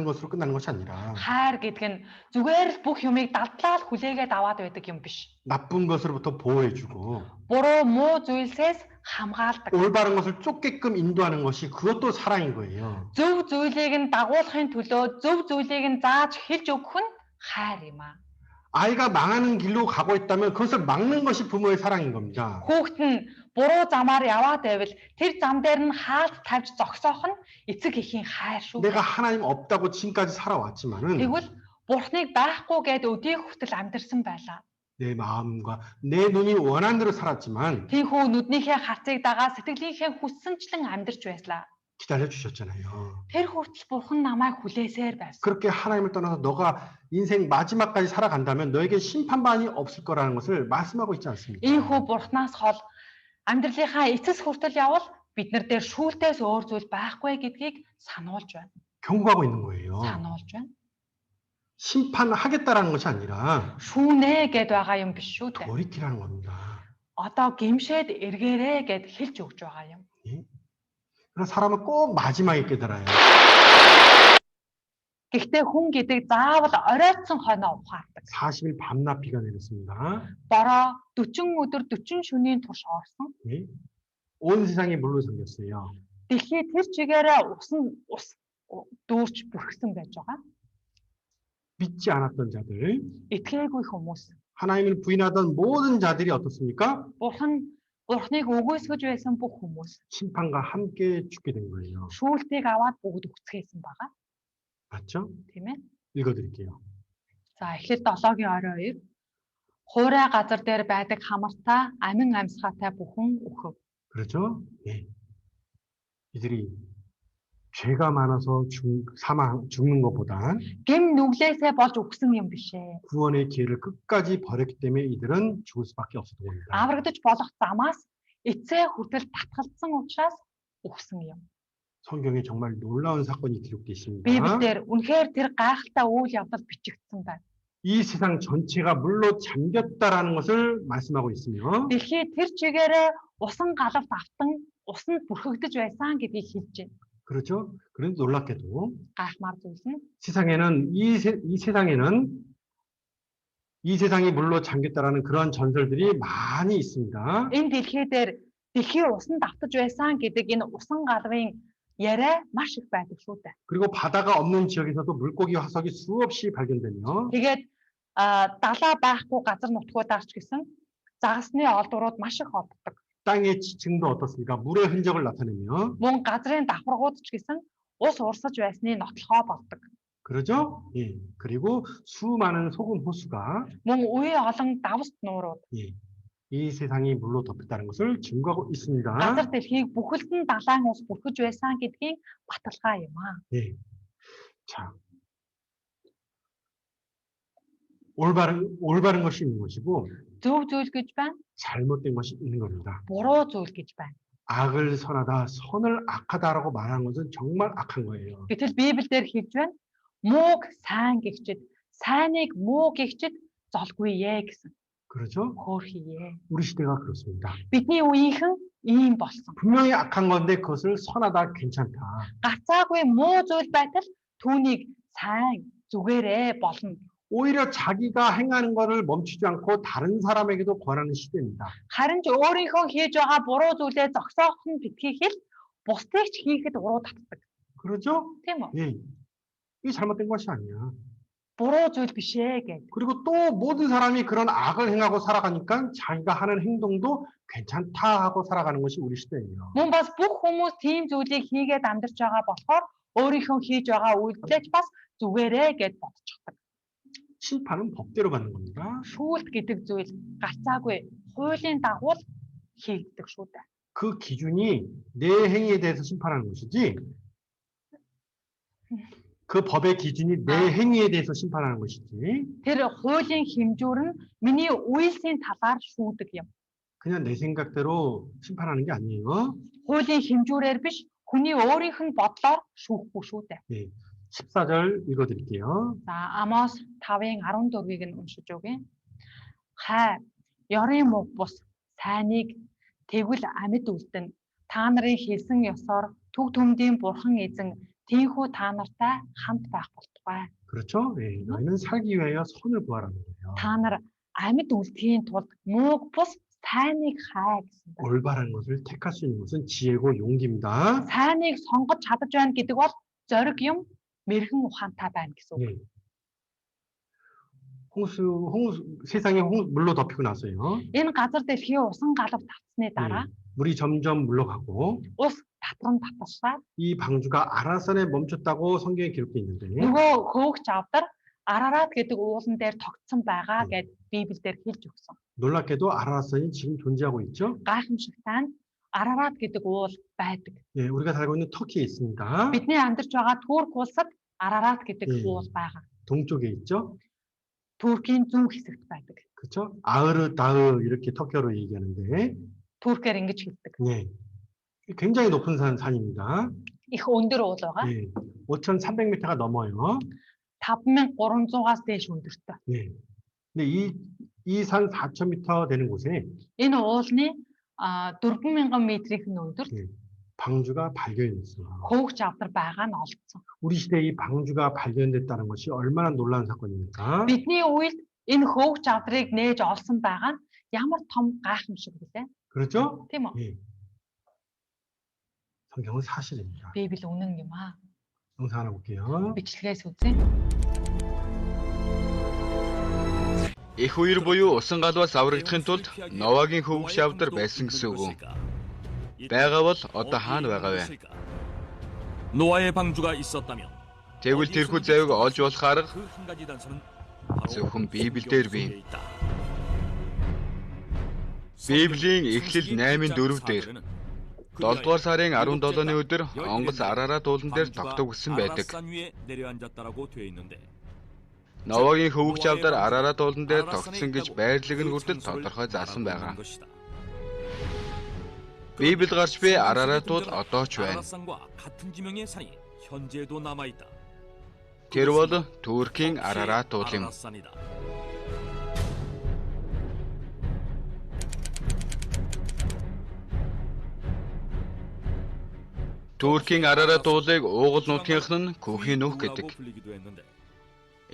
것으로 끝나는 것이 아니라 Хайр гэдэг нь зүгээр л бүх юмыг дадлал хүлээгээд аваад байдаг юм биш. 나쁜 것으로부터 보호해주고 Буруу муу зүйлсээс хамгаалдаг. 올바른 것을 쫓게끔 인도하는 것이 그것도 사랑인 거예요. Зөв зүйлийг нь дагуулахын төлөө зөв зүйлийг нь зааж хэлж өгөх нь хайр юм аа. 아이가 망하는 길로 가고 있다면 그것을 막는 것이 부모의 사랑인 겁니다. Хүүхэд нь буруу замаар яваад байвал тэр зам дээр нь хаалт тавьж зогсоох нь эцэг эхийн хайр шүү. 내가 하나님 없다고 지금까지 살아왔지만은 Тэгвэл Бурхныг байхгүй гэд өдийг хүртэл амьдэрсэн байлаа. 내 마음과 내 눈이 원한 대로 살았지만 Тийхүү нүднийхээ хацыг дагаа сэтгэлийнхээ хүссэнчлэн амьдарч байлаа. 기다려 주셨잖아요. Тэр хүртэл Бурхан намайг хүлээсээр байсан. 그렇게 하나님을 떠나서 너가 인생 마지막까지 살아간다면 너에게 심판반이 없을 거라는 것을 말씀하고 있지 않습니까? Ийхүү Бурханаас хол амьдралынхаа эцэс хүртэл явал бид нар дээр шүүлтээс өөр зүйл байхгүй гэдгийг сануулж байна. 경고하고 있는 거예요. Сануулж байна. 심판하겠다라는 것이 아니라 Шүүнэ гэд байгаа юм биш шүү дээ. 돌이키라는 겁니다. Одоо гимшээд эргээрээ гэд хэлж өгч байгаа юм. 그런 사람은 꼭 마지막에 깨달아요. Гэхдээ хүн гэдэг заавал оройтсон хойноо ухаардаг. 40일 밤낮 비가 내렸습니다. Бороо 40 өдөр 40 шөнийн турш орсон. 예? 온 세상이 물로 잠겼어요. Дэлхий тэр чигээрээ ус дүүрч бүрхсэн байж байгаа. 믿지 않았던 자들, Итгээгүй хүмүүс. 하나님을 부인하던 모든 자들이 어떻습니까? Бурхан Бурхныг өгөөсгөж байсан бүх хүмүүс 심판과 함께 죽게 된 거예요. шүүлтийг аваад бүгд үцгээсэн байгаа. 맞죠? Тийм ээ. 읽어드릴게요. За Эхлэл 7:22. Хуурай газар дээр байдаг хамартаа амин амьсгаатай бүхэн үхв. 그렇죠? 예. 이들이 죄가 많아서 죽는 것보다 Гэм нүглээсээ болж үхсэн юм биш ээ. 구원의 기회를 끝까지 버렸기 때문에 이들은 죽을 수밖에 없었던 겁니다. Аврагдаж болох замаас эцээ хүртэл татгалзсан учраас үхсэн юм. 성경에 정말 놀라운 사건이 기록되어 있습니다. Библиэлд үнэхээр тэр гайхалтай үйл явдал бичигдсэн байна. 이 세상 전체가 물로 잠겼다라는 것을 말씀하고 있으며 Дэлхий тэр чигээрээ усан галавт автан усанд бүрхэгдэж байсан гэдгийг хэлж байна. 그렇죠? 그런데 놀랍게도 Гайхмаар зүйлс нь 세상에는 이 세상이 물로 잠겼다라는 그런 전설들이 많이 있습니다. энэ дэлхий дээр дэлхий усанд автаж байсан гэдэг энэ усан галавын яриа маш их байдаг шүү дээ. 그리고 바다가 없는 지역에서도 물고기 화석이 수없이 발견되며 Тэгээд далаа байхгүй газар нутгуудаарч гэсэн загасны олдврууд маш их олддог. 땅의 지층도 어떻습니까? 물의 흔적을 나타내며 Мөн газрын давхаргууд ч гэсэн ус урсаж байсны нотлохоо болдог. 그러죠? 예. 그리고 수많은 소금 호수가 Мөн үе олон давст нуурууд 예. 이 세상이 물로 덮였다는 것을 증거하고 있습니다. газар дэлхийг бүхэлд нь далайн ус бүрхэж байсан гэдгийг баталгаа юм аа. 예. 자. 올바른 것이 있는 것이고 Зөв зүйл гэж байна, 잘못된 것이 있는 겁니다. буруу зүйл гэж байна. 악을 선하다, 선을 악하다라고 말하는 것은 정말 악한 거예요. Гэтэл Библиэлд хэлж байна. Мууг сайн гихчид, сайныг муу гихчид золгүй ээ гэсэн. 그렇죠? Хөөхийе. 우리 시대가 그렇습니다. Бидний үеийнхэн ийм болсон. 분명히 악한 건데 그것을 선하다, 괜찮다. Гарцаагүй муу зүйл байтал түүнийг сайн зүгээрээ болно. 오히려 자기가 행하는 것을 멈추지 않고 다른 사람에게도 권하는 시대입니다. Харин ч өөрийнхөө хийж байгаа буруу зүйлээ зогсоох нь битгий хэл бусдыг ч хийхэд уруу татдаг. 그렇죠? Тийм үү? 예. 이게 잘못된 것이 아니야. Буруу зүйл биш ээ гэж. 그리고 또 모든 사람이 그런 악을 행하고 살아가니까 자기가 하는 행동도 괜찮다 하고 살아가는 것이 우리 시대예요. Мөн бас бүх хүмүүс тийм зүйлийг хийгээд амьдарч байгаа болохоор өөрийнхөө хийж байгаа үйлдэлж бас зүгээрээ гэж бодчихдаг. 심판은 법대로 받는 겁니다. Шүүлт гэдэг зүйл гарцаагүй хуулийн дагуу хийгддэг шүү дээ. 그 기준이 내 행위에 대해서 심판하는 것이지 그 법의 기준이 내 행위에 대해서 심판하는 것이지 Тэр хуулийн хэмжүүр нь миний үйлсийн талаар шүүдэг юм. 그냥 내 생각대로 심판하는 게 아니에요. Хуулийн хэмжүүрээр биш хүний өөрийнх нь бодлоор шүүхгүй шүү дээ. 예. 14절 읽어드릴게요. За Амос 5-ын 14-ыг нь уншиж өгье. Хай ёрын муг бус сайныг тэгвэл амьд үлдэн та нарын хийсэн ёсоор төг төмдийн бурхан эзэн тийхүү та нартай хамт байх болтугай. 그렇죠? 예. 너희는 살기 위하여 선을 구하라는 거예요. Та нар амьд үлдэхийн тулд мууг бус сайныг хай гэсэн байна. 올바른 것을 택할 수 있는 것은 지혜고 용기입니다. Сайныг сонгож чадаж байна гэдэг бол зориг юм, мэрхэн ухаантай байна гэсэн үг. 예. 세상에 물로 덮이고 나서요. Энэ газар дэлхий усан галав татсны дараа 물이 점점 물러가고 ус татран таталшаа 이 방주가 아라산에 멈췄다고 성경에 기록되어 있는데 нөгөө хөөгч авдар Арарат гэдэг уулан дээр тогтсон байгаа гэд Библиэлд хэлж өгсөн. 놀랍게도 아라산이 지금 존재하고 있죠. Гайхамшигтай нь Арарат гэдэг уул байдаг. 예, 우리가 살고 있는 터키에 있습니다. Бидний амьдарч байгаа Турк улсад Арарат гэдэг уул байгаа. 동쪽에 있죠. Туркийн зүүн хэсэгт байдаг. 그렇죠? 아흐르다흐 이렇게 터키어로 얘기하는데 Туркээр ингэж хэлдэг. 예. 굉장히 높은 산입니다. Их өндөр уул байгаа. 예. 5,300m가 넘어요. 5300-аас дээш өндөртэй. 네. 근데 이 산 4,000m 되는 곳에 Энэ уулны 4000 метрийн өндөр 방주가 발견됐어요. хөөгч авдар байгаа нь олдсон. 우리 시대에 이 방주가 발견됐다는 것이 얼마나 놀라운 사건입니까? Бидний үед энэ хөөгч авдрыг нээж олсон байгаа нь ямар том гайхамшиг вэ? 그렇죠? Тийм үү? 예. 성경은 사실입니다. Библи үнэн юм аа. 영상 하나 볼게요. Бичлэгээс үзье. Их үер буюу усан галбаас аврагдахын тулд Новагийн хөвгөх шавдар байсан гэсэн үг. Байгаа бол одоо хаана байгаа вэ? 노아의 방주가 있었다면 Тэгвэл тэрхүү завийг олж болох арга 그한 가지 단서는 바로 зөвхөн Библиэлд бий. 속에 있다. Библийн Эхлэл 8:4 дээр 7 дугаар сарын 17-ны өдөр онгоц Арарат уулан дээр тогтов гэсэн байдаг. 아라산 위에 내려앉았다라고 되어 있는데 Новагийн хөвгөх шавдар Арарат уулан дээр тогтсон гэж байрлал нь хүртэл тодорхой заасан байгаа. Библиэд гарч буй Арарат уул одоо ч байна. 아라산과 같은 지명의 산이 현재도 남아 있다. Тэр бол Туркийн Арарат уул юм. 아라산이다. Туркийн Арарат уулыг уугуул нутгийнх нь Күүхийн нүх гэдэг. 불리기도 했는데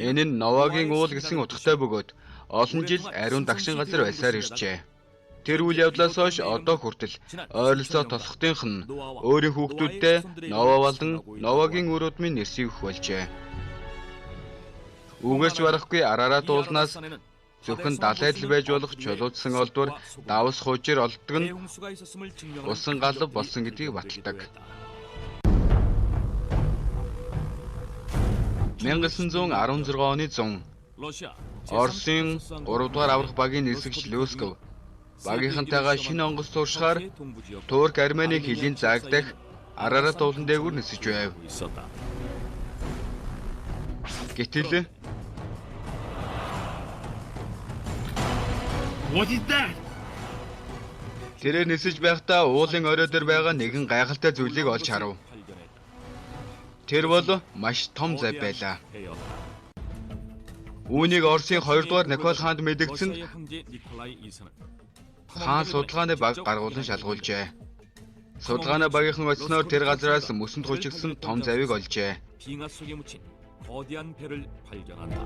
Энэ нь Новагийн уул гэсэн утгатай бөгөөд олон жил ариун дагшин газар байсаар иржээ. Тэр үйл явдлаас хойш одоо хүртэл ойролцоо тосготынх нь өөрийн хүүхдүүдтэй Нова болон Новагийн үр удмын нэрсийг өгөх болжээ. Үгээрч барахгүй Арарат уулнаас зөвхөн далайдл байж болох чулуудсан олдвор давс хуужир олддог нь 대홍수가 있었음을 증명하는 усан галав болсон гэдгийг баталдаг. 1916 оны 100 러시아 Оросын 3 дугаар аврах багийн нисгч Люсков багийнхантайгаа шинэ онгоц туршихаар Турк Армени хилийн заагдах Арарат уулан дээгүүр нисэж байв. 있었다. Гэтэл тэрээр нисэж байхдаа уулын орой дээр байгаа нэгэн гайхалтай зүйлийг олж харав. Тэр бол маш том зав байлаа. Үүнийг Оросын 2 дугаар Никол хаанд мэдэгдсэн 러시아의 황제 니콜라이 2세는 хаан судалгааны баг гаргуулan шалгуулжээ. Судалгааны багийнхан оцсноор тэр газараас мөсөнд хучигдсан том завийг олжээ. 빙하 속에 묻힌 거대한 배를 발견한다.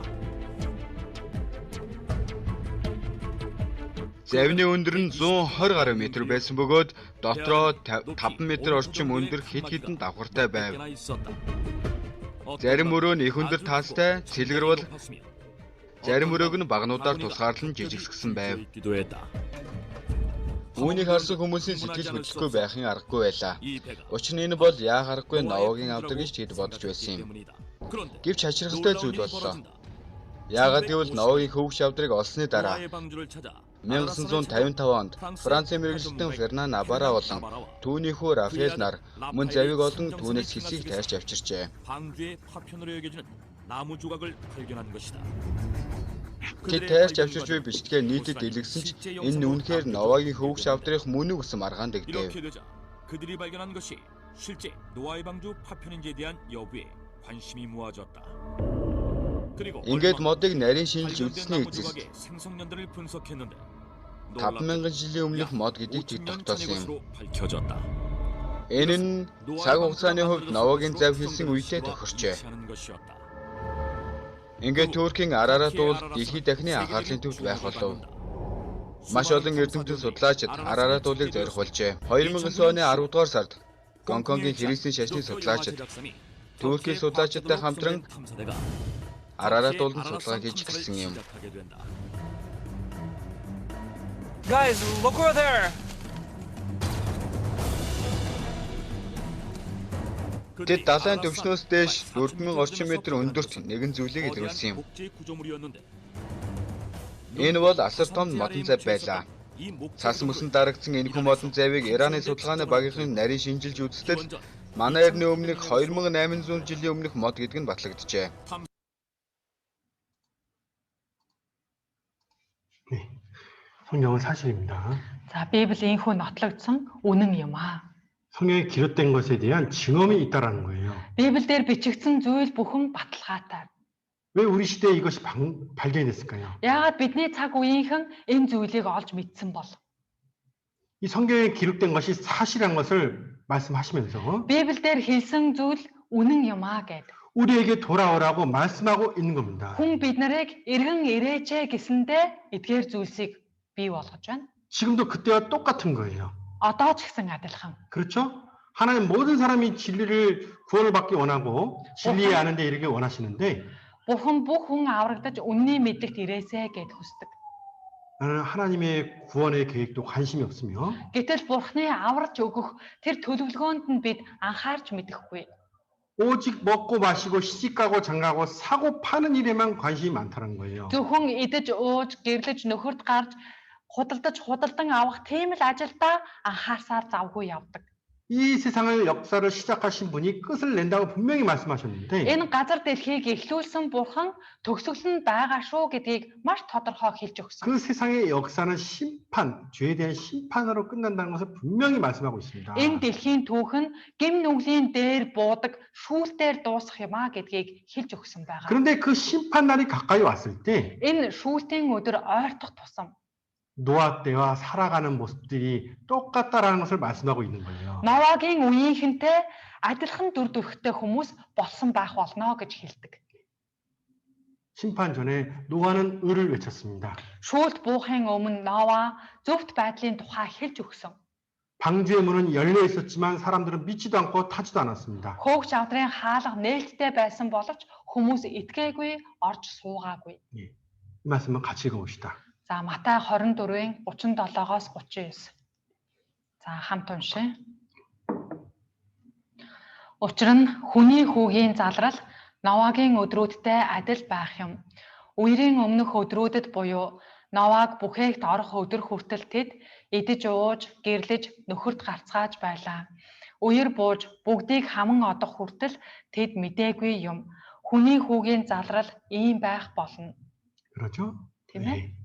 Завны өндөр нь 120 гаруй метр байсан бөгөөд дотроо 5 метр орчим өндөр хэд хэдэн давхартай байв. 개나 있었다. Зарим өрөө нь их өндөр таастай, цэлгэр бол зарим өрөөг нь багнуудаар тусгаарлан жижигсгсэн байв. 있기도 했다. Үүнийг харсан хүмүүсийн сэтгэл хөдлөхгүй байхын аргагүй байлаа. 이 배가 Учир нь энэ бол яа харахгүй Новагийн авдар гэж тэд бодож байсан юм. 때문이다. 그런데 Гэвч хачирхалтай зүйл 놀라운 일이 боллоо. 벌어진다. Яагаад гэвэл Новагийн хөвгөх шавдрыг олсны дараа 노아의 방주를 찾아 1955 онд Францын мэргэжилтэн Фернан Набара болон түүний хүү Рафаэл нар мөн завийг олон түүнээс хэсгийг тайрч авчирчээ. 방주의 파편으로 여겨지는 나무 조각을 발견한 것이다. Тэд тайрч авчирч буй бичлэгээ нийтэд дэлгэсэн ч энэ үнэхээр Новагийн хөвгөх шавдрын мөн үг гэсэн маргаан дэгдэв. 이렇게 되자 그들이 발견한 것이 실제 노아의 방주 파편인지에 대한 여부에 관심이 모아졌다. 그리고 Ингээд модыг нарийн шинжилж үзсний эцэс 조각의 생성년들을 분석했는데 5000 жилийн өмнөх мод гэдгийг тэд 5,000년 тогтоосон 전의 юм. 것으로 밝혀졌다. Энэ нь цаг хугацааны хувьд Новагийн зав хийсэн үедээ тохирчээ. 하는 것이었다. Ингээд Туркийн Арарат уул дэлхийд дахны анхаарлын төвд байх болов. Маш олон эрдэмтэн судлаачид Арарат уулыг зорих болжээ. 2009 оны 10 дугаар сард Гонконгийн христийн шашны судлаачид Туркийн судлаачидтай хамтран 탐사대가 Арарат уулын судалгааг хийж эхэлсэн юм. 시작하게 된다. Guys, look over there. Тэд далайн төвшнөөс дээш 4000 орчим метр өндөрт нэгэн зүйлийг илрүүлсэн юм. 복제 구조물이었는데 Энэ бол асар том модон зав байлаа. 이 목재를 Цас мөсөн дарагдсан энэхүү модон завийг Ираны судалгааны багийнхан нарийн шинжилж үзтэл манай эртний өмнөх 2800 жилийн өмнөх мод гэдэг нь батлагджээ. 네, 성경은 사실입니다. За Библи энхүү нотлогдсон үнэн юм аа. 성경에 기록된 것에 대한 증언이 있다라는 거예요. Библиэлд бичигдсэн зүйл бүхэн баталгаатай. 왜 우리 시대에 이것이 발견이 됐을까요? Яагаад бидний цаг үеийнхэн энэ зүйлийг олж мэдсэн бол? 이 성경에 기록된 것이 사실한 것을 말씀하시면서 Библиэлд хэлсэн зүйл үнэн юм аа гэд. 우리에게 돌아오라고 말씀하고 있는 겁니다. Хүн бид нарыг эргэн ирээч гэсэндээ эдгээр зүйлсийг бий болгож байна. 지금도 그때와 똑같은 거예요. Одоо ч гэсэн адилхан. 그렇죠? 하나님 모든 사람이 진리를 구원을 받기 원하고 진리에 아는 데 이르길 원하시는데 Бурхан бүх хүн аврагдаж үнний мэдлэгт ирээсэ гэд хүсдэг. 나는 하나님의 구원의 계획도 관심이 없으며 Гэтэл Бурханы аварж өгөх тэр төлөвлөгөөнд нь бид анхаарч мэдэхгүй. 오직 먹고 마시고 시집가고 장가고 사고 파는 일에만 관심이 많다는 거예요. Зөвхөн идэж, ууж, гэрлэж, нөхөрт гарч, худалдаж, худалдан авах тийм л ажилдаа анхаарсаар завгүй явдаг. 이 세상을 역사를 시작하신 분이 끝을 낸다고 분명히 말씀하셨는데 Энэ газар дэлхийг эхлүүлсэн Бурхан төгсгөл нь байгаа шүү гэдгийг маш тодорхой хэлж өгсөн. 그 세상의 역사는 심판, 죄에 대한 심판으로 끝난다는 것을 분명히 말씀하고 있습니다. Энэ дэлхийн түүх нь гэм нүглийн дээр буудаг шүүлтээр дуусах юм а гэдгийг хэлж өгсөн байгаа. 그런데 그 심판 날이 가까이 왔을 때 Энэ шүүлтийн өдөр ойртох тусам 노아 때와 살아가는 모습들이 똑같다라는 것을 말씀하고 있는 거예요. Новагийн үеийнхэнтэй адилхан дүр төрхтэй хүмүүс болсон байх болно гэж хэлдэг. 심판 전에 노아는 의를 외쳤습니다. Шүүлт буухын өмнө Нова зөвхт байдлын тухай хэлж өгсөн. 방주의 문은 열려 있었지만 사람들은 믿지도 않고 타지도 않았습니다. Хөөгч авдрын хаалга нээлттэй байсан боловч хүмүүс итгээгүй, орж суугаагүй. 이 말씀은 같이 읽어봅시다. За Матай 24-ийн 37-оос 39. За хамт уншъя. Учир нь хүний хүүгийн залрал Новагийн өдрүүдтэй адил байх юм. Үерийн өмнөх өдрүүдэд буюу Новаг бүхээгт орох өдөр хүртэл тэд идэж ууж, гэрлэж, нөхөрт гарцгааж байлаа. Үер бууж бүгдийг хаман одох хүртэл тэд мэдээгүй юм. Хүний хүүгийн залрал ийм байх болно. 그렇죠? Тийм ээ.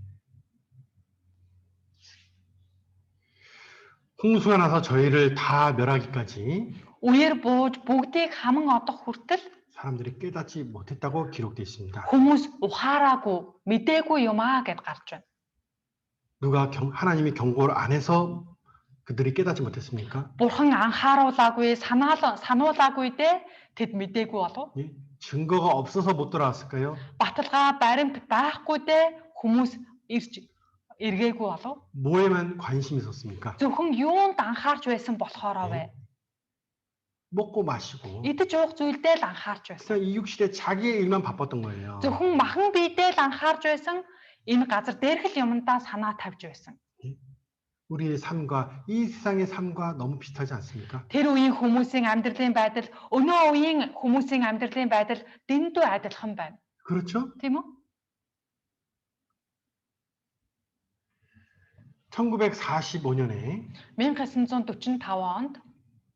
홍수가 나서 저희를 다 멸하기까지 Үер бууж бүгдийг хаман одох хүртэл 사람들이 깨닫지 못했다고 기록되어 있습니다. хүмүүс ухаараагүй, мэдээгүй юм аа гэд гарч байна. 누가 하나님이 경고를 안 해서 그들이 깨닫지 못했습니까? Бурхан анхааруулаагүй, сануулаагүй дээ тэд мэдээгүй болов. 예? 증거가 없어서 못 돌아왔을까요? Баталгаа баримт байхгүй дээ хүмүүс ирж эргээгүй болов. 뭐에만 관심이 있었습니까? Зөвхөн юунд анхаарч байсан болохоороо вэ? 먹고 마시고 Идэж уух зүйлдээ л анхаарч байсан. 그냥 이육실에 자기의 일만 바빴던 거예요. Зөвхөн махан биедээ л анхаарч байсан. Энэ газар дээрх л юмдаа санаа тавьж байсан. 우리의 삶과 이 세상의 삶과 너무 비슷하지 않습니까? Тэр үеийн хүмүүсийн амьдралын байдал, өнөө үеийн хүмүүсийн амьдралын байдал дэндүү адилхан байна. 그렇죠? Тийм үү? 1945년에 1945 онд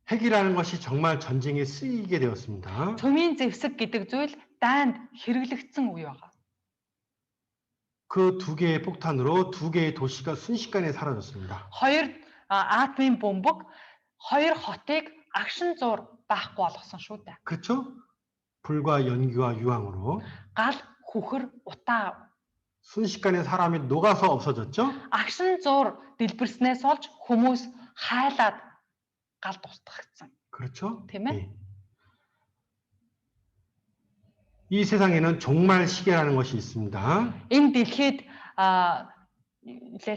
핵이라는 것이 정말 전쟁에 쓰이게 되었습니다. цөмийн зэвсэг гэдэг зүйл дайнд хэрэглэгдсэн үе байгаа. 그 두 개의 폭탄으로 두 개의 도시가 순식간에 사라졌습니다. Хоёр атомын бөмбөг хоёр хотыг агшин зуур байхгүй болгосон шүү дээ. 그렇죠? 불과 연기와 유황으로 Гал, хүхэр, утаа 순식간에 사람이 녹아서 없어졌죠? агшин зуур дэлбэрснээс олж хүмүүс хайлаад гал тусдагцсан. 그렇죠? Тийм ээ? 예. 이 세상에는 종말 시계라는 것이 있습니다. Энэ дэлхийд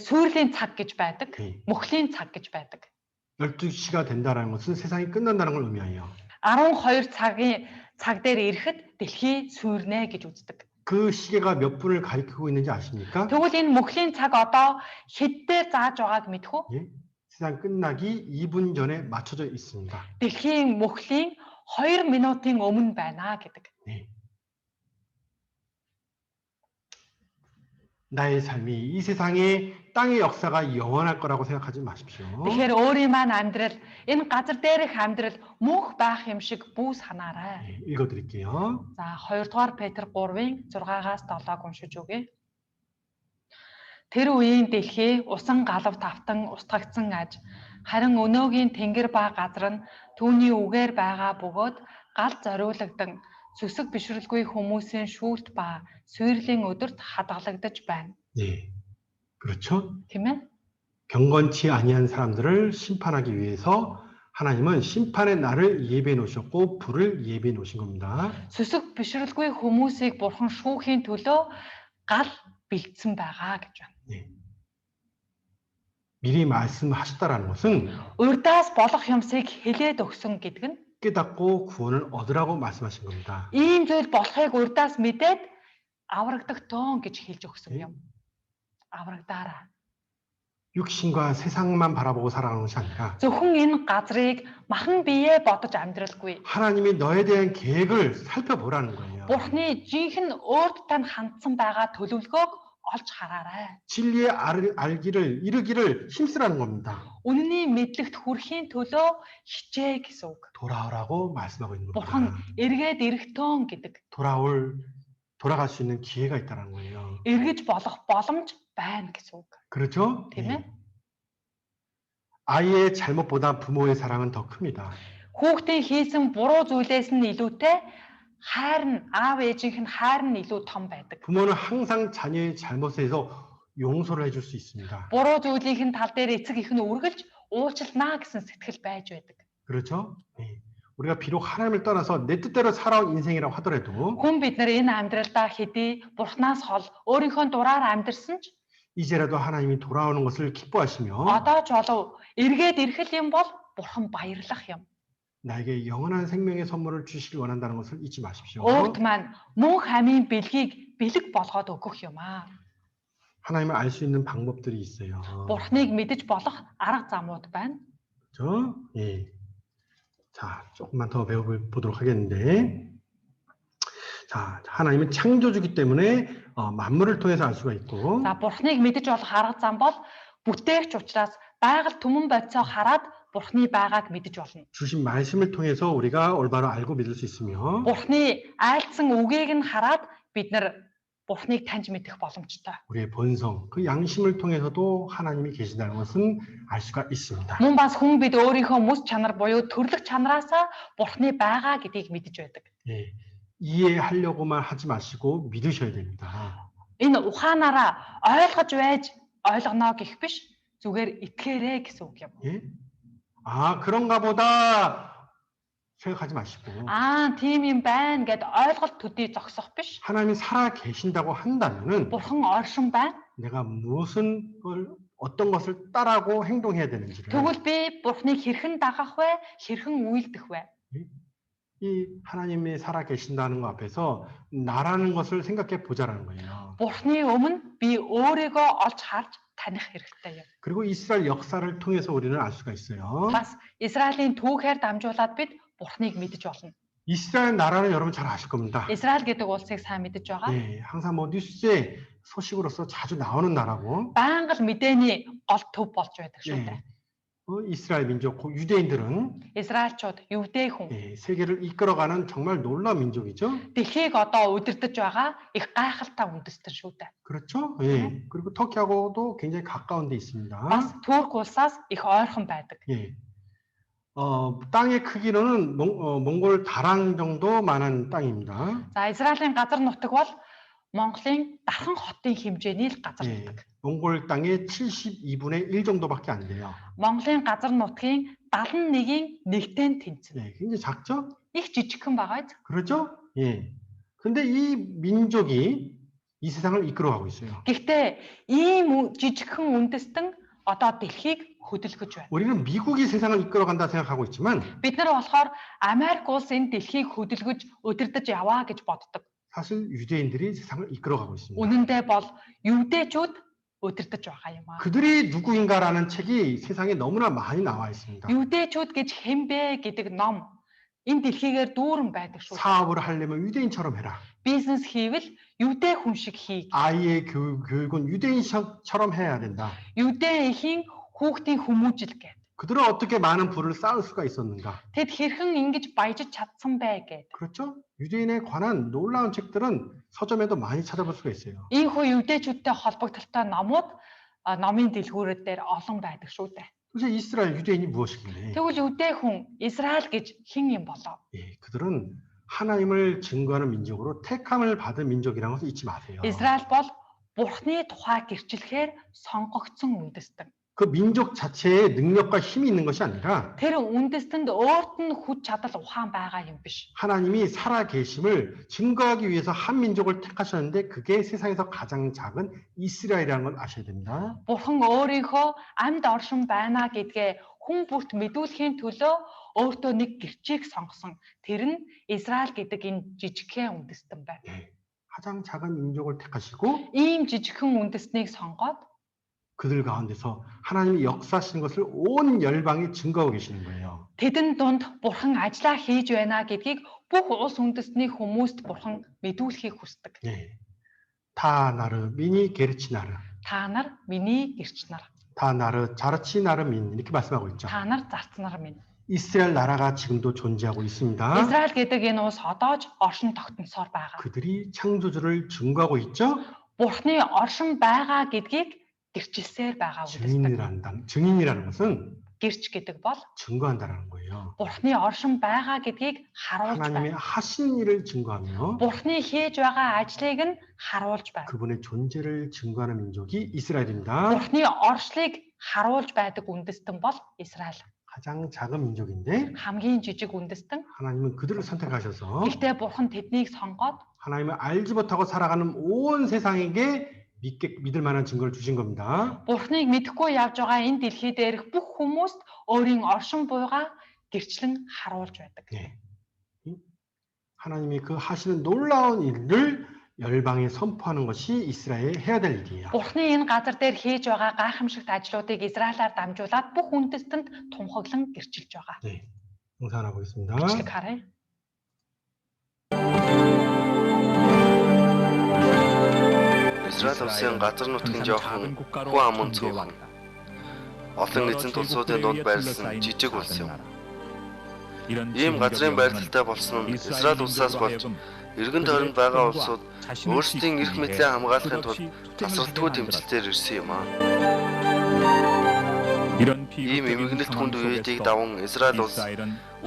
сүүрлийн цаг гэж байдаг, 예. мөхлийн цаг гэж байдаг. 12시가 된다는 것은 세상이 끝난다는 걸 의미해요. 12 цаг дээр 이рэхэд дэлхий сүүрнэ гэж үздэг. 그 시계가 몇 분을 가리키고 있는지 아십니까? Тэгвэл энэ мөхлийн цаг одоо хэддээр зааж байгааг мэдэх үү? 예? 세상 끝나기 2분 전에 맞춰져 있습니다. Дэлхийн мөхлийн 2 минутын өмнө байна гэдэг. 네. 나의 삶이 이 세상의 땅의 역사가 영원할 거라고 생각하지 마십시오. Тэгэхээр өөрийн маань амьдрал энэ газар дээрх амьдрал мөнх байх юм шиг бүү санаарай. 네, 읽어드릴게요. За 2 дугаар Петр 3-ын 6-аас 7-г уншиж өгье. Тэр үеийн дэлхий усан галав тавтан устгагдсан аж харин өнөөгийн тэнгэр ба газар нь түүний үгээр байгаа бөгөөд гал зориулагдсан сүсэг бишрэлгүй хүмүүсийн шүүлт ба сүйрлийн өдөрт хадгалагдаж байна. 네, 그렇죠? Тийм ээ? 경건치 아니한 사람들을 심판하기 위해서 하나님은 심판의 날을 예비해 놓으셨고 불을 예비해 놓으신 겁니다. Сүсэг бишрэлгүй хүмүүсийг бурхан шүүхийн төлөө гал бэлдсэн байгаа гэж байна. 네. 미리 말씀하셨다라는 것은 Урдаас болох юмсыг хэлээд өгсөн гэдэг нь 깨닫고 구원을 얻으라고 말씀하신 겁니다. Ийм зүйл болохыг урдаас мэдээд аврагдах тон гэж хэлж өгсөн юм. аврагдаараа. 육신과 세상만 바라보고 살아가는 것이 아니라 Зөвхөн энэ газрыг махан биеэ бодож амьдралгүй. 하나님이 너에 대한 계획을 살펴보라는 거예요. Бурхны жинхэнэ өөрт тань хандсан байгаа төлөвлөгөөг олж хараарай. 진리의 알기를 이르기를 힘쓰라는 겁니다. Үнний мэдлэгт хүрэхийн төлөө хичээ гэсэн үг. 돌아오라고 말씀하고 있는 Бурхан 겁니다. эргээд ирэхтэн гэдэг. 돌아갈 수 있는 기회가 있다는 거예요. Эргэж болох боломж байна гэсэн үг. 그렇죠? Тийм ээ. 아이의 잘못보다 부모의 사랑은 더 큽니다. Хүүхдийн хийсэн буруу зүйлээс нь илүүтэй хайр нь аав ээжийнх нь хайр нь илүү том байдаг. 부모는 항상 자녀의 잘못에 대해서 용서를 해줄 수 있습니다. Буруу зүйлийнх нь тал дээр эцэг их нь үргэлж уучлнаа гэсэн сэтгэл байж байдаг. 그렇죠? 우리가 비록 하나님을 떠나서 내 뜻대로 살아온 인생이라고 하더라도 Хүн бид нар энэ амьдралдаа хэдий бурхнаас хол өөрийнхөө дураар амьдрсан ч 이제라도 하나님이 돌아오는 것을 기뻐하시며 одоо ч болов эргээд ирэх юм бол бурхан баярлах юм. 나에게 영원한 생명의 선물을 주시길 원한다는 것을 잊지 마십시오. Өөрт маань мөнх амийн бэлгийг бэлэг болгоод өгөх юм аа. 하나님을 알 수 있는 방법들이 있어요. Бурхныг мэдэж болох арга замууд байна. 그렇죠? 예. 자, 조금만 더 배워보도록 하겠는데, 자, 하나님은 창조주기 때문에 만물을 통해서 알 수가 있고, За бурхныг мэдэж болох арга зам бол бүтээгч учраас байгаль түмэн бодисоо хараад бурхны байгааг мэдэж болно. 주신 말씀을 통해서 우리가 올바로 알고 믿을 수 있으며, Бурхны айлдсан үгийг нь хараад бид нар бурхныг таньж мэдэх боломжтой. 우리의 본성, 그 양심을 통해서도 하나님이 계신다는 것은 알 수가 있습니다. Мөн бас хүн бид өөрийнхөө мэс чанар буюу төрлөх чанараасаа бурхны байгаа гэдгийг мэдэж байдаг. 예, 이해하려고만 하지 마시고 믿으셔야 됩니다. Энэ ухаанаараа ойлгож байж ойлгоно гэх биш зүгээр итгээрэй гэсэн үг юм. 예? 아, 그런가 보다 생각하지 마시고 Тийм юм байна гэд ойлголт төдий зогсох биш. 하나님이 살아 계신다고 한다면은 Бурхан оршин байна. 내가 어떤 것을 따라고 행동해야 되는지를 Тэгвэл би бурхныг хэрхэн дагах вэ? Хэрхэн үйлдэх вэ? 이 하나님이 살아 계신다는 것 앞에서 나라는 것을 생각해 보자라는 거예요. Бурхны өмнө би өөрийгөө олж харж таних хэрэгтэй юм. 그리고 이스라엘 역사를 통해서 우리는 알 수가 있어요. Бас Израилийн түүхээр дамжуулаад бид бурхныг мэдэж болно. 이스라엘 나라는 여러분 잘 아실 겁니다. Израиль гэдэг улсыг сайн мэдэж байгаа. 예, 항상 뭐 뉴스에 소식으로서 자주 나오는 나라고. Байнга л мэдээний гол төв болж байдаг шүү 예, дээ. 이스라엘 민족, 유대인들은 Израильчууд евдей хүн 예, 세계를 이끌어가는 정말 놀라운 민족이죠. дэлхийг одоо удирдах байгаа их гайхалтай үндэстэн шүү дээ. 그렇죠? 예. 그리고 터키하고도 굉장히 가까운 데 있습니다. Бас Турк улсаас их ойрхон байдаг. 예. 땅의 크기로는 몽골 다랑 정도만한 땅입니다. За Израилийн газар нутаг бол Монголын дархан хотын хэмжээний л газар 예. нутаг. 몽골 땅의 72분의 1 정도밖에 안 돼요. Монголын газар нутгийн 71-ийн 1-тэй тэнцэн. 예, 굉장히 작죠? Их жижигхэн байгаа биз? 그렇죠? 예. 근데 이 민족이 이 세상을 이끌어가고 있어요. Гэхдээ ийм жижигхэн үндэстэн одоо дэлхийг хөдөлгөж байна. 우리는 미국이 세상을 이끌어간다 생각하고 있지만 Бид нар болохоор Америк улс энэ дэлхийг хөдөлгөж удирдах яваа гэж боддог. 사실 유대인들이 세상을 이끌어가고 있습니다. Үнэн дээр бол евдээчүүд удирдах байгаа юм аа. 그들이 누구인가라는 책이 세상에 너무나 많이 나와 있습니다. Евдээчүүд гэж хэн бэ гэдэг ном энэ дэлхийгээр дүүрэн байдаг шүү. 사업을 하려면 유대인처럼 해라. Бизнес хийвэл евдээ хүн шиг хий. 아이의 교육은 유대인처럼 해야 된다. Евдээ эхийн хүүхдийн хүмүүжил гэдэг. 그들은 어떻게 많은 부를 쌓을 수가 있었는가? Тэд хэрхэн ингэж баяжиж чадсан бэ гэдэг. 그렇죠? 유대인에 관한 놀라운 책들은 서점에도 많이 찾아볼 수가 있어요. Ийхүү евдээчүүдтэй холбогдолтой номууд номын дэлгүүрүүд дээр олон байдаг шүү дээ. 도대체 이스라엘 유대인이 무엇인가요? Тэгвэл евдээ хүн Израиль гэж хэн юм болов? 예, 그들은 하나님을 증거하는 민족으로 택함을 받은 민족이라는 것을 잊지 마세요. Израиль бол Бурхны тухай гэрчлэхээр сонгогдсон үндэстэн. 그 민족 자체에 능력과 힘이 있는 것이 아니라 Тэр үндэстэнд өөрт нь хүч чадал ухаан байгаа юм биш. 하나님이 살아 계심을 증거하기 위해서 한 민족을 택하셨는데 그게 세상에서 가장 작은 이스라엘이라는 걸 아셔야 됩니다. Бурхан өөрийнхөө амьд оршин байна гэдгээ хүн бүрт мэдүүлэхийн төлөө өөртөө нэг гэрчийг сонгосон. Тэр нь Израиль гэдэг энэ жижигхэн үндэстэн байна. 가장 작은 민족을 택하시고 Ийм жижигхэн үндэстнийг сонгоод 그들 가운데서 하나님이 역사하시는 것을 온 열방이 증거하고 계시는 거예요. тэдэн дунд бурхан ажиллаа хийж байна гэдгийг бүх улс үндэстний хүмүүст бурхан мэдүүлэхийг хүсдэг. 네. 다 나르 미니 게르치 나르. Та нар миний гэрч нар. 다 나르 자르치 나르 민 이렇게 말씀하고 있죠. Та нар зарц нар минь. 이스라엘 나라가 지금도 존재하고 있습니다. Израиль гэдэг энэ улс одоо ч оршин тогтносоор байгаа. 그들이 창조주를 증거하고 있죠. Бурхны оршин байгаа гэдгийг гэрчилсээр байгаа үндэстэн. 증인이라는 것은 Гэрч гэдэг бол 증거한다라는 거예요. Бурхны оршин байгаа гэдгийг харуулж 하나님의 байна. 하신 일을 증거하며 Бурхны хийж байгаа ажлыг нь харуулж байна. 그분의 존재를 증거하는 민족이 이스라엘입니다. Бурхны оршлыг харуулж байдаг үндэстэн бол Израиль. 가장 작은 민족인데 Хамгийн жижиг үндэстэн. 하나님은 그들을 선택하셔서 Гэхдээ Бурхан тэднийг сонгоод 하나님을 알지 못하고 살아가는 온 세상에게 믿을 만한 증거를 주신 겁니다. Бурхныг мэдэхгүй явж байгаа энэ дэлхий дээрх бүх хүмүүст өөрийн оршин буйгаа гэрчлэн харуулж байдаг. 네. 하나님이 그 하시는 놀라운 일을 열방에 선포하는 것이 이스라엘이 해야 될 일이에요. Бурхны энэ газар дээр хийж байгаа гайхамшигт ажлуудыг Израилаар дамжуулаад бүх үндэстэнд тунхаглан гэрчилж байгаа. 네. 응산하고 있습니다. Бичлэг харъя. Израиль улсын газар нутгийн жоохон хүн амун цөөхөн олон эзэнт улсуудын дунд байрласан жижиг улс юм. Ийм газрын байрлалтай болсон нь Израиль улсаас болж эргэн тойронд байгаа улсууд өөрсдийн эрх мэдлээ хамгаалахын тулд тасралтгүй тэмцэлээр ирсэн юм аа. Ийм эмгэнэлт хүнд үеийг даван Израиль улс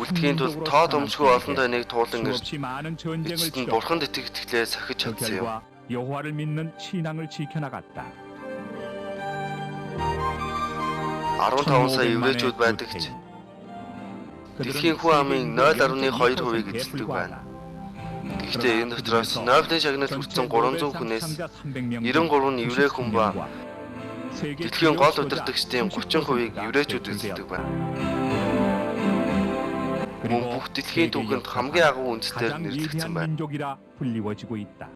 үлдэхийн тулд тоо домшгүй олон тайныг туулан ирж эцэст нь бурханд итгэх итгэлээ сахиж чадсан юм. 여호와를 믿는 신앙을 지켜나갔다. 15 сая еврейчүүд байдаг ч дэлхийн хүн амын 0.2%-ийг эзэлдэг байна. Гэхдээ энэ дотроос Нобелийн шагналд хүрсэн 300 хүнээс 93 нь еврей хүн ба дэлхийн гол удирдагчдын 30%-ийг еврейчүүд эзэлдэг байна. Мөн бүх дэлхийн түүхэнд хамгийн агуу үндэстээр нэрлэгдсэн байна. 민족이라 불리워지고 있다.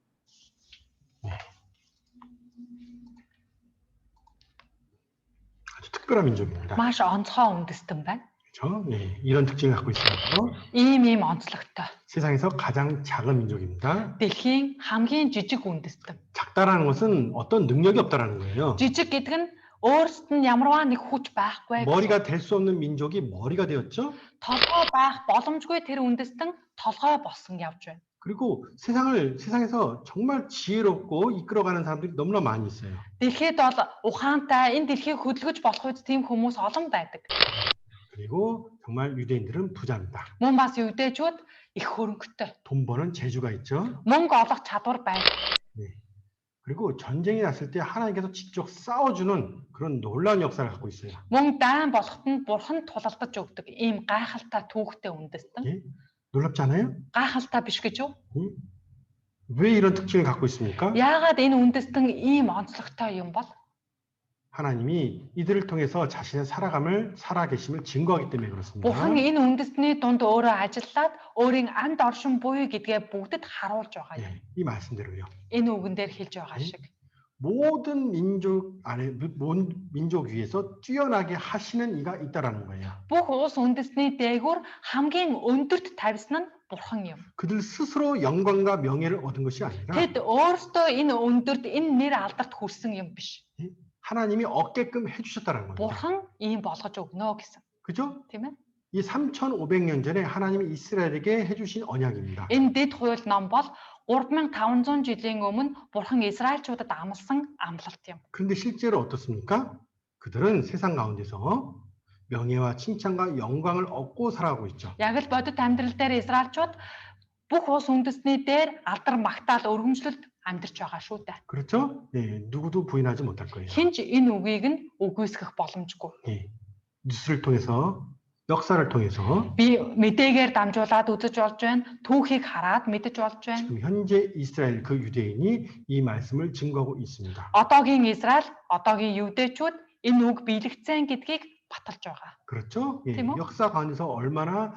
아주 특별한 민족입니다. Маш онцгой үндэстэн байна. 그렇죠? 네, 이런 특징을 갖고 있어요. Ийм онцлогтой. 세상에서 가장 작은 민족입니다. Дэлхийн хамгийн жижиг үндэстэн. 작다라는 것은 어떤 능력이 없다라는 거예요. Жижиг гэдэг нь өөрсдөд нь ямарваа нэг хүч байхгүй. 머리가 될 수 없는 민족이 머리가 되었죠. Толгой байх боломжгүй тэр үндэстэн толгой болсон явж байна. 그리고 세상에서 정말 지혜롭고 이끌어가는 사람들이 너무나 많이 있어요. Дэлхийд бол ухаантай энэ дэлхийг хөдөлгөж болох үед тийм хүмүүс олон байдаг. 그리고 정말 유대인들은 부자입니다. Мөн бас юудэчүүд их хөрөнгөтэй. 돈 버는 재주가 있죠. Мөнгө олох чадвар байна. 네. 그리고 전쟁이 났을 때 하나님께서 직접 싸워주는 그런 놀라운 역사를 갖고 있어요. Мөн дайн болоход нь бурхан тулалдаж өгдөг ийм гайхалтай түүхтэй үндэстэн. 예? 놀랍지 않아요? Гайхалтай биш гэж юу? 왜 이런 특징을 갖고 있습니까? Яагаад энэ үндэстэн ийм онцлогтой юм бол? 하나님이 이들을 통해서 자신의 살아계심을 증거하기 때문에 그렇습니다. Бурхан энэ үндэстний дунд өөрөө ажиллаад өөрийн амьд оршин буй гэдгээ бүгдэд харуулж байгаа юм. 예, 이 말씀대로요. Энэ үгэн дээр хэлж байгаа шиг. 모든 민족 위에서 뛰어나게 하시는 이가 있다라는 거예요. Бүх улс үндэстний дээгүүр хамгийн өндөрт тавьсан нь бурхан юм. 그들 스스로 영광과 명예를 얻은 것이 아니라 Тэд өөрсдөө энэ өндөрт энэ нэр алдарт хүрсэн юм биш. 하나님이 얻게끔 해주셨다는 거예요. Бурхан ийм болгож өгнө гэсэн. 그죠? Тийм ээ? 이 3,500년 전에 하나님이 이스라엘에게 해주신 언약입니다. Энэ дэд хууль ном бол 3500 жилийн өмнө бурхан Израильчуудад амласан амлалт юм. 그런데 실제로 어떻습니까? 그들은 세상 가운데서 명예와 칭찬과 영광을 얻고 살아가고 있죠. Яг л бодит амьдрал дээр Израильчууд бүх улс үндэстний дээр алдар магтаал өргөмжлөлт амьдарч байгаа шүү дээ. 그렇죠? 네, 누구도 부인하지 못할 거예요. Хинч энэ үгийг нь үгүйсгэх боломжгүй. 네, 뉴스를 통해서 역사를 통해서 Би мэдээгээр дамжуулаад үзэж болж байна. Түүхийг хараад мэдэж болж байна. 지금 현재 이스라엘 그 유대인이 이 말씀을 증거하고 있습니다. Одоогийн Израиль, одоогийн юудэчүүд энэ үг биелэгцэн гэдгийг баталж байгаа. 그렇죠? 예, тийм үү? 역사 가운데서 얼마나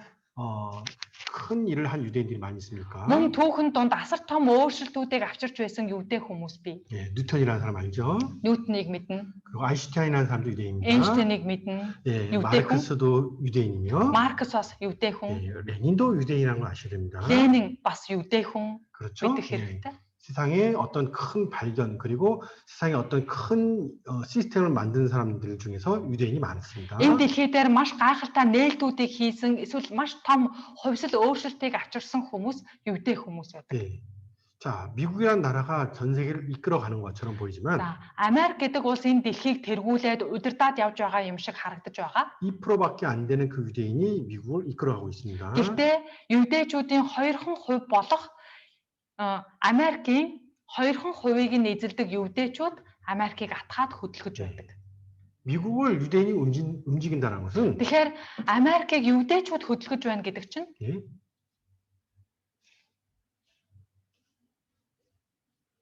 큰 일을 한 유대인들이 많이 있습니까? Мөн түүхэн донд асар том өөрчлөлтүүдийг авчирч байсан юудэ хүмүүс бий. 예, 뉴턴이라는 사람 알죠? Ньютоныг мэднэ, 그리고 아인슈타인이라는 사람도 유대인입니다. Эйнштейнийг мэднэ, 예, 유대 хүн. 마르크스도 유대인이며, Маркс бас юудэ хүн, 예, 레닌도 유대인이라는 걸 아셔야 됩니다. Ленин бас юудэ хүн 그렇죠? мэдэх 예, хэрэгтэй. 세상에 어떤 큰 발견 그리고 세상에 어떤 큰 시스템을 만든 사람들 중에서 유대인이 많습니다. Энэ дэлхий дээр маш гайхалтай нээлтүүдийг хийсэн эсвэл маш том хувьсэл өөрчлөлтийг авчирсан хүмүүс юудэ хүмүүс байдаг. 예. 자, 미국이라는 나라가 전 세계를 이끌어가는 것처럼 보이지만 За, Америк гэдэг улс энэ дэлхийг тэргүүлээд удирдаад явж байгаа юм шиг харагдаж байгаа. 2%밖에 안 되는 그 유대인이 미국을 이끌어가고 있습니다. Гэхдээ юудэчүүдийн 2% болох Америкийн 2%ийг нь эзэлдэг юудэчүүд Америкийг атгаад хөдөлгөж байдаг. 미국을 유대인이 움직인다는 것은 Тэгэхээр Америкийг юудэчүүд хөдөлгөж байна гэдэг чинь 예?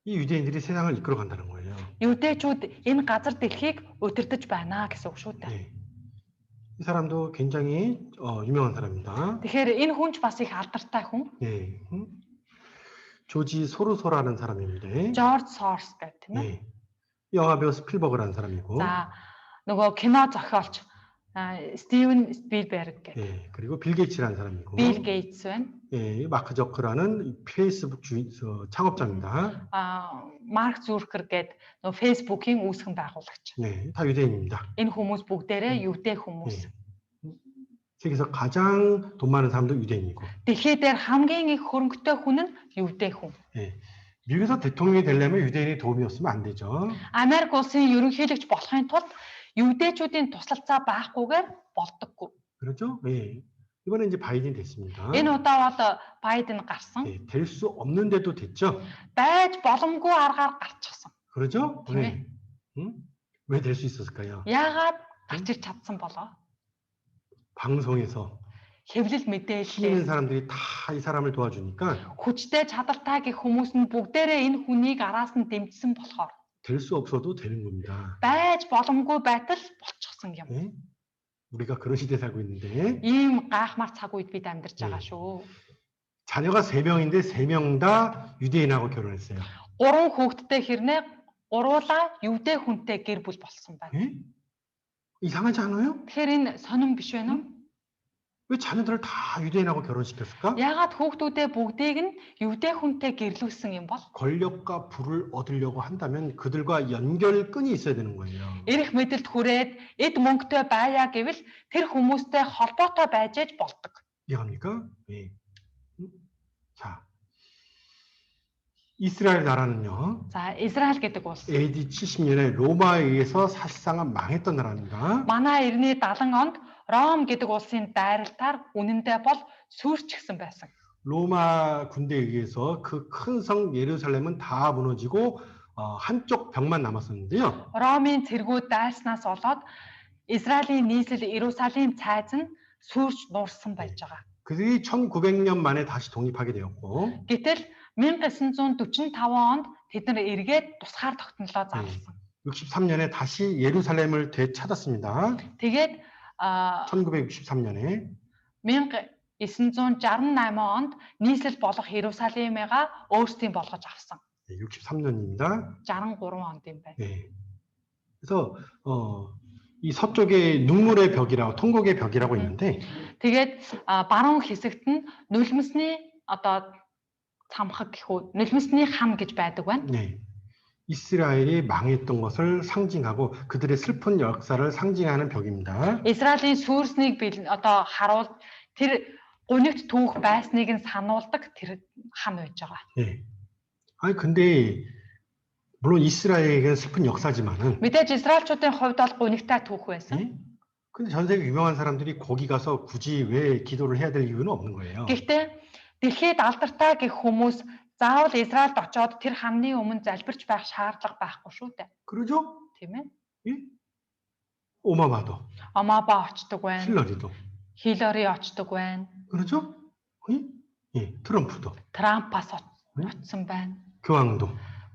이 유대인들이 세상을 이끌어간다는 거예요. юудэчүүд энэ газар дэлхийг удирдах байна гэсэн үг шүү дээ. 예. 이 사람도 굉장히 유명한 사람입니다. Тэгэхээр энэ хүн ч бас их алдартай хүн. 예. 조지 소르소라는 사람인데, George Soros гэдэг тийм ээ. 예. 영화배우 스필버그라는 사람이고, За нөгөө кино зохиолч Стивен Спилберг гэдэг. 예. 그리고 빌 게이츠라는 사람이고, Bill Gates байна. 예. 마크 저커라는 페이스북 창업자입니다. Марк Зүрхер гэдэг нөгөө Facebook-ийн үүсгэн байгуулагч. 네, 다 유대인입니다. Энэ хүмүүс бүгдээрээ юудэ хүмүүс. 예. 세계에서 가장 돈 많은 사람도 유대인이고, Дэлхий дээр хамгийн их хөрөнгөтэй хүн нь юудэ хүн. 예. 미국에서 대통령이 되려면 유대인의 도움이 없으면 안 되죠. Америк улсын ерөнхийлөгч болохын тулд юудэчүүдийн туслалцаа байхгүйгээр болдоггүй. 그렇죠? 예. 이번에 이제 바이든이 됐습니다. Энэ удаа бол Байден гарсан. 예, 될 수 없는데도 됐죠. Байж боломгүй аргаар гарчихсан. 그렇죠? тийм ээ. 네. 응? 왜 될 수 있었을까요? Яагаад гарч ир чадсан болоо? 방송에서 Хэвлэл 힘 있는 мэдээлэл 사람들이 다 이 사람을 도와주니까 хүчтэй чадaltaй гэх хүмүүс нь бүгдээрээ энэ хүнийг араас нь дэмжсэн болохоор 될 수 없어도 되는 겁니다. байж боломгүй байтал болчихсон юм. 예? 우리가 그런 시대에 살고 있는데 Ийм гайхмар цаг үед бид амьдарч байгаа шүү. 자녀가 3명인데 3명 다 유대인하고 결혼했어요. 3 хүүхэдтэй хэрнээ гуруула юудэ хүнтэй гэр бүл болсон байна. 예? 이상하지 않아요? Тэгэхээр энэ сонирн биш байна уу? 왜 자녀들을 다 유대인하고 결혼시켰을까? Яагаад хүүхдүүдээ бүгдийг нь юудэ хүнтэй гэрлүүлсэн юм бол? 권력과 부를 얻으려고 한다면 그들과 연결끈이 있어야 되는 거예요. Эрх мэдэлд хүрээд эд мөнгөтэй байя гэвэл тэр хүмүүстэй холбоотой байж ээж болдог. 이해갑니까? 예. 자, 이스라엘 나라는요. За, Израиль гэдэг улс AD 70년에 로마에 의해서 사실상은 망했던 나라입니다. манай 90-70 онд Ром гэдэг улсын дайралтаар үнэндээ бол сүрчгсэн байсан. 로마 군대에 의해서 그 큰 성 예루살렘은 다 무너지고 한쪽 벽만 남았었는데요. Ромын цэргүүд дайснаас болоод Израилийн нийслэл Иерусалим цайз нь сүрч нуурсан байж байгаа. 그들이 1900년 만에 다시 독립하게 되었고, Гэтэл 1945 онд тэд нар эргээд тусгаар тогтнолоо зарласан. 63년에 다시 예루살렘을 되찾았습니다. Тэгээд 1963년에 1968 онд нийслэл болох Иерусалимыгаа өөрсдийн болгож авсан. 63년입니다. 63 онд юм байна. 네. 그래서 이 서쪽에 눈물의 벽이라고 통곡의 벽이라고 있는데 Тэгээд баруун хэсэгт нь нулимсны одоо цамхаг гэх үү, нулимсны хан гэж байдаг байна. 네. 이스라엘이 망했던 것을 상징하고 그들의 슬픈 역사를 상징하는 벽입니다. Израилийн сүрснийг одоо харуул тэр гунигт түүх байсныг нь сануулдаг тэр хан байж байгаа. 네. 아니 근데 물론 이스라엘에게는 슬픈 역사지만은 Мэдээж Израильчуудын хувьд бол гунигтай түүх байсан. 네? 근데 전 세계 유명한 사람들이 거기 가서 굳이 왜 기도를 해야 될 이유는 없는 거예요. Гэхдээ дэлхийд алдартай гэх хүмүүс заавал Израильд очоод тэр хамны өмнө залбирч байх шаардлага байхгүй шүү дээ. 그러죠? Тийм ээ. 예? 오바마도, Омаба очдог байна. 힐러리도, Хиллари очдог байна. 그렇죠? 예? 예, 트럼프도, Трамп бас очсон байна. 교황도,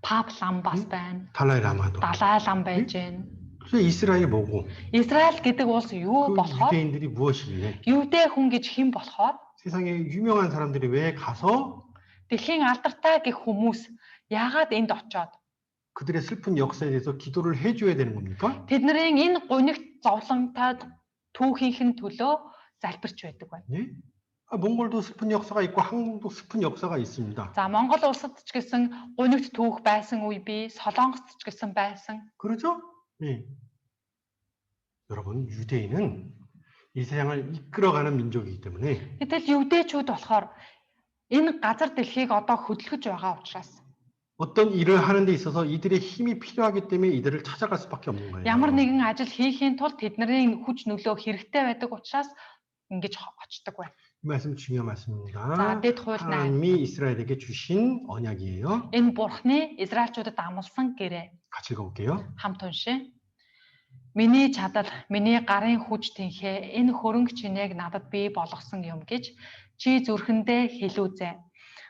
Пап лам бас байна. 달라이 라마도. Далай лам байж байна. 그래서 이스라엘이 뭐고 Израиль гэдэг улс юу 그 болохоор 유대인들이 무엇이길래 Юудэ хүн гэж хэн болохоор 세상에 유명한 사람들이 왜 가서 дэлхийн алдартай гэх хүмүүс яагаад энд очоод 그들의 슬픈 역사에 대해서 기도를 해줘야 되는 겁니까? тэдний энэ гунигт зовлонтой түүхийн төлөө залбирч байдаг байна. 네? 몽골도 슬픈 역사가 있고 한국도 슬픈 역사가 있습니다. За Монгол улсад ч гэсэн гунигт түүх байсан үе бий, Солонгост ч гэсэн байсан. 그렇죠? 네. 여러분, 유대인은 이 세상을 이끌어가는 민족이기 때문에 Гэтэл юудэчүүд болохоор энэ газар дэлхийг одоо хөдөлгөж байгаа учраас 어떤 일을 하는 데 있어서 이들의 힘이 필요하기 때문에 이들을 찾아갈 수밖에 없는 거예요. ямар нэгэн ажил хийхийн тулд тэдний хүч нөлөө хэрэгтэй байдаг учраас ингэж очдог байна. 이 말씀 중요한 За 말씀입니다. дэд хууль 8. 하나님이 이스라엘에게 주신 언약이에요. Энэ бурхны Израильчуудад амласан гэрээ. 같이 읽어볼게요. Хамт уншия. Миний чадал, миний гарын хүч тэнхээ энэ хөрөнгө чинээг надад бий болгосон юм гэж чи зүрхэндээ хэлүүзээ.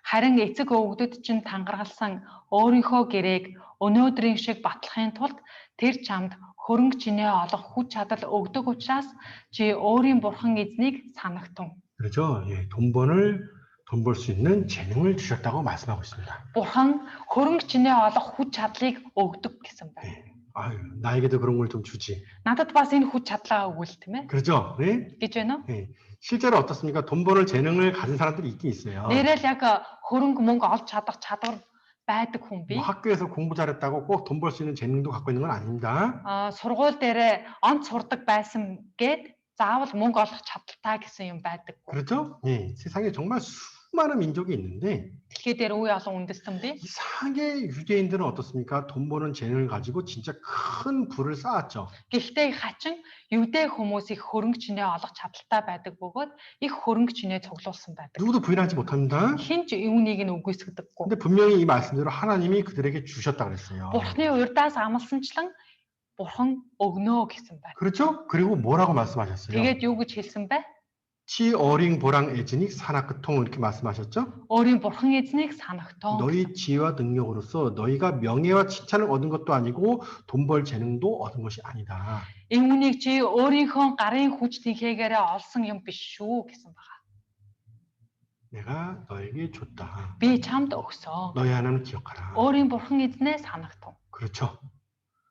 Харин эцэг өвгдөд чинь тангаргалсан өөрийнхөө гэрээг өнөөдрийн шиг батлахын тулд тэр чамд хөрөнгө чинээ олох хүч чадал өгдөг учраас чи өөрийн бурхан эзнийг санагтун. 그렇죠. 예, 돈 벌 수 있는 재능을 주셨다고 말씀하고 있습니다. Бурхан хөрөнгө чинээ олох хүч чадлыг өгдөг гэсэн байна. 예. 아유, 나에게도 그런 걸 좀 주지. Надад бас энэ хүч чадлаа өгвөл тийм ээ. 그렇죠. 네? Гэж байна уу? 예. 실제로 어떻습니까? 돈 버는 재능을 가진 사람들이 있긴 있어요. Нэрэл яг хөрөнгө мөнгө олж чадах чадвар байдаг хүн бий. 뭐 학교에서 공부 잘했다고 꼭 돈 벌 수 있는 재능도 갖고 있는 건 아닙니다. Сургууль дээрээ онц сурдаг байсан гээд заавал мөнгө олох чадaltaй гэсэн юм байдаг. 그렇죠? 예. 세상에 정말 수많은 민족이 있는데 дэлхий дээр үе олон үндэстэн бий. 이상하게 유대인들은 어떻습니까? 돈 버는 재능을 가지고 진짜 큰 부를 쌓았죠. Гэхдээ хачин юудэ хүмүүс их хөрөнгө чинээ олох чадaltaй байдаг бөгөөд их хөрөнгө чинээ цуглуулсан байдаг. 누구도 부인하지 못합니다. Хин ч үүнийг нь үгүйсгдэггүй. 근데 분명히 이 말씀대로 하나님이 그들에게 주셨다 그랬어요. Бурхны урьдаас амласанчлан бурхан өгнөө гэсэн байна. 그렇죠? 그리고 뭐라고 말씀하셨어요? Тэгээд юу гэж хэлсэн бэ? 치 어링 보랑 에즈닉 사나크통 이렇게 말씀하셨죠? өөрийн бурхан эзнийг санагтун. 너희 지혜와 능력으로서 너희가 명예와 칭찬을 얻은 것도 아니고 돈 벌 재능도 얻은 것이 아니다. Үүнийг чи өөрийнхөө гарын хүч тэнхээгээр олсон юм биш шүү гэсэн байна. 내가 너에게 줬다. Би чамд өгсөн. 너희 하나님 기억하라. өөрийн бурхан эзнээ санагтун. 그렇죠.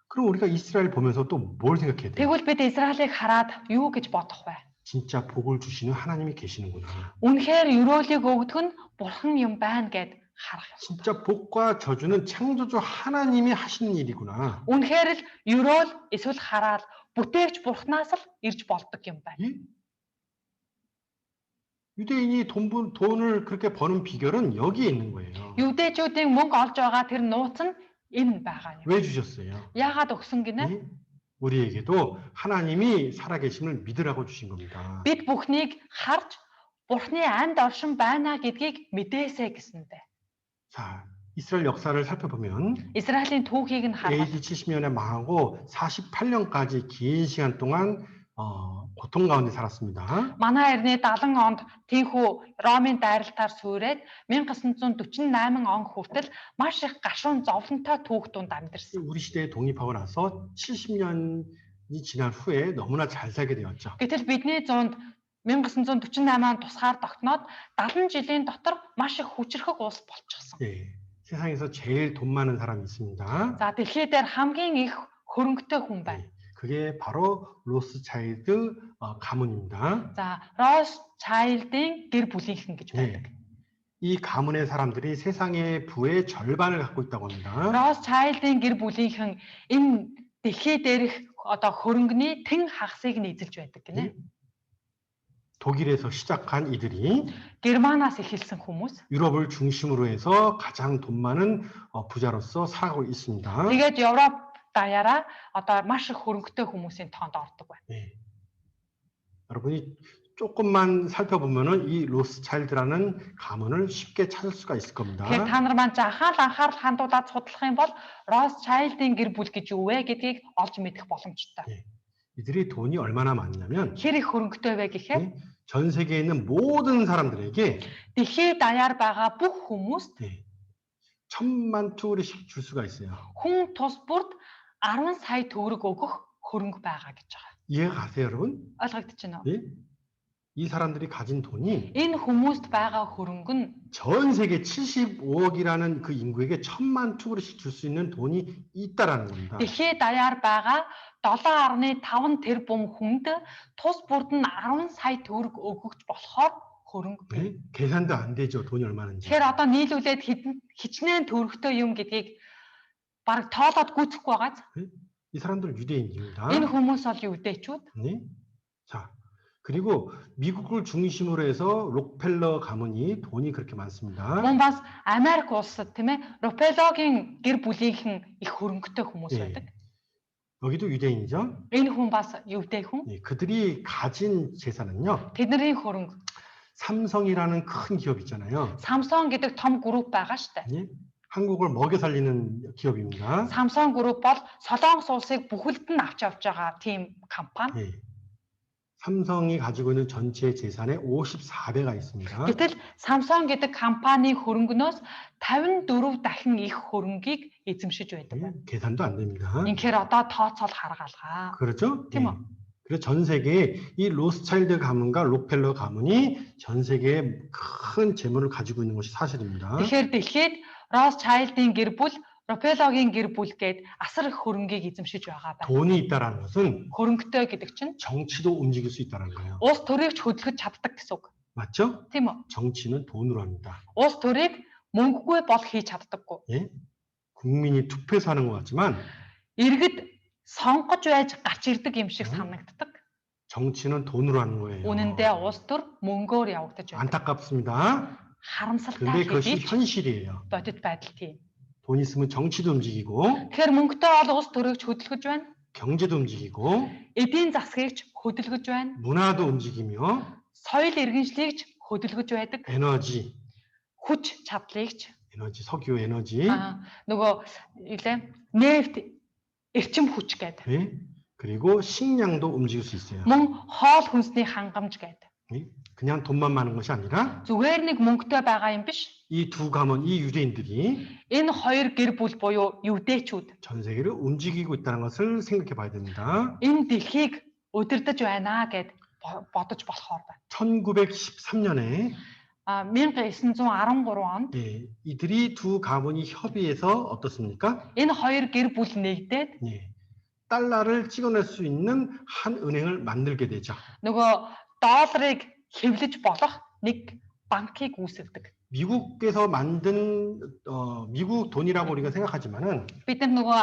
그럼 우리가 이스라엘 보면서 또 뭘 생각해야 돼요? Тэгвэл бид Израилийг хараад юу гэж бодох вэ? 진짜 복을 주시는 하나님이 계시는구나. Үнэхээр өрөөлийг өгдөг нь бурхан юм байна гэд харах юм. 진짜 복과 저주는 창조주 하나님이 하시는 일이구나. Үнэхээр л өрөөл эсвэл хараал бүтээгч бурхнаас л ирж болдог юм байна. 예? 유대인이 돈을 그렇게 버는 비결은 여기에 있는 거예요. Юудэчүүдийн мөнгө олж байгаа тэр нууц нь энэ байгаа юм. 왜 주셨어요? Яагаад өгсөн гинэ? 예? 우리에게도 하나님이 살아계심을 믿으라고 주신 겁니다. Бид бүхнийг харж бурхны амьд оршин байна гэдгийг мэдээсэй гэсэндэ. 자, 이스라엘 역사를 살펴보면 Израилийн түүхийг нь хараад AD 70년에 망하고 48년까지 긴 시간 동안 고통 가운데 살았습니다. манай эртний 70 онд тийхүү Ромын дайралтаар сүрээд 1948 он хүртэл маш их гашуун зовлонтой түүх дунд амьдарсан. 우리 시대에 독립하고 나서 70년이 지난 후에 너무나 잘 살게 되었죠. Гэтэл бидний зуунд 1948 он тусгаар тогтноод 70 жилийн дотор маш их хүчрхэг улс болчихсон. 네, 세상에서 제일 돈 많은 사람이 있습니다. За дэлхий дээр хамгийн их хөрөнгөтэй хүн байна. 그게 바로 로스차일드 가문입니다. За Rothschildийн гэр бүлийнхэн гэж байдаг. 이 가문의 사람들이 세상의 부의 절반을 갖고 있다고 합니다. Rothschildийн гэр бүлийнхэн энэ дэлхий дээрх одоо хөрөнгөний тэн хагасыг нь эзэлж байдаг гинэ. 독일에서 시작한 이들이 Германаас эхэлсэн хүмүүс. 유럽을 중심으로 해서 가장 돈 많은 부자로서 살아가고 있습니다. Тэгээд Европ даяараа одоо маш их хөрөнгөтэй хүмүүсийн тоонд ордог байна. 네. 여러분이 조금만 살펴보면은 이 로스차일드라는 가문을 쉽게 찾을 수가 있을 겁니다. Тэгэхээр та нар маань жахаал анхаарал хандуулаад судлах юм бол Rothschildийн гэр бүл гэж юу вэ гэдгийг олж мэдэх боломжтой. 네. 이들이 돈이 얼마나 많냐면 Хэр их хөрөнгөтэй вэ гэхээр 전 세계에 있는 모든 사람들에게 дэлхий даяар байгаа бүх хүмүүст 1,000,000 투구리씩 줄 수가 있어요. хүн тус бүрд 10 сая төгрөг өгөх хөрөнгө байгаа гэж байгаа. 이해가 가세요, 여러분? Ойлгогдож байна уу? 예? 이 사람들이 가진 돈이 Энэ хүмүүст байгаа хөрөнгө нь 전 세계 75억이라는 그 인구에게 1,000만 투구리씩 줄 수 있는 돈이 있다라는 겁니다. дэлхийд даяар байгаа 7.5 тэрбум хүнд тус бүрд нь 10 сая төгрөг өгөгч болохоор хөрөнгө бий. 예? 계산도 안 되죠, 돈이 얼마는지. Тэгэхээр одоо нийлүүлээд хичнээн төгрөгтэй юм гэдгийг баг тоолоод гүйцэхгүй байгааз. 이 사람들은 유대인입니다. Энэ хүмүүс бол юудэчүүд. 네? 자, 그리고 미국을 중심으로 해서 록펠러 가문이 돈이 그렇게 많습니다. Мөн бас Америк улсад тийм ээ Рокфеллерийн гэр бүлийнхэн их хөрөнгөтэй хүмүүс 예. байдаг. 여기도 유대인이죠. Энэ хүн бас юудэ хүн. 예, 그들이 가진 재산은요. Тэдний хөрөнгө 삼성이라는 큰 기업 있잖아요. Samsung гэдэг том групп байгаа шүү дээ. 예? 한국을 먹여 살리는 기업입니다. Samsung групп бол Солонгос улсыг бүхэлд нь авч явж байгаа тийм компани. 예. 삼성이 가지고 있는 전체 재산의 54배가 있습니다. Гэтэл Samsung гэдэг компани хөрөнгнөөс 54 дахин их хөрөнгийг эзэмшиж байдаг. 예, 계산도 안 됩니다. Инхээр одоо тооцоол харгалгаа. 그렇죠? тийм 예. үү? 그래서 전 세계에 이 로스차일드 가문과 록펠러 가문이 전 세계에 큰 재물을 가지고 있는 것이 사실입니다. Тэгэхээр дэлхийд Rothschild-ийн гэр бүл, Rockefeller-ийн гэр бүл гээд асар их хөрөнгийг эзэмшиж байгаа байна. 돈이 있다라는 것은 Хөрөнгөтэй гэдэг чинь 정치도 움직일 수 있다는 거예요. улс төрийг ч хөдөлгөж чаддаг гэсэн үг. 맞죠? Тийм үү? 정치는 돈으로 합니다. Улс төрийг мөнгөгүй бол хийж чаддаггүй. 예? 국민이 투표해서 하는 것 같지만 Иргэд сонгож байж гарч ирдэг юм шиг санагддаг. 정치는 돈으로 하는 거예요. Үнэндээ улс төр мөнгөөр явагдаж байна. 안타깝습니다. Харамсалтай 근데 그것이 хэдий ч 현실이에요. бодит байдал тийм. 돈 있으면 정치도 움직이고 Тэгэхээр мөнгөтэй бол улс төрийг ч хөдөлгөж байна. 경제도 움직이고 Эдийн засгийг ч хөдөлгөж байна. 문화도 움직이며 Соёл иргэншлийг ч хөдөлгөж байдаг. 에너지, Хүч чадлыг ч 석유 에너지, нөгөө илээ нефт эрчим хүч гэдэг. 예? 그리고 식량도 움직일 수 있어요. Мөн хоол хүнсний хангамж гэдэг. 예? 그냥 돈만 많은 것이 아니라 Зүгээр нэг мөнгөтэй байгаа юм биш. 이 두 가문, 이 유대인들이 Энэ хоёр гэр бүл буюу юудэчүүд 전 세계를 움직이고 있다는 것을 생각해 봐야 됩니다. энэ дэлхийг удирдах байна гэд бодож болохоор байна. 1913년에 1913 онд 예, 이들이 두 가문이 협의해서 어떻습니까? энэ хоёр гэр бүл нэгдээд 예, 달러를 찍어낼 수 있는 한 은행을 만들게 되죠. нөгөө долларыг хэвлэж болох нэг банкыг үүсгэдэг. 미국에서 만든 미국 돈이라고 우리가 생각하지만은 Бид нөгөө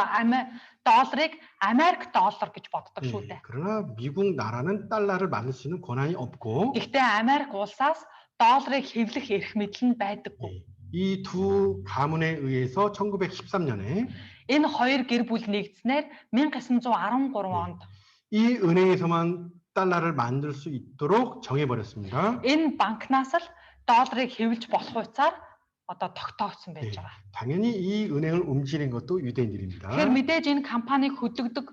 долларыг Америк доллар гэж боддог шүү дээ. 그러나 미국 나라는 달러를 만들 수 있는 권한이 없고 Гэхдээ Америк улсаас долларыг хэвлэх эрх мэдэл нь байдаггүй. 이 두 가문에 의해서 1913년에 Энэ хоёр гэр бүл нэгдснээр 1913 онд 이 은행에서만 달러를 만들 수 있도록 정해버렸습니다. энэ банкнаас л долларыг хэвлэж болох хуйцаар одоо тогтоогдсон байж байгаа. 당연히 이 은행을 움직이는 것도 유대인들입니다. Тэгэхээр мэдээж энэ компаниг хөдөлгөдөг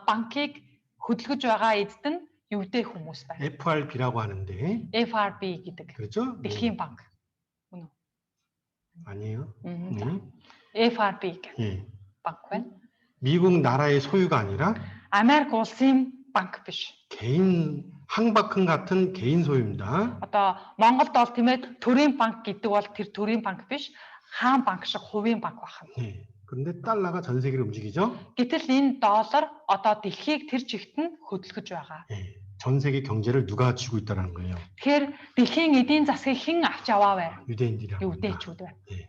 банкыг хөдөлгөж байгаа эзэд нь юудэ хүмүүс байна. FRB라고 하는데 FRB гэдэг. 그렇죠? Дэлхийн банк. Үнэ үү? 아니에요. FRB гэх 예. банк байна. 미국 나라의 소유가 아니라 Америк улсын банк биш. 개인 항박흥 같은 개인 소유입니다. Одоо Монголд бол тийм ээ төрийн банк гэдэг бол тэр төрийн банк биш. Хаан банк шиг хувийн банк байна. 예. 그런데 달러가 전 세계를 움직이죠. Гэтэл энэ доллар одоо дэлхийг тэр чигт нь хөдөлгөж байгаа. 예. 전 세계 경제를 누가 쥐고 있다는 거예요. Тэгэхээр дэлхийн эдийн засгийг хэн авч яваа вэ? 유대인들이라고 합니다. Юудэчүүд байна. 예.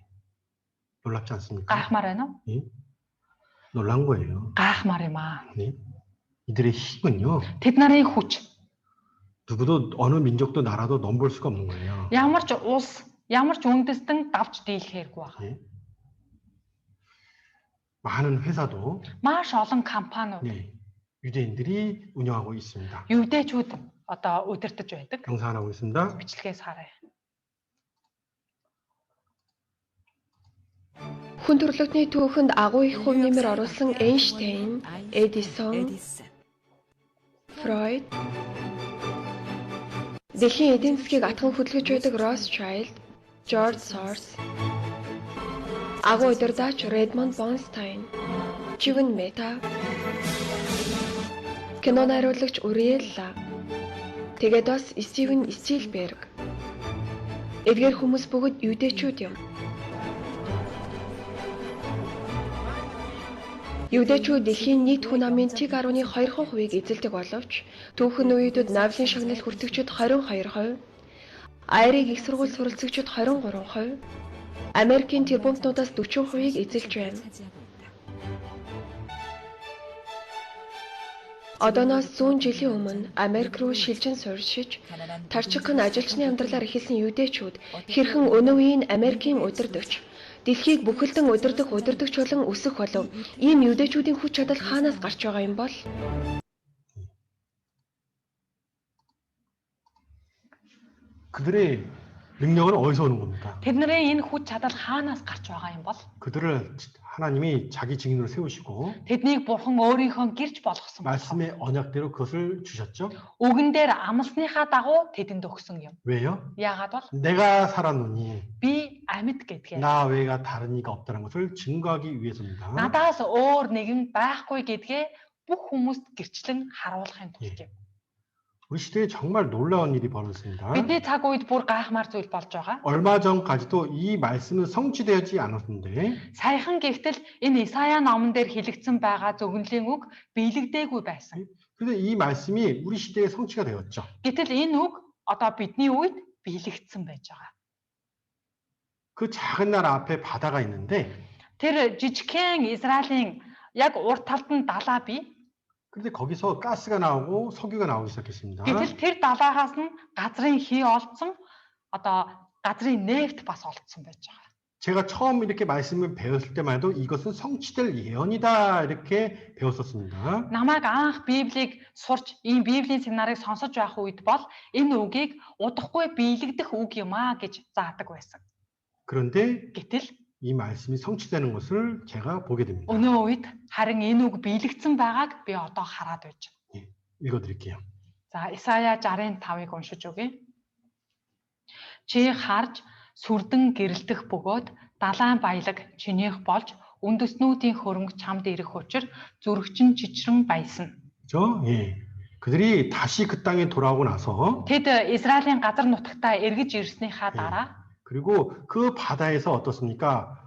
놀랍지 않습니까? Гайхмаар байна уу? 예. 놀란 거예요. Гайхмаар юм аа. 네. 이들의 힘은요. Тэд нарын хүч 누구도 어느 민족도 나라도 넘볼 수가 없는 거예요. ямар ч улс, ямар ч үндэстэн давж дийлэхэргүй байна. 예. 많은 회사도 Маш олон компаниуд 네. 유대인들이 운영하고 있습니다. юудэчүүд одоо удирдах байдаг. 영상 하나 보겠습니다. Бичлэгээс харъя. Хүн төрөлхтний түүхэнд агуу их хөв нэмэр оруулсан Эйнштейн, Эдисон, Фройд, дэлхийн эдийн засгийг атхан хөдөлгөж байдаг Rothschild, George Soros, агуу удирдаач Redmond Bernstein, Chicken Meta, Кино найруулагч Uriel Lab. Тэгээд бас Стивен Спилберг. Эдгээр хүмүүс бүгд юудэчүүд юм. Юудэчүүд дэлхийн нийт хүн амын 1.2% эзэлдэг боловч түүхэн үеүүдэд Нобелийн шагнал хүртэгчид 22%, Айрыг их сургууль суралцагчид 23%, Америкийн тэрбумтнуудаас 40% эзэлж байна. Одооноос 100 жилийн өмнө Америк руу шилжин суурьшиж, тарчигхан ажилчны амьдралаар эхэлсэн юудэчүүд хэрхэн өнөө үеийн Америкийн удирдагч, дэлхийг бүхэлдэн удирдагч болон өсөх болов ийм юудэчүүдийн хүч чадал хаанаас гарч байгаа юм бол? 그들의 능력은 어디서 오는 겁니까? тэдний энэ хүч чадал хаанаас гарч байгаа юм бол? 그들을 하나님이 자기 증인으로 세우시고 тэднийг бурхан өөрийнхөө гэрч болгосон. 말씀의 언약대로 그것을 주셨죠. Үгэн дээр амласныхаа дагуу тэдэнд өгсөн юм. 왜요? Яагаад бол 내가 살았노니 би амьд гэдгээ. 나 외가 다른 이가 없다는 것을 증거하기 위해서입니다. Надаас өөр нэгэн байхгүй гэдгээ бүх хүмүүст гэрчлэн харуулахын тулд юм. 우리 시대에 정말 놀라운 일이 벌어졌습니다. Бидний цаг үед бүр гайхамар зүйл болж байгаа. 얼마 전까지도 이 말씀은 성취되지 않았는데 Саяхан гэвтэл энэ Исая номон дээр хэлэгдсэн байгаа зөвгөнлийн үг биелэгдээгүй байсан. 근데 이 말씀이 우리 시대에 성취가 되었죠. Гэтэл энэ үг одоо бидний үед биелэгдсэн байж байгаа. 그 작은 나라 앞에 바다가 있는데 Тэр жижигхэн Израилийн яг урд талд нь далаа бий. 근데 거기서 가스가 나오고 석유가 나오기 시작했습니다. Гэтэл тэр далаагаас нь газрын хий олдсон одоо газрын нефт бас олдсон байж байгаа. 제가 처음 이렇게 말씀을 배웠을 때만 해도 이것은 성취될 예언이다 이렇게 배웠었습니다. Намайг анх Библийг сурч ийм Библийн семинарыг сонсож байх үед бол энэ үгийг удахгүй биелэгдэх үг юм аа гэж заадаг байсан. 그런데 гэтэл 이 말씀이 성취되는 것을 제가 보게 됩니다. Өнөө үед харин энэ үг биелэгдсэн байгааг би одоо хараад байж байна. 읽어드릴게요. За Исая 65-ыг уншиж өгье. Чи харж сүрдэн гэрэлтэх бөгөөд далайн баялаг чинийх болж үндэснүүдийн хөрөнгө чамд ирэх учир зүрхчин чичрэн баясна. 그죠? 예. 그들이 다시 그 땅에 돌아오고 나서 Тэд Израилийн газар нутагтаа эргэж ирснийхаа дараа 그리고 그 바다에서 어떻습니까?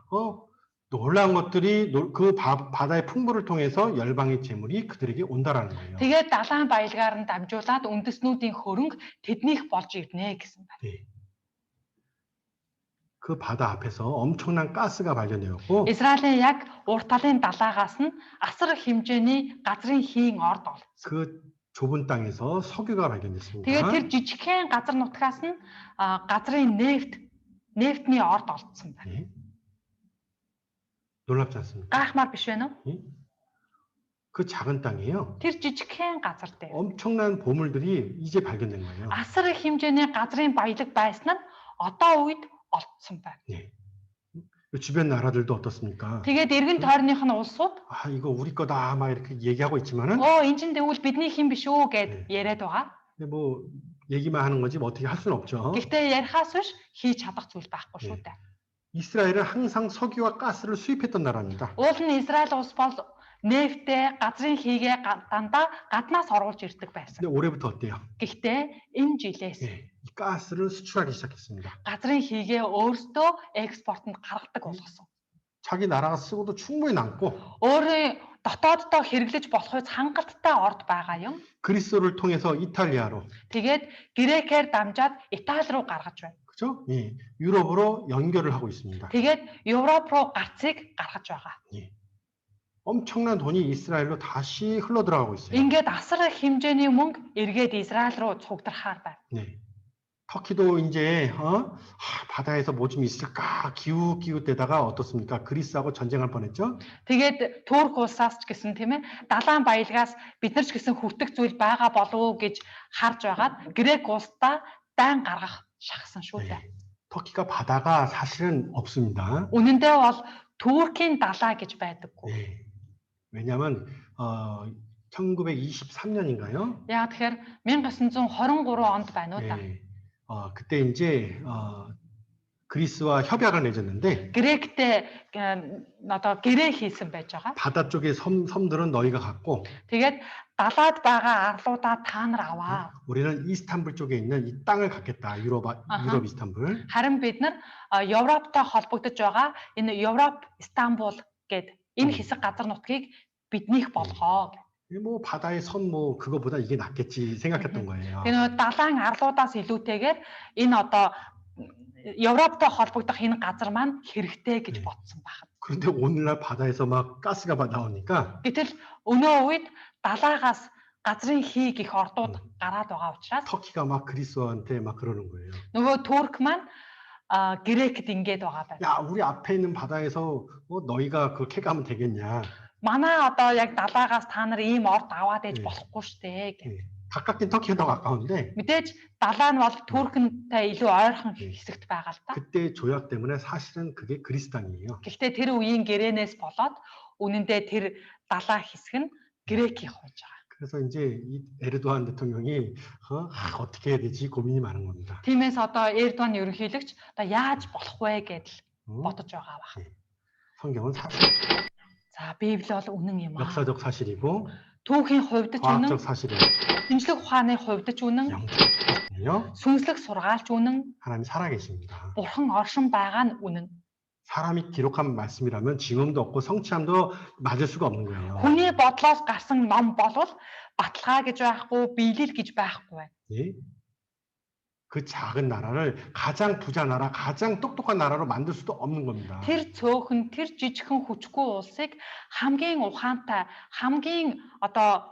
놀라운 것들이 그 바다의 풍부를 통해서 열방의 재물이 그들에게 온다라는 거예요. Тэгээд далайн баялгаар нь дамжуулаад үндэснүүдийн хөрөнгө тэднийх болж ирнэ гэсэн байна. 네. 그 바다 앞에서 엄청난 가스가 발견되었고 Израилийн яг урт талын далаагаас нь асар хэмжээний газрын хийн орд олдсон. 그 좁은 땅에서 석유가 발견됐습니다. Тэгээд тэр жижигхэн газар нутгаас нь газрын нефтний орд олдсон байна. 네. 놀랍지 않습니까? Гайхмаар биш вэ? 그 작은 땅이에요. Тэр жижигхэн газар дээр 엄청난 보물들이 이제 발견된 거예요. асар их хэмжээний газрын баялаг байсан нь одоо үед олдсон байна. 네. 주변 나라들도 어떻습니까? Тэгээд эргэн тойрных нь улсууд 아 이거 우리 거다 막 이렇게 얘기하고 있지만은 энэ чинь тэгвэл бидний хэн биш үү гэд яриад байгаа. 근데 뭐 얘기만 하는 거지 뭐 어떻게 할 수는 없죠. Гэхдээ ярихаас биш хийж чадах зүйл байхгүй шүү дээ. 이스라엘은 항상 석유와 가스를 수입했던 나라입니다. Уул нь Израиль улс бол нефтээ газрын хийгээ дандаа гаднаас оруулж ирдэг байсан. 근데 올해부터 어때요? Гэхдээ энэ жилээс 이 가스를 수출하기 시작했습니다. газрын хийгээ өөрсдөө экспортод гаргадаг болгосон. 자기 나라가 쓰고도 충분히 남고 Өөрөө дотооддоо хэрэглэж болохыг хангалттай орд байгаа юм. 그리스를 통해서 이탈리아로 Тэгээд грекээр дамжаад Итали руу гаргаж байна. 그죠? 예. 유럽으로 연결을 하고 있습니다. Тэгээд Европ руу гарцыг гаргаж байгаа. 예. 엄청난 돈이 이스라엘로 다시 흘러 들어가고 있어요. Ингээд асар их хэмжээний мөнгө эргээд Израиль руу цугдрахаар байна. 네. 터키도 이제 바다에서 뭐 좀 있을까 기웃기웃대다가 어떻습니까? 그리스하고 전쟁할 뻔했죠. Тэгээд Турк улсаас ч гэсэн тийм ээ далайн баялгаас бид нар ч гэсэн хүртэх зүйл байгаа болов уу гэж харж байгаад Грек улсдаа дан гаргах шахсан шүү дээ. 터키가 바다가 사실은 없습니다. Үнэндээ бол Туркийн далаа гэж байдаггүй. 네. 왜냐하면 1923년인가요? Яг тэгэхээр 1923 онд байна уу та? 그때 이제 그리스와 협약을 맺었는데 Гректэй одоо гэрээ хийсэн байж байгаа. 바다 쪽의 섬들은 너희가 갖고 Тэгээд далаад байгаа арлуудаа та нар аваа. 우리는 이스탄불 쪽에 있는 이 땅을 갖겠다. 유럽 이스탄불. Харин бид нар Европтой холбогдож байгаа энэ Европ Стамбул гэд энэ хэсэг газар нутгийг биднийх болгоо. 뭐 바다의 섬 뭐 그거보다 이게 낫겠지 생각했던 거예요. Тэгээд далайн арлуудаас илүүтэйгээр энэ одоо Европтой холбогдох энэ газар маань хэрэгтэй гэж бодсон байна. 그런데 오늘날 바다에서 막 가스가 나오니까 Гэтэл өнөө үед далаагаас газрын хий гэх ордууд гараад байгаа учраас 터키가 막 그리스한테 막 그러는 거예요. нөгөө Турк маань Грект ингээд байгаа байна. 야, 우리 앞에 있는 바다에서 너희가 그렇게 가면 되겠냐? Манай одоо яг далаагаас та нар ийм орд аваад ээж болохгүй штэ гэх. 가깝긴 터키가 더 가까운데 Мэдээж далаа нь бол Туркэнтэй илүү ойрхон хэсэгт байгаа л та. 그때 조약 때문에 사실은 그게 그리스 땅이에요. Гэхдээ тэр үеийн гэрээнээс болоод үнэндээ тэр далаа хэсэг нь Грекийн хойж байгаа. 그래서 이제 이 에르도안 대통령이 어떻게 해야 되지 고민이 많은 겁니다. Тиймээс одоо Эрдоган ерөнхийлөгч одоо яаж болох вэ гэдэл бодож байгаа ба. 성경은 사실. За Библи бол үнэн юм аа. 역사적 사실이고 түүхийн хувьд ч үнэн. 과학적 사실이고. Шинжлэх ухааны хувьд ч үнэн. сүнслэг сургаалч үнэн. 하나님 살아계십니다. Бурхан оршин байгаа нь үнэн. 사람이 기록한 말씀이라면 징험도 없고 성취함도 맞을 수가 없는 거예요. Хүний бодлоос гарсан ном болвол баталгаа гэж байхгүй, биелэл гэж байхгүй байна. 예? 그 작은 나라를 가장 부자 나라, 가장 똑똑한 나라로 만들 수도 없는 겁니다. Тэр цөөхөн, тэр жижигхэн хүчгүй улсыг хамгийн ухаантай, хамгийн одоо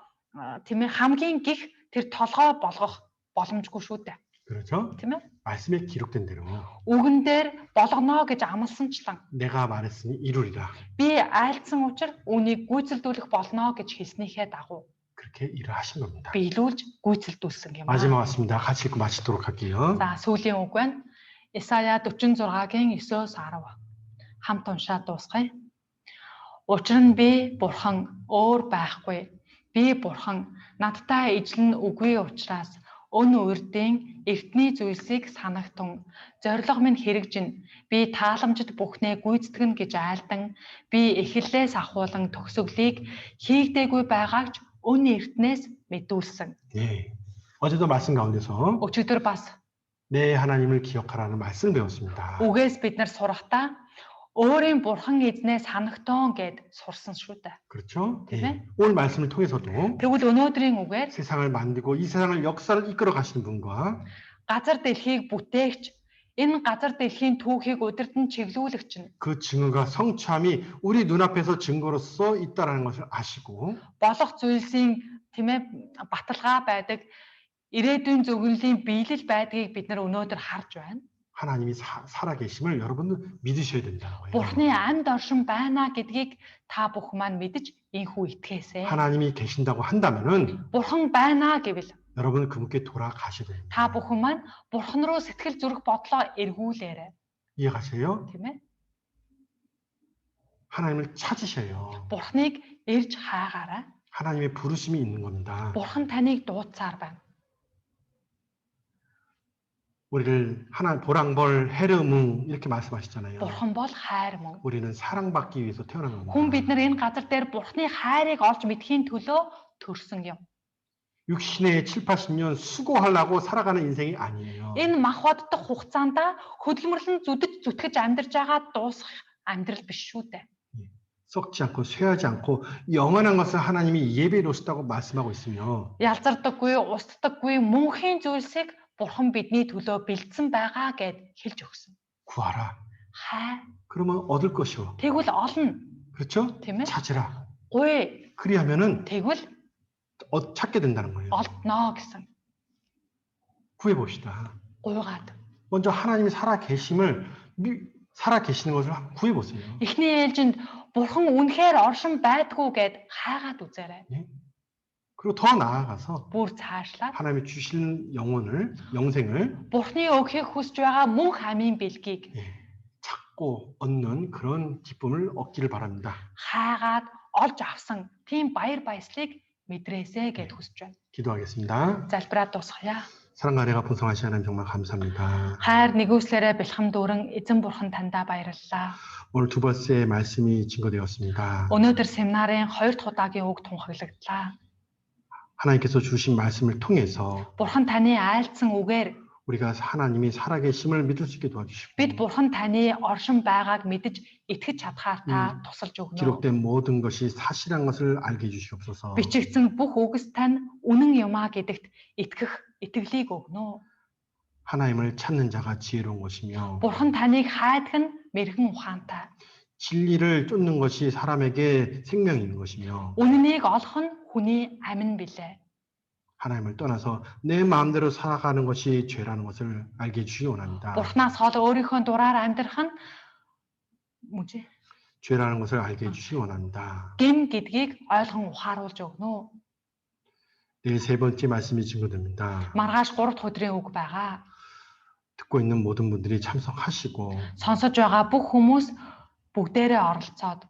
тийм ээ хамгийн гих тэр толгой болгох боломжгүй шүү дээ. 그렇죠? Тийм ээ? 말씀에 기록된 대로 Үгэн дээр болгоно гэж амласанчлан 내가 말했으니 이루리라. би айлдсан учраас үүнийг гүйцэлдүүлэх болно гэж хэлснийхээ дагуу 그렇게 일을 하신 겁니다. биелүүлж гүйцэлдүүлсэн юм 마지막 왔습니다. 같이 읽고 마치도록 할게요. За сүүлийн үг байна. Исая 46-гийн 9-10 хамт уншаад дуусгая. Учир нь би бурхан өөр байхгүй. Би бурхан надтай ижил нь үгүй учраас өн үрдийн эртний зүйлсийг санагтун зориг минь хэрэгжин би тааламжид бүхнээ гүйцэтгэн гэж айлдан би эхлэлээс ахуулан төгсгөлийг хийгдээгүй байгааг ч өн эртнээс мэдүүлсэн. 예. 어제도 말씀 가운데서 Өчигдөр бас 내 하나님을 기억하라는 말씀을 배웠습니다. үгээс бид нар сурахдаа өөрийн бурхан эзнээ санагтун гэд сурсан шүү дээ. 그렇죠? 네. 예. 오늘 말씀을 통해서도 Тэгвэл өнөөдрийн үгээр 세상을 만들고 이 세상을 역사를 이끌어 가시는 분과 газар дэлхийг бүтээгч энэ газар дэлхийн түүхийг удирдан чиглүүлэгч нь 그 증거가 성취함이 우리 눈앞에서 증거로서 있다라는 것을 아시고 болох зүйлсийн тийм ээ баталгаа байдаг ирээдүйн зөвгөнлийн биелэл байдгийг бид нар өнөөдөр харж байна. 하나님이 살아계심을 여러분은 믿으셔야 된다는 거예요. Бурхны амьд оршин байна гэдгийг та бүх маань мэдж инхүү итгээсэй. 하나님이 계신다고 한다면은 Бурхан байна гэвэл 여러분은 그분께 돌아가셔야 됩니다. та бүхэн маань Бурхан руу сэтгэл зүрх бодлоо эргүүлээрэй. 이해가세요? Тийм ээ? 하나님을 찾으셔요. Бурхныг ирж хаагаарай. 하나님의 부르심이 있는 겁니다. Бурхан таныг дуудсаар байна. 우리를 하나 보랑벌 헤르뭉 이렇게 말씀하시잖아요. Бурхан бол хайр мөн. 우리는 사랑받기 위해서 태어난 겁니다. Хүн бид нар энэ газар дээр Бурхны хайрыг олж мэдхийн төлөө төрсөн юм. 육신의 7, 80년 수고하려고 살아가는 인생이 아니에요. Энэ мах боддох хугацаанд хөдөлмөрлөн зүдэж зүтгэж амьдарч байгаа дуусах амьдрал биш шүү дээ. 썩지 않고 쇠하지 않고 영원한 것을 하나님이 예배해 놓으셨다고 말씀하고 있으며 Ялзардаггүй, устдаггүй мөнхийн зүйлсийг Бурхан бидний төлөө бэлдсэн байгаа гэд хэлж өгсөн. 구하라. Хай. 그러면 얻을 것이오. Тэгвэл олно. 그렇죠? Тийм ээ? 찾으라. Гуй. 그리하면은 Тэгвэл 찾게 된다는 거예요. олдно гэсэн. 구해 봅시다. Гуйгаад. 먼저 하나님이 살아 계시는 것을 구해 보세요. Эхний ээлжинд Бурхан үнэхээр оршин байдгүй гэд хайгаад үзээрэй. 그리고 더 나아가서 бүр цаашлаад 하나님이 주시는 영생을 Бурхны өгөхийг хүсэж байгаа мөнх амийн бэлгийг 찾고 얻는 그런 기쁨을 얻기를 바랍니다. хайгаад олж авсан тийм баяр баясгалыг мэдрээсэй гэд хүсэж байна. 기도하겠습니다. Залбираад дуусгая. 사랑과 은혜가 풍성하신 하나님 정말 감사합니다. Хайр нэгүслээрээ бэлхэм дүүрэн эзэн бурхан таньдаа баярлалаа. 오늘 두 번째 말씀이 증거되었습니다. Өнөөдөр семинарын 2 дахь удаагийн үг тунхаглагдлаа. 하나님께서 주신 말씀을 통해서 Бурхан таны айлдсан үгээр 우리가 하나님이 살아계심을 믿을 수 있게 도와주시고 бид бурхан таны оршин байгааг мэдэж итгэж чадхаар та тусалж өгнө. 기록된 모든 것이 사실한 것을 알게 해주시옵소서. Бичигдсэн бүх үгс тань үнэн юмаа гэдэгт итгэх итгэлийг өгнө. 하나님을 찾는 자가 지혜로운 것이며 Бурхан таныг хайдаг нь мэрэгэн ухаантай. 진리를 쫓는 것이 사람에게 생명이 있는 것이며 Үннийг олох нь хүний амин билээ. 하나님을 떠나서 내 마음대로 살아가는 것이 죄라는 것을 알게 해주시기 원합니다. Бурханаас хол өөрийнхөө дураар амьдрах нь мүжээ. 죄라는 것을 알게 해주시기 원합니다. Гим гэдгийг ойлгон ухааруулж өгнө. 내일 세 번째 말씀이 증거됩니다. Маргааш 3 дахь өдрийн үг байгаа. 듣고 있는 모든 분들이 참석하시고 Сонсож байгаа бүх хүмүүс бүгдээрээ оролцоод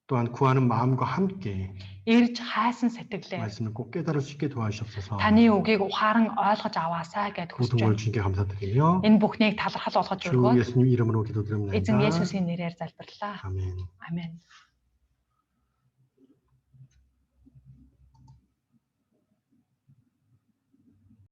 또한 구하는 마음과 함께 ирж хайсан сэтгэлээ 말씀을 꼭 깨달을 수 있게 도와주옵소서. таны үгийг ухаан ойлгож аваасаа гэд хүсэж 모든 걸 байна. 주님께 감사드리며 Энэ бүхнийг талархал болгож 주 өргөө. 예수님 이름으로 기도드립니다. Эзэн Есүсийн нэрээр залбирлаа. 아멘. Амен.